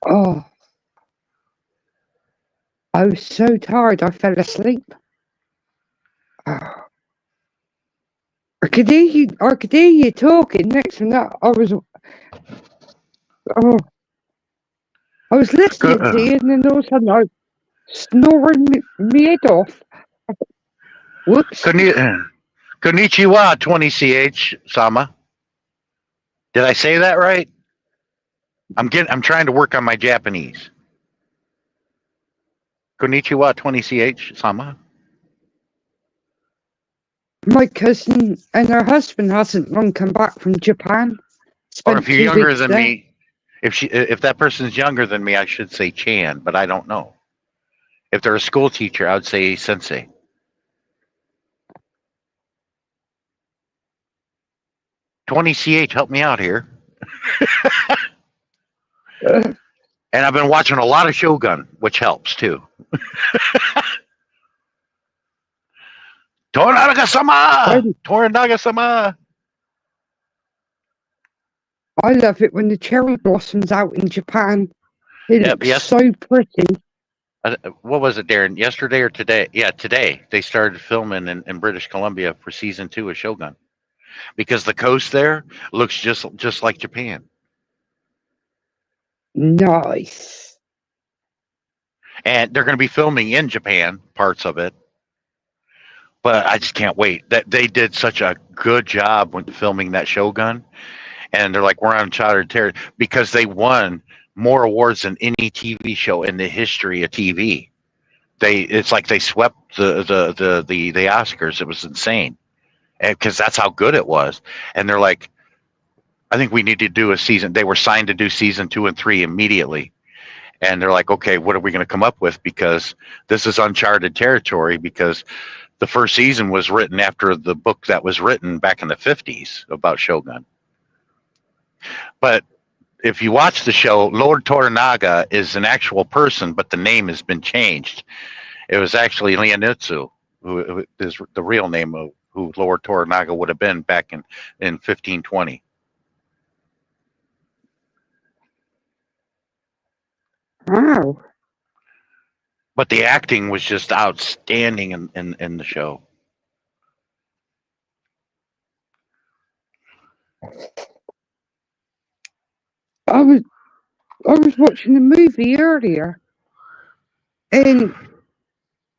Oh, I was so tired I fell asleep. Oh. I could hear you talking. Next to that, I was listening to you, and then all of a sudden I was snoring me head off. Whoops. Konnichiwa, 20ch Sama. Did I say that right? I'm trying to work on my Japanese. Konnichiwa, 20ch Sama. My cousin and her husband hasn't long come back from Japan. Or if you're younger than me, if that person's younger than me, I should say Chan, but I don't know. If they're a school teacher, I would say Sensei. "20ch, help me out here." And I've been watching a lot of Shogun, which helps too. Toranaga-sama! Toranaga-sama! I love it when the cherry blossoms out in Japan. It looks so pretty. What was it, Darren? Yesterday or today? Yeah, today. They started filming in British Columbia for season 2 of Shogun. Because the coast there looks just like Japan. Nice. And they're going to be filming in Japan, parts of it. But I just can't wait. That they did such a good job when filming that Shogun. And they're like, we're on uncharted territory because they won more awards than any TV show in the history of TV. It's like they swept the Oscars. It was insane. Because that's how good it was. And they're like, I think we need to do a season. They were signed to do season 2 and 3 immediately. And they're like, okay, what are we going to come up with? Because this is uncharted territory, because the first season was written after the book that was written back in the 50s about Shogun. But if you watch the show, Lord Toranaga is an actual person, but the name has been changed. It was actually Ieyasu, who is the real name of who Lord Toranaga would have been back in 1520. Wow. But the acting was just outstanding in the show. I was watching the movie earlier, and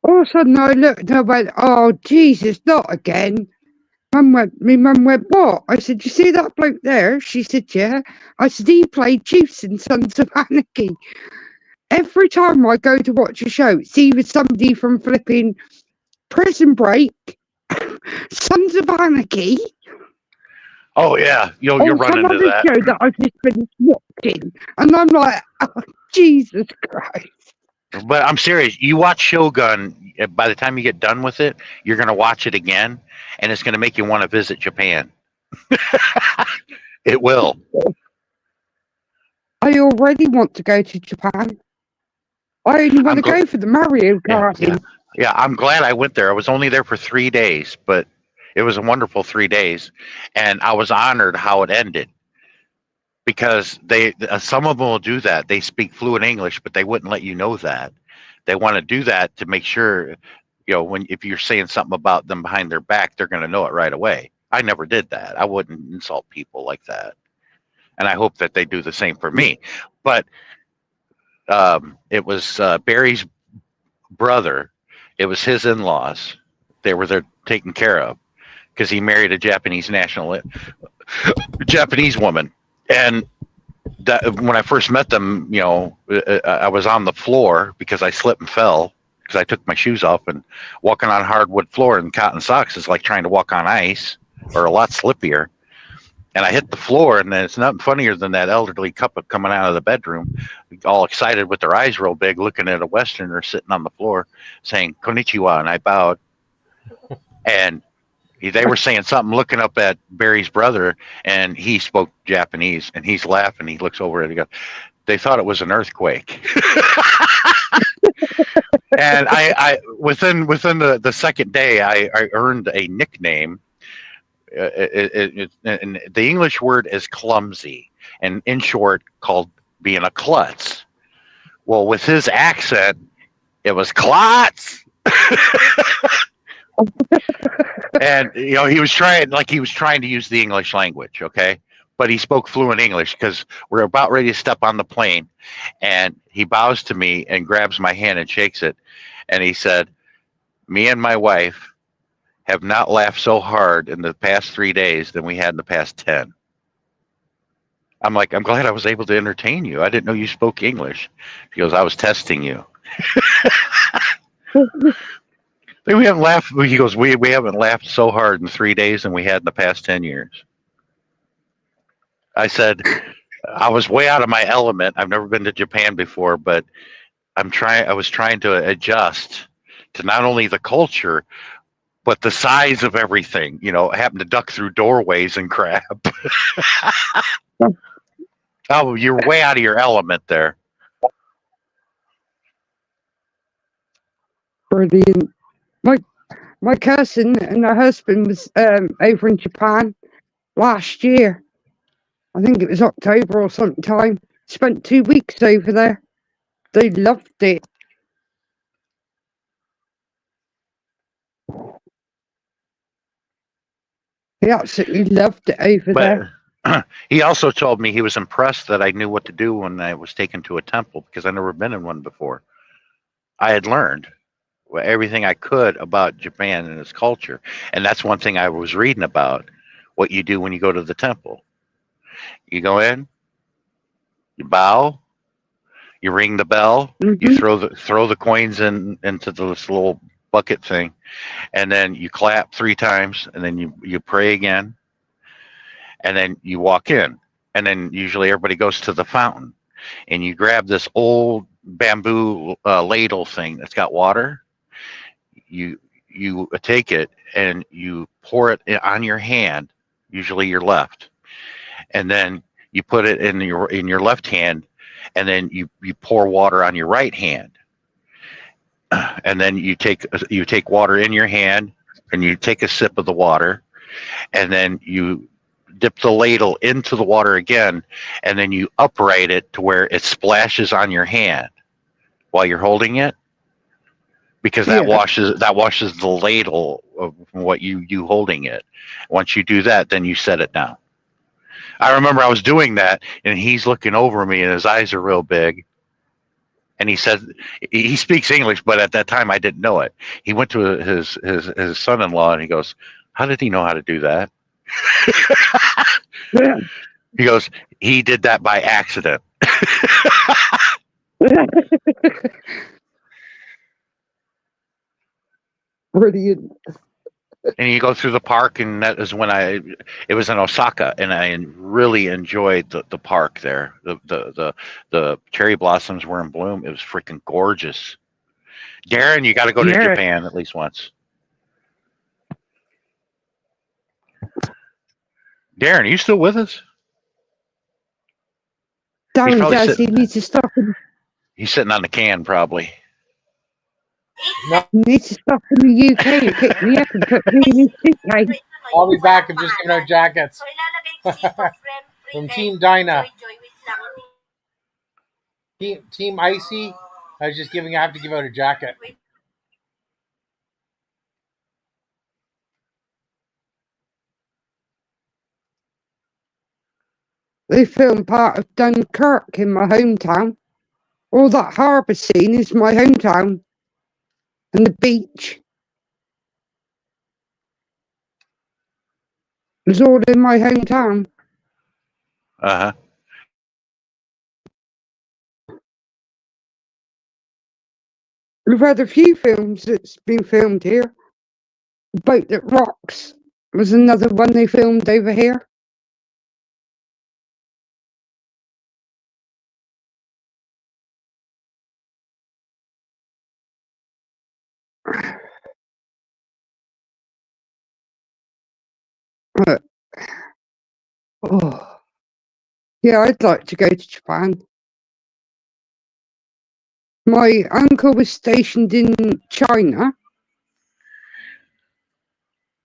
all of a sudden I looked and I went, "Oh Jesus, not again!" My mum went, "What?" I said, "You see that bloke there?" She said, "Yeah." I said, "He played Juice in Sons of Anarchy." every time I go to watch a show, it's either somebody from flipping Prison Break, Sons of Anarchy, Oh yeah, you'll or run some into other that. show that I've just been watching. And I'm like, oh, Jesus Christ. But I'm serious. You watch Shogun. By the time you get done with it, you're gonna watch it again, and it's gonna make you want to visit Japan. It will. I already want to go to Japan. I only want I'm to gl- go for the Mario Yeah, Kart. yeah. I'm glad I went there. I was only there for 3 days, but it was a wonderful 3 days, and I was honored how it ended. Because they some of them will do that. They speak fluent English, but they wouldn't let you know that. They want to do that to make sure, when if you're saying something about them behind their back, they're going to know it right away. I never did that. I wouldn't insult people like that, and I hope that they do the same for me. But it was Barry's brother. It was his in-laws. They were there taken care of because he married a Japanese Japanese woman, and when I first met them, I was on the floor because I slipped and fell because I took my shoes off, and walking on hardwood floor in cotton socks is like trying to walk on ice or a lot slippier. And I hit the floor, and then it's nothing funnier than that elderly couple coming out of the bedroom, all excited with their eyes real big, looking at a Westerner sitting on the floor saying, "Konnichiwa," and I bowed. And they were saying something, looking up at Barry's brother, and he spoke Japanese, and he's laughing. He looks over and he goes, "They thought it was an earthquake." And I within the second day, I earned a nickname. And the English word is clumsy, and in short, called being a klutz. Well, with his accent, it was klutz. And he was trying to use the English language, okay, but he spoke fluent English because we're about ready to step on the plane, and he bows to me and grabs my hand and shakes it, and he said, "Me and my wife have not laughed so hard in the past 3 days than we had in the past 10." I'm like, "I'm glad I was able to entertain you. I didn't know you spoke English." He goes, "I was testing you." We haven't laughed. He goes, we haven't laughed so hard in 3 days than we had in the past 10 years. I said, I was way out of my element. I've never been to Japan before, but I was trying to adjust to not only the culture, but the size of everything. I happened to duck through doorways and crap. Oh, you're way out of your element there. Brilliant. My cousin and her husband was over in Japan last year. I think it was October or sometime. Spent 2 weeks over there. They loved it. He absolutely loved it over there. But he also told me he was impressed that I knew what to do when I was taken to a temple because I'd never been in one before. I had learned everything I could about Japan and its culture. And that's one thing I was reading about, what you do when you go to the temple. You go in, you bow, you ring the bell, you throw the coins into this little bucket thing, and then you clap 3 times, and then you pray again, and then you walk in, and then usually everybody goes to the fountain, and you grab this old bamboo ladle thing that's got water. You take it and you pour it on your hand, usually your left, and then you put it in your left hand, and then you pour water on your right hand, and then you take water in your hand and you take a sip of the water, and then you dip the ladle into the water again, and then you upright it to where it splashes on your hand while you're holding it, because that washes the ladle of what you holding it. Once you do that, then you set it down. I remember I was doing that, and he's looking over me, and his eyes are real big. And he said, he speaks English, but at that time I didn't know it. He went to his son-in-law, and he goes, "How did he know how to do that?" Yeah. He goes, "He did that by accident." Brilliant. And you go through the park, and that is when it was in Osaka, and I really enjoyed the park there. The cherry blossoms were in bloom. It was freaking gorgeous. Darren, you got to go to Yeah. Japan at least once. Darren, are you still with us? Darren probably does. He sitting- needs to stop. He's sitting on the can, probably. He needs to stop in the UK and pick me up and put me in his suitcase. I'll be back. I'm just giving out jackets from Team Dyna. Team Icy. I was just giving. I have to give out a jacket. They filmed part of Dunkirk in my hometown. All that harbour scene is my hometown. And the beach. It's all in my hometown. Uh huh. We've had a few films that's been filmed here. The Boat That Rocks was another one they filmed over here. Oh, yeah, I'd like to go to Japan. My uncle was stationed in China.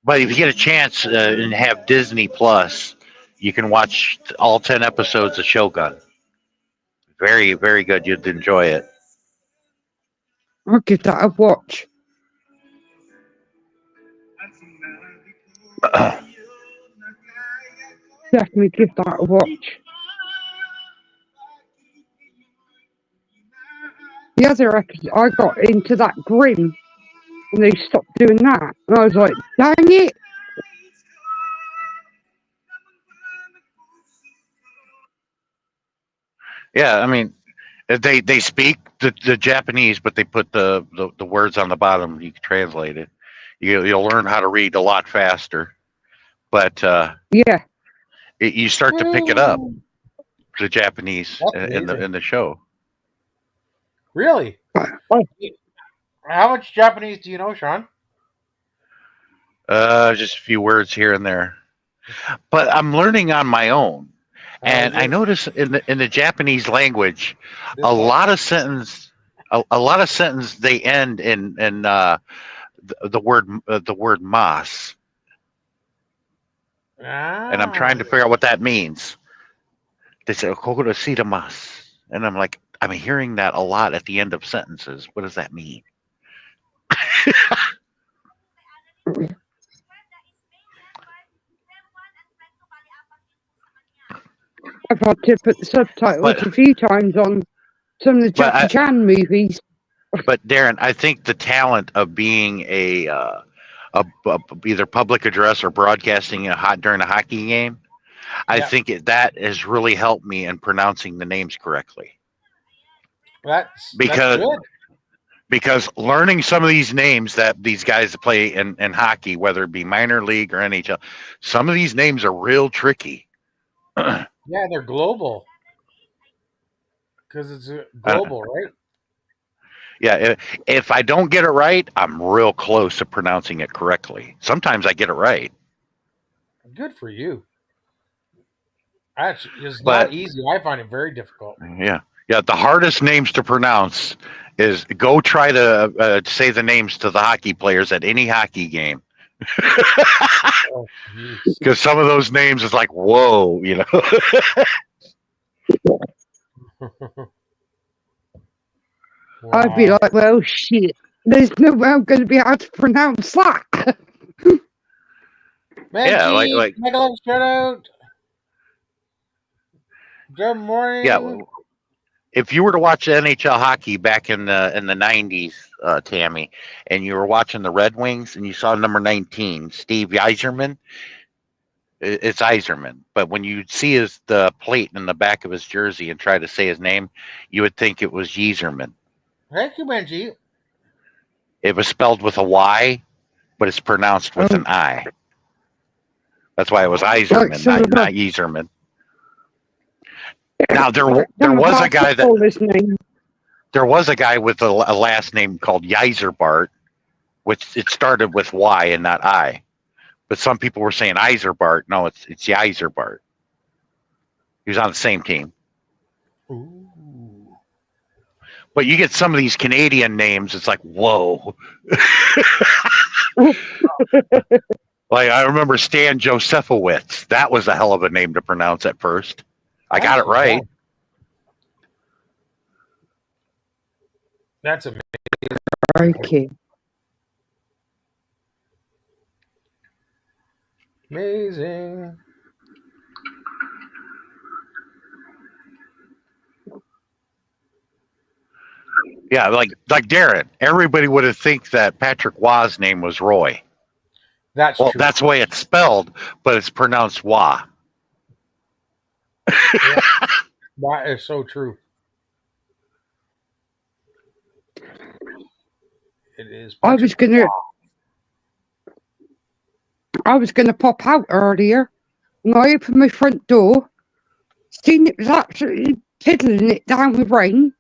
But if you get a chance and have Disney Plus, you can watch all 10 episodes of Shogun. Very, very good. You'd enjoy it. I'll give that a watch. Definitely give that a watch. The other episode, I got into that Grimm and they stopped doing that. And I was like, dang it. Yeah, I mean, they speak the Japanese, but they put the words on the bottom. You can translate it. You'll learn how to read a lot faster. But Yeah. you start to pick it up, the Japanese That's in amazing. the show. Really? I- How much Japanese do you know, Sean? Just a few words here and there. But I'm learning on my own. And I notice in the Japanese language, a lot of sentence they end in the word mas, and I'm trying to figure out what that means. They say "kokoro shiramasu," and I'm like, I'm hearing that a lot at the end of sentences. What does that mean? I've had to put the subtitles But- a few times on some of the But Jackie Chan movies. But Darren, I think the talent of being a either public address or broadcasting during a hockey game, I Yeah. think that has really helped me in pronouncing the names correctly. That's Because- good. Because learning some of these names that these guys play in hockey, whether it be minor league or NHL, some of these names are real tricky. Yeah, they're global. Because it's global, right? Yeah, if I don't get it right, I'm real close to pronouncing it correctly. Sometimes I get it right. Good for you. Actually, it's But- not easy. I find it very difficult. Yeah. The hardest names to pronounce is go try to say the names to the hockey players at any hockey game. Oh, geez. Because some of those names is like, whoa, you know. I'd be Wow. like, well, shit. There's no way I'm going to be able to pronounce that. Man, Yeah, geez, like- make a little shout out. Good morning. Yeah. If you were to watch NHL hockey back in the 90s, Tammy, and you were watching the Red Wings and you saw number 19, Steve Yzerman, It's Iserman. But when you see the plate in the back of his jersey and try to say his name, you would think it was Yzerman. Thank you, Benji. It was spelled with a Y, but it's pronounced with an I. That's why it was Iserman, not Yzerman. Now there was a guy there was a guy with a last name called Yzerbart, which it started with Y and not I. But some people were saying Iserbart. No, it's Yzerbart. He was on the same team. Ooh. But you get some of these Canadian names, it's like, whoa. Like, I remember Stan Josephowitz. That was a hell of a name to pronounce at first. I got it right. That's amazing. Okay. Amazing. Yeah, like Darren. Everybody would have think that Patrick Waugh's name was Roy. That's well, true. That's the way it's spelled, but it's pronounced Waugh. Yeah, that is so true. It is. I was gonna pop out earlier, and I opened my front door, seen it was absolutely piddling it down with rain,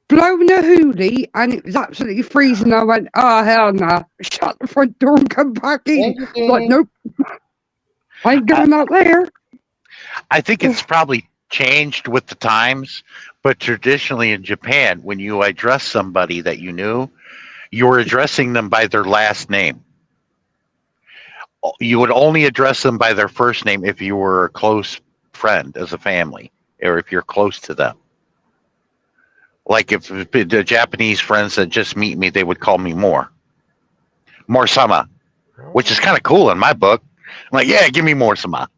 blowing a hoolie, and it was absolutely freezing. I went, oh hell no! Shut the front door and come back in. Like, nope, I ain't going out there. I think it's probably changed with the times, but traditionally in Japan, when you address somebody that you knew, you were addressing them by their last name. You would only address them by their first name if you were a close friend as a family, or if you're close to them. Like if the Japanese friends that just meet me, they would call me More-sama, which is kind of cool in my book. I'm like, yeah, give me More-sama.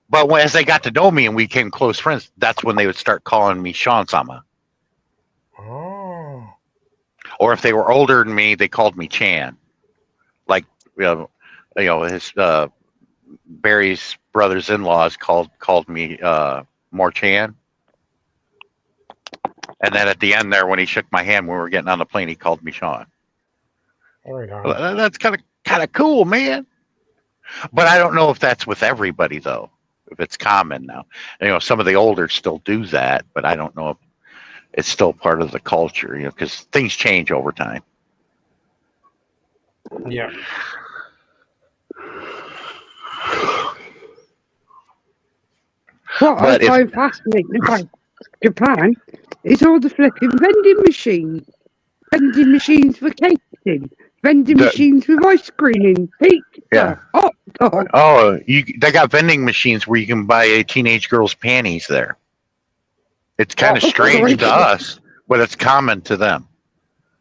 But as they got to know me and we became close friends, that's when they would start calling me Sean-sama. Oh. Or if they were older than me, they called me Chan. Like, his Barry's brothers-in-laws called me More Chan. And then at the end there, when he shook my hand when we were getting on the plane, he called me Sean. Right on. That's kind of cool, man. But I don't know if that's with everybody though. If it's common now, some of the older still do that, but I don't know if it's still part of the culture, because things change over time. Yeah. What I find fascinating about Japan is all the flipping vending machines. Vending machines for catering. Vending machines with ice cream, pizza, hot dog. Oh, they got vending machines where you can buy a teenage girl's panties there. It's kind of strange to us, but it's common to them.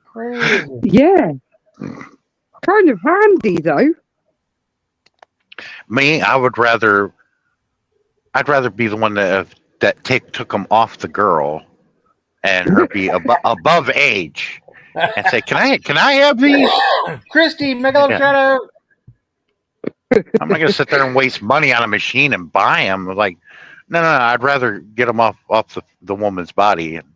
Crazy. Yeah. Kind of handy though. Me, I'd rather be the one that took them off the girl, and her be above age, and say, "Can I have these?" Christy, Megalop shout out. I'm not gonna sit there and waste money on a machine and buy them. Like, no. I'd rather get them off the woman's body and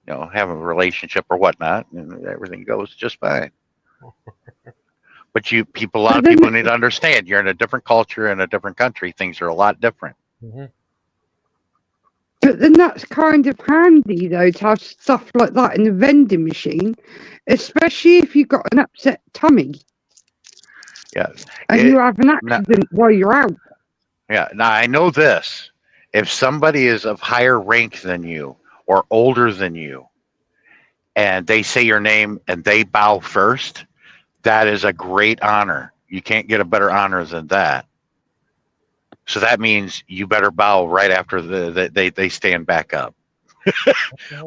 have a relationship or whatnot, and everything goes just fine. But a lot of people need to understand. You're in a different culture, in a different country. Things are a lot different. Mm-hmm. But then that's kind of handy though to have stuff like that in the vending machine, especially if you've got an upset tummy. Yes. And you have an accident while you're out. Yeah. Now I know this. If somebody is of higher rank than you or older than you, and they say your name and they bow first, that is a great honor. You can't get a better honor than that. So that means you better bow right after they stand back up.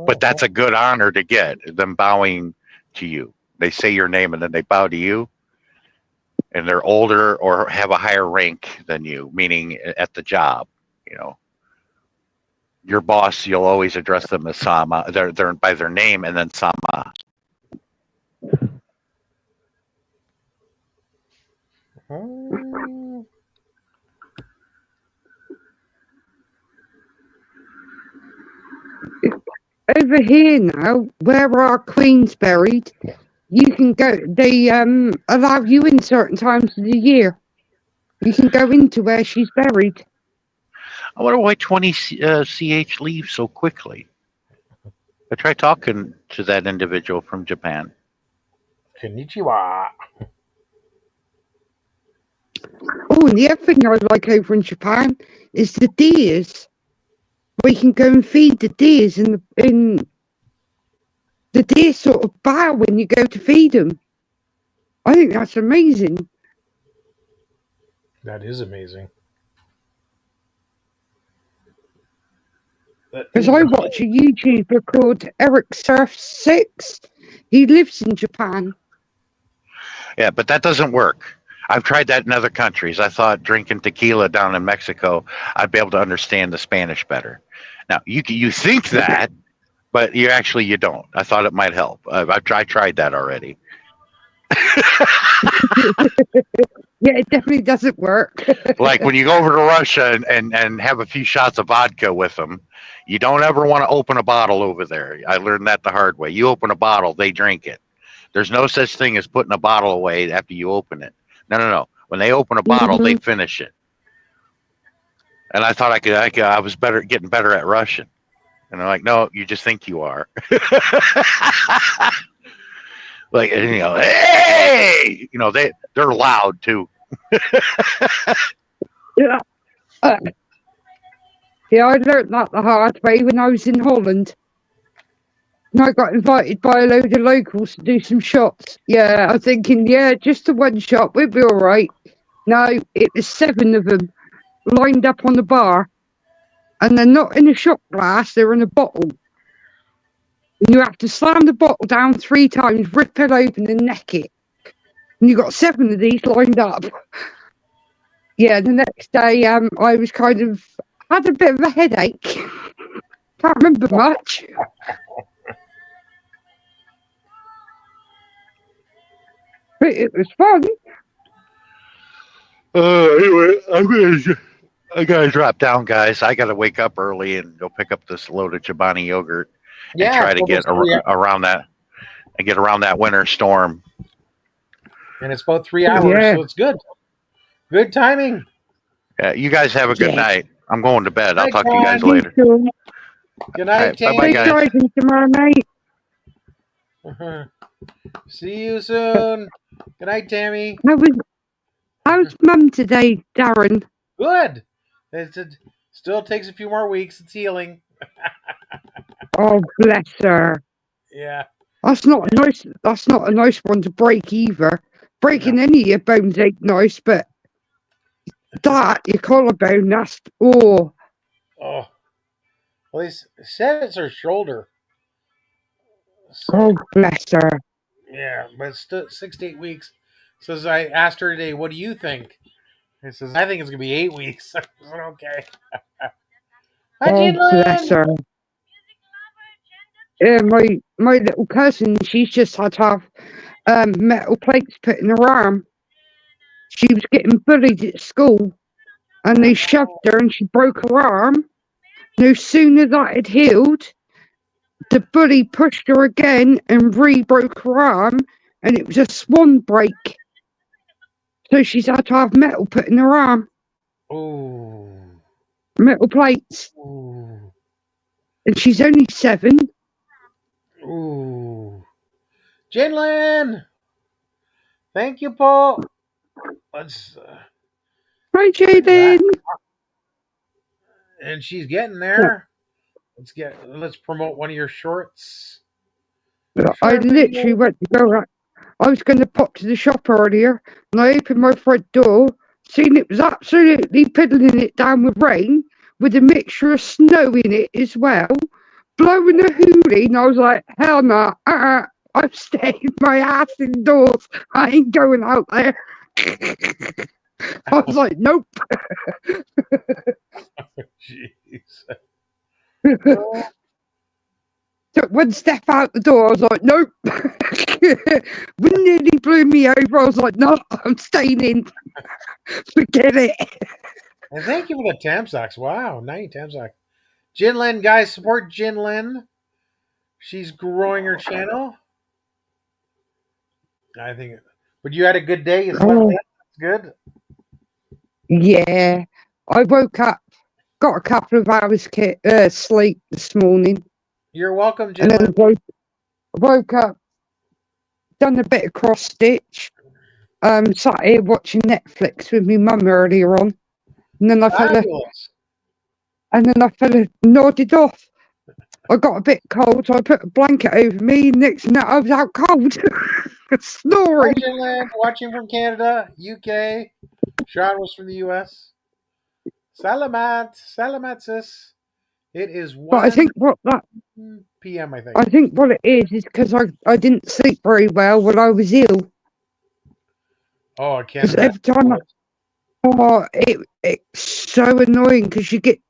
But that's a good honor to get, them bowing to you. They say your name and then they bow to you. And they're older or have a higher rank than you, meaning at the job. Your boss, you'll always address them as Sama. They're by their name and then Sama. Mhm. Over here now, where our queen's buried, you can go. They allow you in certain times of the year. You can go into where she's buried. I wonder why 20 CH leaves so quickly. I tried talking to that individual from Japan. Konnichiwa. Oh, and the other thing I like over in Japan is the deers. We can go and feed the deers in the deer sort of bow when you go to feed them. I think that's amazing. That is amazing. That Because is I watch a YouTuber called Eric Surf 6. He lives in Japan. Yeah, but that doesn't work. I've tried that in other countries. I thought drinking tequila down in Mexico, I'd be able to understand the Spanish better. Now, you think that, but you don't. I thought it might help. I tried that already. Yeah, it definitely doesn't work. Like when you go over to Russia and have a few shots of vodka with them, you don't ever want to open a bottle over there. I learned that the hard way. You open a bottle, they drink it. There's no such thing as putting a bottle away after you open it. No. When they open a bottle, they finish it. And I thought I was getting better at Russian. And they're like, no, you just think you are. Like, hey, they're loud too. Yeah. Yeah, I learnt that the hard way when I was in Holland. And I got invited by a load of locals to do some shots. Yeah, I'm thinking, yeah, just the one shot, we'll be all right. No, it was 7 of them lined up on the bar. And they're not in a shot glass, they're in a bottle. And you have to slam the bottle down 3 times, rip it open and neck it. And you got 7 of these lined up. Yeah, the next day I was had a bit of a headache. Can't remember much. But it was fun. Anyway, I gotta drop down, guys. I gotta wake up early and go pick up this load of Chobani yogurt and try to get around that winter storm. And it's about 3 hours, so it's good. Good timing. You guys have a good night. I'm going to bed. I'll Night, talk to you guys John. later. Good night, All right, bye-bye, Tammy. guys. Driving tomorrow night. See you soon. Good night, Tammy. How's Mum today, Darren? Good. It still takes a few more weeks. It's healing. Oh, bless her. Yeah. That's not a nice one to break either. Breaking any of your bones ain't nice, but your collarbone, Oh. Well, they said it's her shoulder. So, oh, bless her. yeah, but it's still 6 to 8 weeks. So I asked her today, what do you think? He says, I think it's going to be 8 weeks. I said, okay. Hi, Oh, bless her. Yeah, my little cousin, she's just had to have metal plates put in her arm. She was getting bullied at school, and they shoved her, and she broke her arm. No sooner that had healed, the bully pushed her again and re-broke her arm, and it was a swan break. So she's had to have metal put in her arm. Oh. Metal plates. Ooh. And she's only 7. Ooh. Jinlin! Thank you, Paul. Let's. Hi, Jaden. And she's getting there. Let's promote one of your shorts. I literally went to go. I was going to pop to the shop earlier, and I opened my front door, seen it was absolutely piddling it down with rain, with a mixture of snow in it as well, blowing a hoolie, and I was like, hell no, I'm staying my ass indoors. I ain't going out there. I was like, nope. Jeez. took one step out the door. I was like, nope. When nearly blew me over, I was like, no, I'm staying in. Forget it. And thank you for the Tamsax. Wow, 90 Tamsax. Jinlin, guys, support Jinlin. She's growing her channel. I think. But you had a good day. You slept in. That's good. Yeah. I woke up, got a couple of hours sleep this morning. You're welcome, And then Jinlin. woke up, done a bit of cross stitch. Sat here watching Netflix with my mum earlier on. And then I Fabulous. nodded off. I got a bit cold, so I put a blanket over me. Next minute, I was out cold, Hi, snoring. Jinlin. Watching from Canada, UK. Sean was from the US. Salamat, sis. It is But I 1 think what p.m., I think. I think what it is because I didn't sleep very well when I was ill. Oh, I can't Because every time it's so annoying because you get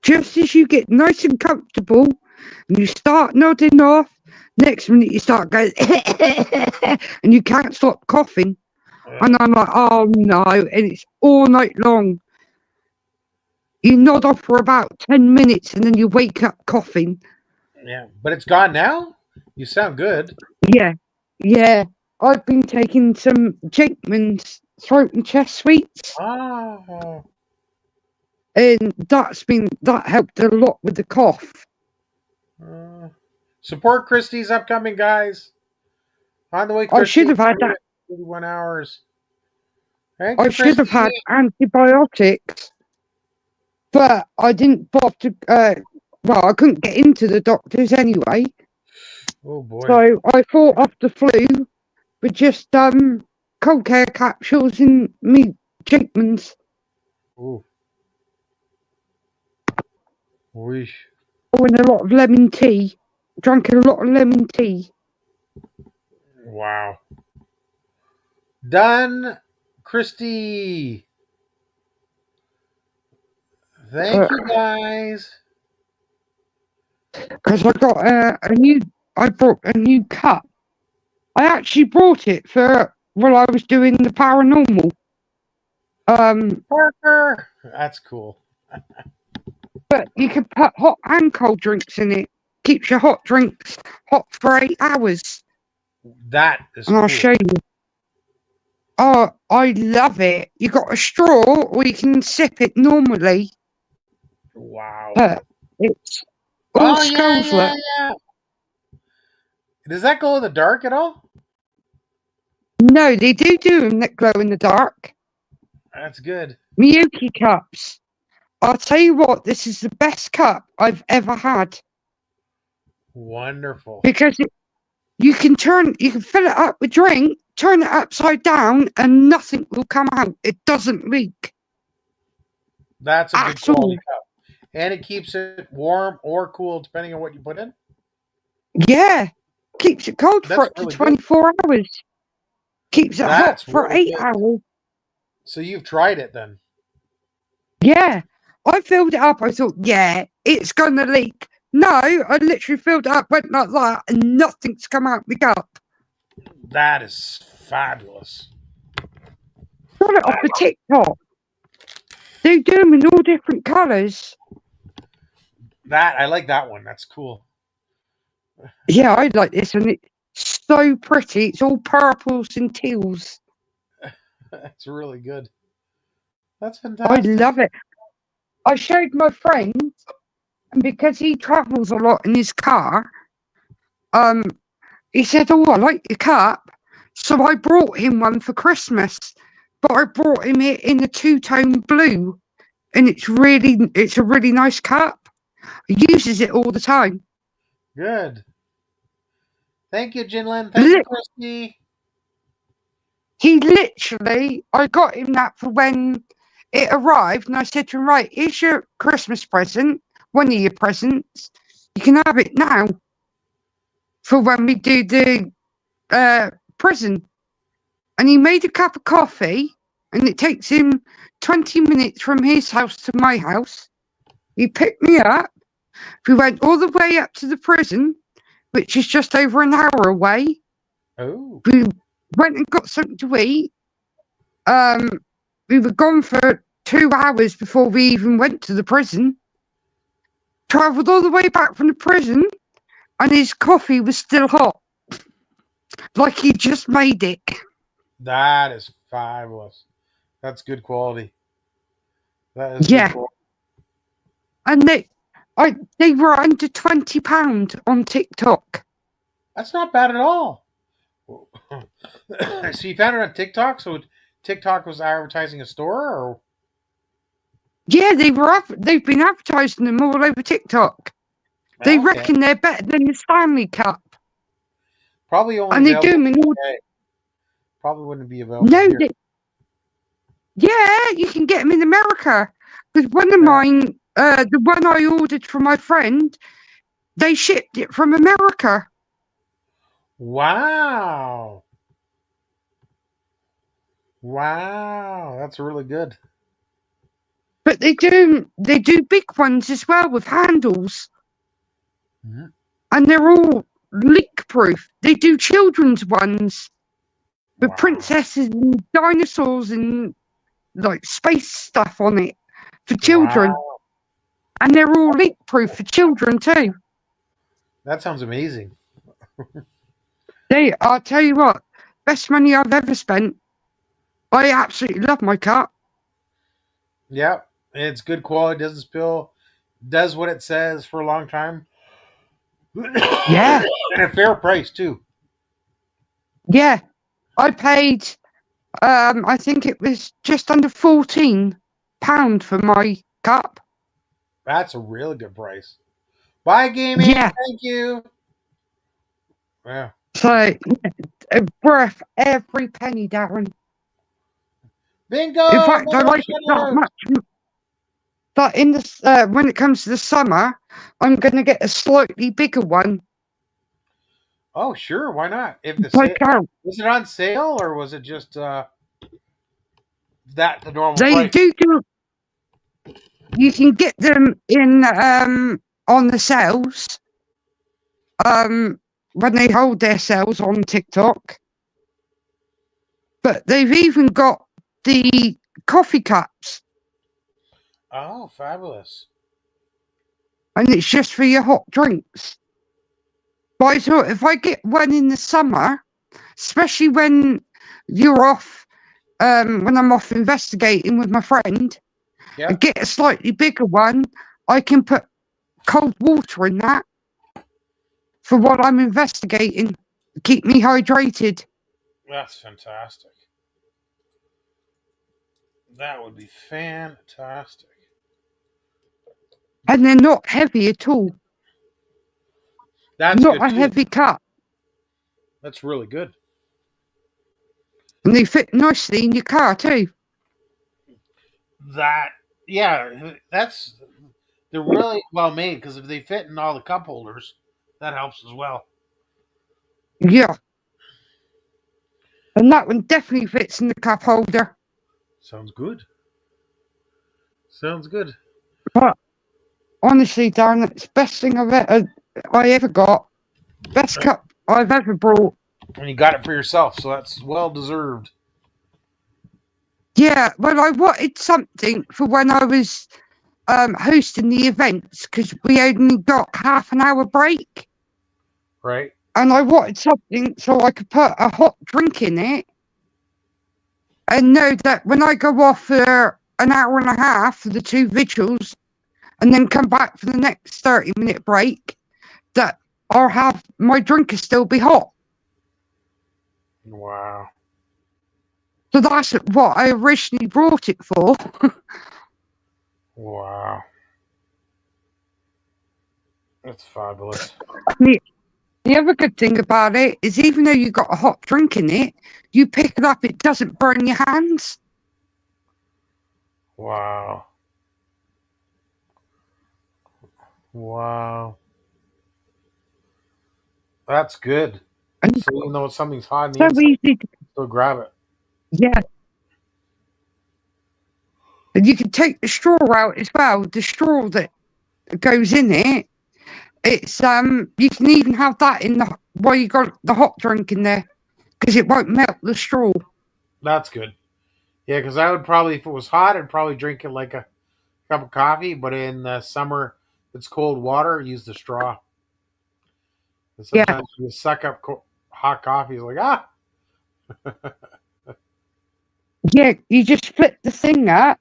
just as you get nice and comfortable and you start nodding off, next minute you start going and you can't stop coughing. And I'm like, oh no, and it's all night long. You nod off for about 10 minutes and then you wake up coughing. Yeah, but it's gone now? You sound good. Yeah. I've been taking some Jakeman's throat and chest sweets, Oh. and that helped a lot with the cough. Support Christie's upcoming, guys. On the way, I should have had 31 hours. Thank you, I should have had Christy. antibiotics, but I didn't bother to. I couldn't get into the doctors anyway, Oh, boy. so I fought off the flu with just cold care capsules and me Jakeman's. Ooh. Weesh. And a lot of lemon tea. Drank a lot of lemon tea. Wow. Done, Christy. Thank you, guys. Because I got I brought a new cup. I actually brought it for while I was doing the paranormal. Parker. That's cool. But you can put hot and cold drinks in it. Keeps your hot drinks hot for 8 hours. That is And cool. I'll show you. Oh, I love it. You got a straw or you can sip it normally. Wow. But it's all skulls left. Yeah. Does that glow in the dark at all? No, they do them that glow in the dark. That's good. Miyuki cups. I'll tell you what, this is the best cup I've ever had. Wonderful. Because you can fill it up with drink, turn it upside down, and nothing will come out. It doesn't leak. That's a good At all. quality cup. And it keeps it warm or cool depending on what you put in. Yeah. Keeps it cold That's for up to really 24 hours. Keeps it hot That's for really 8 good. hours. So you've tried it then? Yeah. I filled it up. I thought, yeah, it's going to leak. No, I literally filled it up, went like that, and nothing's come out the cup. That is fabulous. Got it off the TikTok. They do them in all different colours. I like that one. That's cool. Yeah, I like this, and it's so pretty. It's all purples and teals. That's really good. That's I fantastic. love it. I showed my friend, and because he travels a lot in his car, he said, "Oh, I like your cup." So I brought him one for Christmas, but I brought him it in a two-tone blue, and it's a really nice cup. He uses it all the time. Good. Thank you, Jinlin. Thank you, Christy. He literally, I got him that for when it arrived, and I said to him, right, here's your Christmas present, one of your presents. You can have it now for when we do the prison. And he made a cup of coffee, and it takes him 20 minutes from his house to my house. He picked me up. We went all the way up to the prison. which is just over an hour away. Oh, We went and got something to eat. We were gone for 2 hours before we even went to the prison. Travelled all the way back from the prison, and his coffee was still hot, like he just made it. that is fabulous. That's good quality. That is Yeah. good quality. And they were under £20 on TikTok. That's not bad at all. So you found it on TikTok? So TikTok was advertising a store, or Yeah, they've been advertising them all over TikTok. They Okay. reckon they're better than the Stanley Cup, Probably only and they do available them in all. in UK. Probably wouldn't be available No, here. yeah, you can get them in America. Because one of Yeah. mine, the one I ordered from my friend, they shipped it from America. Wow. Wow, that's really good. But they do big ones as well with handles, Mhm. and they're all leak proof. They do children's ones with Wow. princesses and dinosaurs and like space stuff on it for children, Wow. and they're all leak proof for children too. That sounds amazing. I'll tell you what, best money I've ever spent. I absolutely love my cup. Yeah, it's good quality, doesn't spill, does what it says for a long time. Yeah. And a fair price too. Yeah, I paid. I think it was just under £14 for my cup. That's a really good price. Bye, gaming. Yeah. Thank you. Yeah. So worth every penny, Darren. Bingo. In fact, I more like it that shout-outs. much. But in the when it comes to the summer, I'm going to get a slightly bigger one. Oh, sure. Why not? If the Like out. was it on sale or was it just that the normal They price? do. You can get them in on the sales. When they hold their sales on TikTok. But they've even got the coffee cups, Oh, fabulous. and it's just for your hot drinks. But I thought if I get one in the summer, especially when you're off, when I'm off investigating with my friend, Yeah. I get a slightly bigger one. I can put cold water in that for what I'm investigating. Keep me hydrated. That's fantastic. That would be fantastic. And they're not heavy at all. That's Not good a too. heavy cup. That's really good. And they fit nicely in your car too. They're really well made because if they fit in all the cup holders, that helps as well. Yeah. And that one definitely fits in the cup holder. Sounds good. Sounds good. But honestly, Darren, it's the best thing I ever got. Best cup I've ever brought. And you got it for yourself, so that's well deserved. Yeah, well, I wanted something for when I was hosting the events because we only got half an hour break. Right? And I wanted something so I could put a hot drink in it and know that when I go off for an hour and a half for the 2 vigils and then come back for the next 30-minute break, that I'll have my drink will still be hot. Wow. So that's what I originally brought it for. Wow. That's fabulous. The other good thing about it is even though you got a hot drink in it, you pick it up, it doesn't burn your hands. Wow. Wow. That's good. And So even though something's hot and so you easy to, still grab it. yeah. And you can take the straw out as well. The straw that goes in it, It's you can even have that in the while you got the hot drink in there because it won't melt the straw. That's good. Yeah, because I would probably, if it was hot, I'd probably drink it like a cup of coffee. But in the summer, it's cold water. Use the straw. And Yeah. sometimes you suck up hot coffee. It's like Yeah, you just flip the thing up,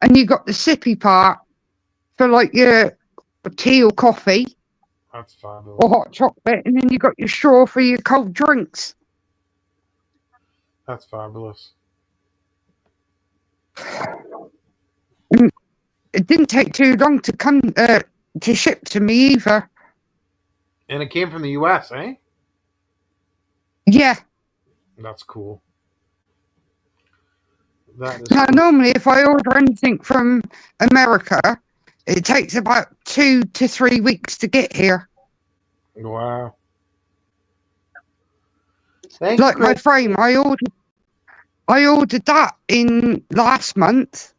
and you got the sippy part for like your tea or coffee that's fabulous. or hot chocolate, and then you got your straw for your cold drinks. That's fabulous. It didn't take too long to come to ship to me either. And it came from the U.S., eh? Yeah. That's cool. That is Now, cool. normally, if I order anything from America, it takes about 2 to 3 weeks to get here. Wow. Thank Like you, my Chris. frame, I ordered that in last month,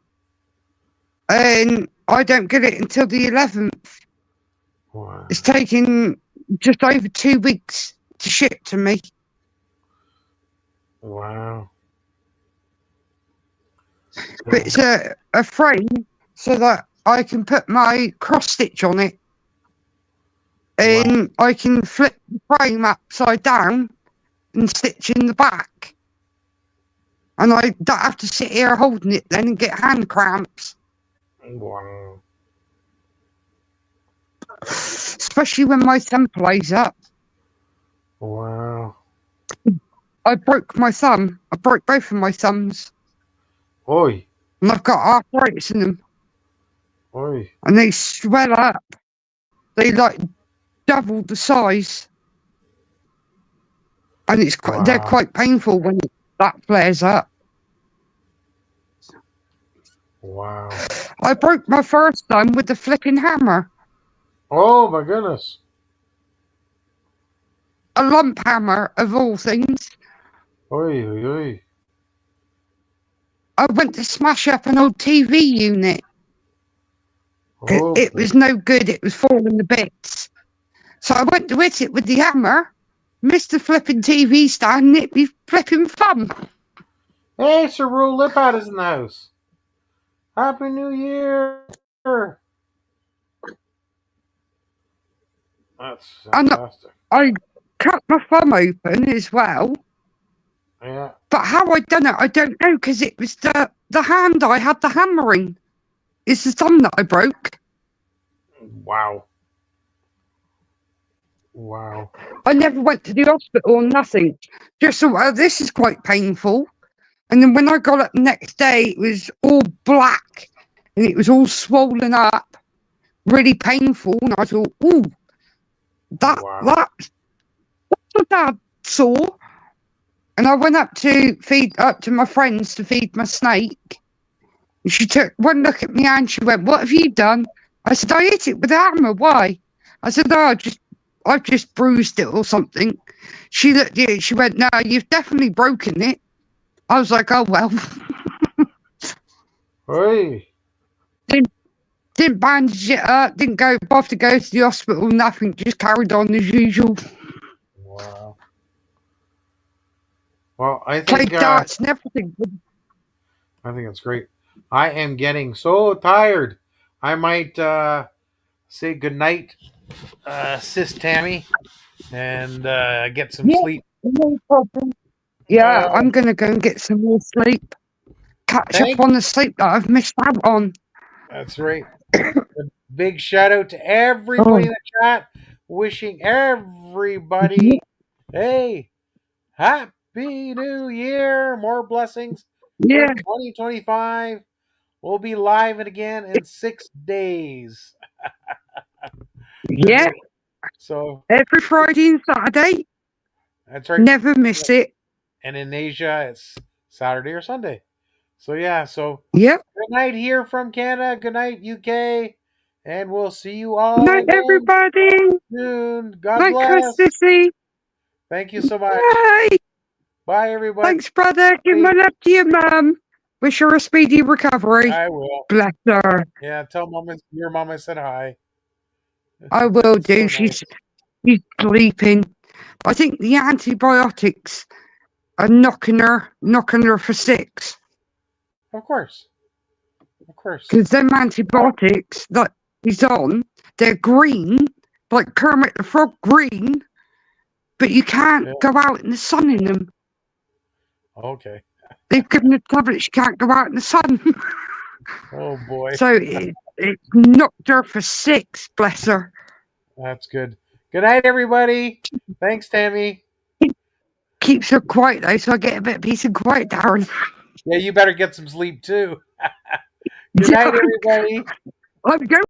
and I don't get it until the 11th. Wow. It's taking just over 2 weeks to ship to me. Wow. But it's a frame so that I can put my cross stitch on it, and I can flip the frame upside down and stitch in the back. And I don't have to sit here holding it then and get hand cramps. Wow. Especially when my thumb plays up. Wow. I broke my thumb. I broke both of my thumbs. Oi. And I've got arthritis in them. Oi. And they swell up. They like double the size. And it's quite, they're Wow. quite painful when that flares up. Wow. I broke my first thumb with the flipping hammer. Oh my goodness. A lump hammer of all things. Oi, oi, oi. I went to smash up an old TV unit. Oh, It was no good. It was falling to bits. So I went to hit it with the hammer, missed the flipping TV stand, and hit me flipping thumb. hey, Sir Rule Lipout is in the house. Happy New Year. That's And fantastic. I cut my thumb open as well. Yeah. But how I done it, I don't know, because it was the hand I had the hammer in. It's the thumb that I broke. Wow. Wow. I never went to the hospital or nothing. Just thought, well, this is quite painful. And then when I got up the next day, it was all black and it was all swollen up, really painful. And I thought, ooh, that's what Dad saw. And I went up to my friends to feed my snake. And she took one look at me and she went, "What have you done?" I said, "I hit it with a hammer. Why?" I said, "Oh, I've just bruised it or something." She looked at it, she went, "No, you've definitely broken it." I was like, "Oh well." Hey. Didn't bandage it up, didn't bother to go to the hospital, nothing, just carried on as usual. Wow. Well, I Played think darts and everything. I think it's great. I am getting so tired. I might say goodnight, Sis Tammy, and get some sleep. No problem. Yeah, I'm going to go and get some more sleep. Catch up on the sleep that I've missed out on. That's right. Big shout out to everybody in the chat. Wishing everybody, hey, Happy New Year. More blessings. Yeah. 2025. We'll be live again in 6 days. Yeah. So every Friday and Saturday. That's right. Never miss it. And in Asia, it's Saturday or Sunday. So yeah. So yep. Good night here from Canada. Good night, UK. And we'll see you all. Good night, everybody. Soon. God night, bless. Christy. Thank you so much. Bye. Bye, everybody. Thanks, brother. Give my love to your mum. Wish her a speedy recovery. I will. Bless her. Yeah, tell your mom I said hi. I will do. So nice. She's sleeping. I think the antibiotics are knocking her for 6. Of course. Of course. Because them antibiotics that he's on, they're green, like Kermit the Frog green, but you can't Yeah. go out in the sun in them. Okay. They've given her tablets, she can't go out in the sun. Oh boy. So it knocked her for 6, bless her. That's good. Good night, everybody. Thanks, Tammy. Keeps her quiet though, so I get a bit of peace and quiet, Darren. Yeah, you better get some sleep too. Good night, everybody. I'm going